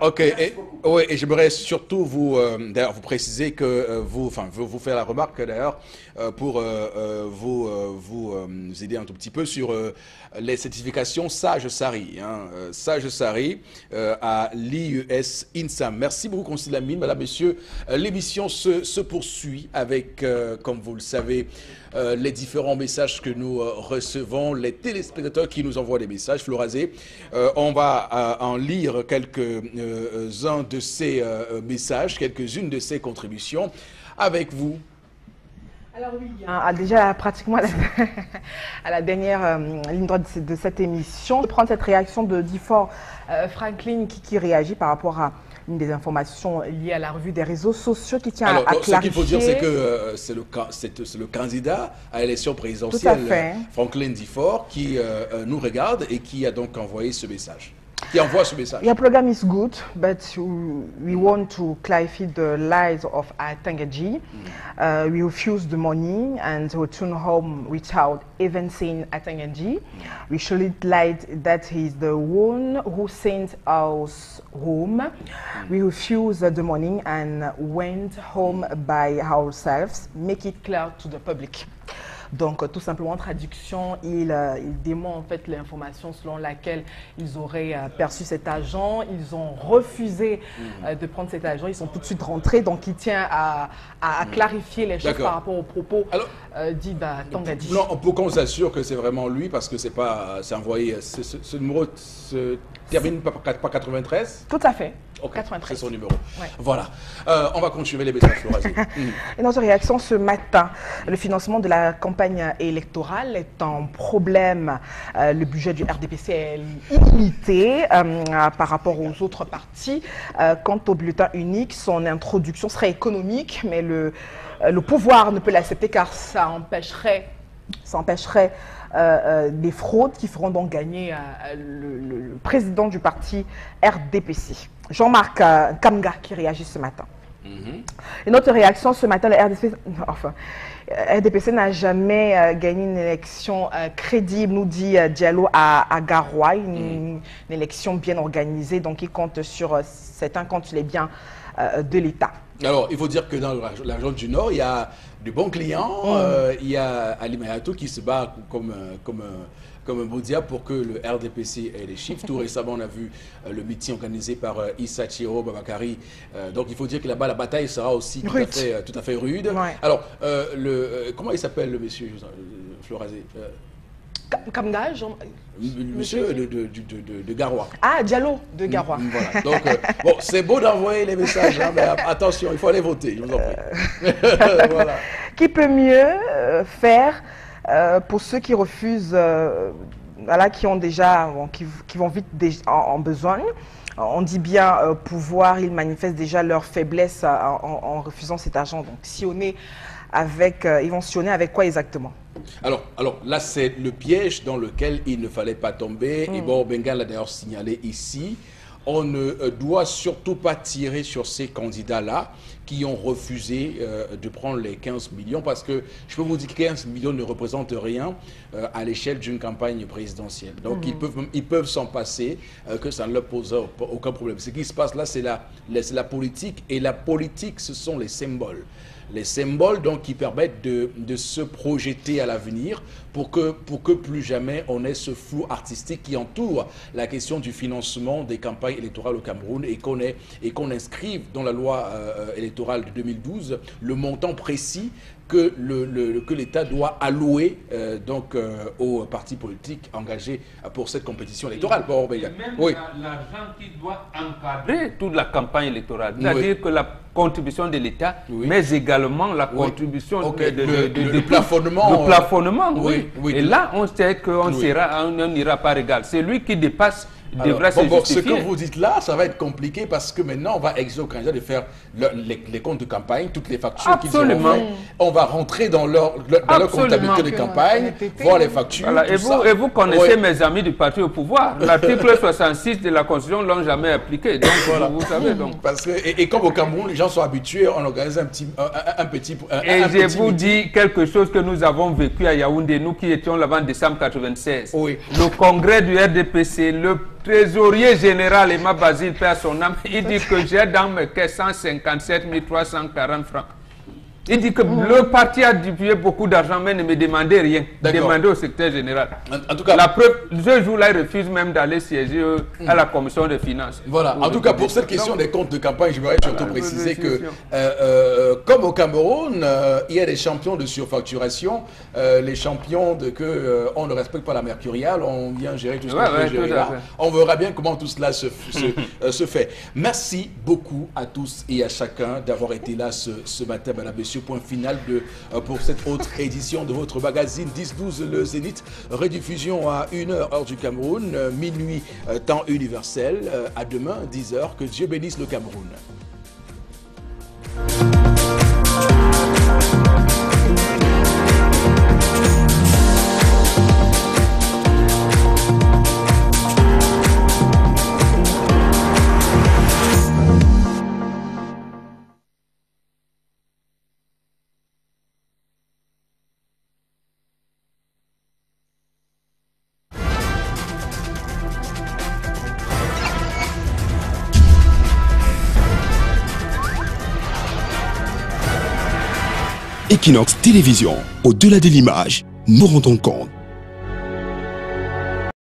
Ok, et j'aimerais surtout vous préciser que vous faire la remarque d'ailleurs pour vous aider un tout petit peu sur les certifications Sage Sari, Sage Sari à l'IES INSAM. Merci beaucoup Consilamine, madame, messieurs. L'émission se poursuit avec, comme vous le savez, les différents messages que nous recevons, les téléspectateurs qui nous envoient des messages. Florazé, on va en lire quelques-uns de ces messages, quelques-unes de ces contributions avec vous. Alors oui, déjà pratiquement à la dernière ligne droite de cette émission, je prends cette réaction de Difford Franklin qui réagit par rapport à une des informations liées à la revue des réseaux sociaux qui tient à clarifier. Ce qu'il faut dire, c'est que c'est le candidat à l'élection présidentielle, Franklin Difford, qui nous regarde et qui a donc envoyé ce message. Qui envoie ce message. Your program is good, but we want to clarify the lies of Atangaji. We refuse the money and return home without even seeing Atangaji. We surely lied that he is the one who sent us home. We refuse the money and went home by ourselves. Make it clear to the public. Donc, tout simplement, en traduction, il dément en fait l'information selon laquelle ils auraient perçu cet agent. Ils ont refusé de prendre cet agent. Ils sont tout de suite rentrés. Donc, il tient à clarifier les choses par rapport aux propos dits d'Atangaji. Non, pour qu'on s'assure que c'est vraiment lui, parce que c'est envoyé. Ce numéro se termine par 93. Tout à fait. Okay, 93. C'est son numéro. Ouais. Voilà. On va continuer les messages. Et notre réaction ce matin, le financement de la campagne électorale est un problème. Le budget du RDPC est illimité par rapport aux autres partis. Quant au bulletin unique, son introduction serait économique, mais le pouvoir ne peut l'accepter car ça empêcherait des fraudes qui feront donc gagner le président du parti RDPC. Jean-Marc Kamga qui réagit ce matin. Et notre réaction ce matin, le RDPC n'a jamais gagné une élection crédible, nous dit Diallo à Garoua, une élection bien organisée, donc il compte sur certains compte les biens de l'État. Alors, il faut dire que dans la région du Nord, il y a de bons clients. Il y a Ali Mayato qui se bat comme un Boudia pour que le RDPC ait les chiffres. Tout récemment, on a vu le meeting organisé par Issa Chiro Babakari. Donc, il faut dire que là-bas, la bataille sera aussi tout à fait rude. Ouais. Alors, comment il s'appelle le monsieur Florazé Kamga, monsieur de Garoua. Ah, Diallo de Garoua. Voilà. Donc, bon, c'est beau d'envoyer les messages, hein, mais attention, il faut aller voter, je vous en prie. Voilà. Qui peut mieux faire pour ceux qui refusent, qui ont déjà, qui vont vite en besogne? On dit bien pouvoir, ils manifestent déjà leur faiblesse en refusant cet argent. Donc, sillonner avec, ils vont sillonner avec quoi exactement? Alors là, c'est le piège dans lequel il ne fallait pas tomber. Et bon, Bengal l'a d'ailleurs signalé ici. On ne doit surtout pas tirer sur ces candidats-là qui ont refusé de prendre les 15 millions parce que je peux vous dire que 15 millions ne représentent rien à l'échelle d'une campagne présidentielle. Donc ils peuvent s'en passer, que ça ne leur pose aucun problème. Ce qui se passe là, c'est la politique et la politique, ce sont les symboles. les symboles donc, qui permettent de se projeter à l'avenir pour que plus jamais on ait ce flou artistique qui entoure la question du financement des campagnes électorales au Cameroun et qu'on inscrive dans la loi électorale de 2012 le montant précis que l'État doit allouer aux partis politiques engagés pour cette compétition électorale. Bon, et même l'argent qui doit encadrer toute la campagne électorale, c'est-à-dire que la contribution de l'État, mais également la contribution le plafonnement. Le plafonnement, oui. Et là, on sait qu'on n'ira pas égal. C'est lui qui dépasse. Ce que vous dites là, ça va être compliqué parce que maintenant, on va exiger aux candidats de faire les comptes de campagne, toutes les factures qu'ils auront fait. On va rentrer dans leur comptabilité de campagne, voir les factures. Voilà. Et vous connaissez mes amis du parti au pouvoir. L'article 66 de la Constitution ne l'ont jamais appliqué. Donc, voilà. Vous savez. Donc. Parce que, et comme au Cameroun, les gens sont habitués, on organise un petit je vous dis quelque chose que nous avons vécu à Yaoundé, nous qui étions là-bas en décembre 1996. Le congrès du RDPC, le trésorier général Emma Basile, perd son âme, il dit que j'ai dans mes caisses 157 340 francs. Il dit que le parti a distribué beaucoup d'argent, mais ne me demandait rien. Demandez au secrétaire général. En tout cas, la preuve, ce jour-là, il refuse même d'aller siéger à la commission des finances. Voilà. En tout cas, pour cette question des comptes de campagne, je voudrais surtout préciser que, comme au Cameroun, il y a des champions de surfacturation, les champions on ne respecte pas la mercuriale, on vient gérer tout ce qu'on peut gérer là. On verra bien comment tout cela se fait. Merci beaucoup à tous et à chacun d'avoir été là ce matin, madame, monsieur. Point final pour cette autre édition de votre magazine 10-12 le Zénith. Rediffusion à 1h heure du Cameroun, minuit temps universel. À demain 10h. Que Dieu bénisse le Cameroun. Equinox Télévision, au-delà de l'image, nous rendons compte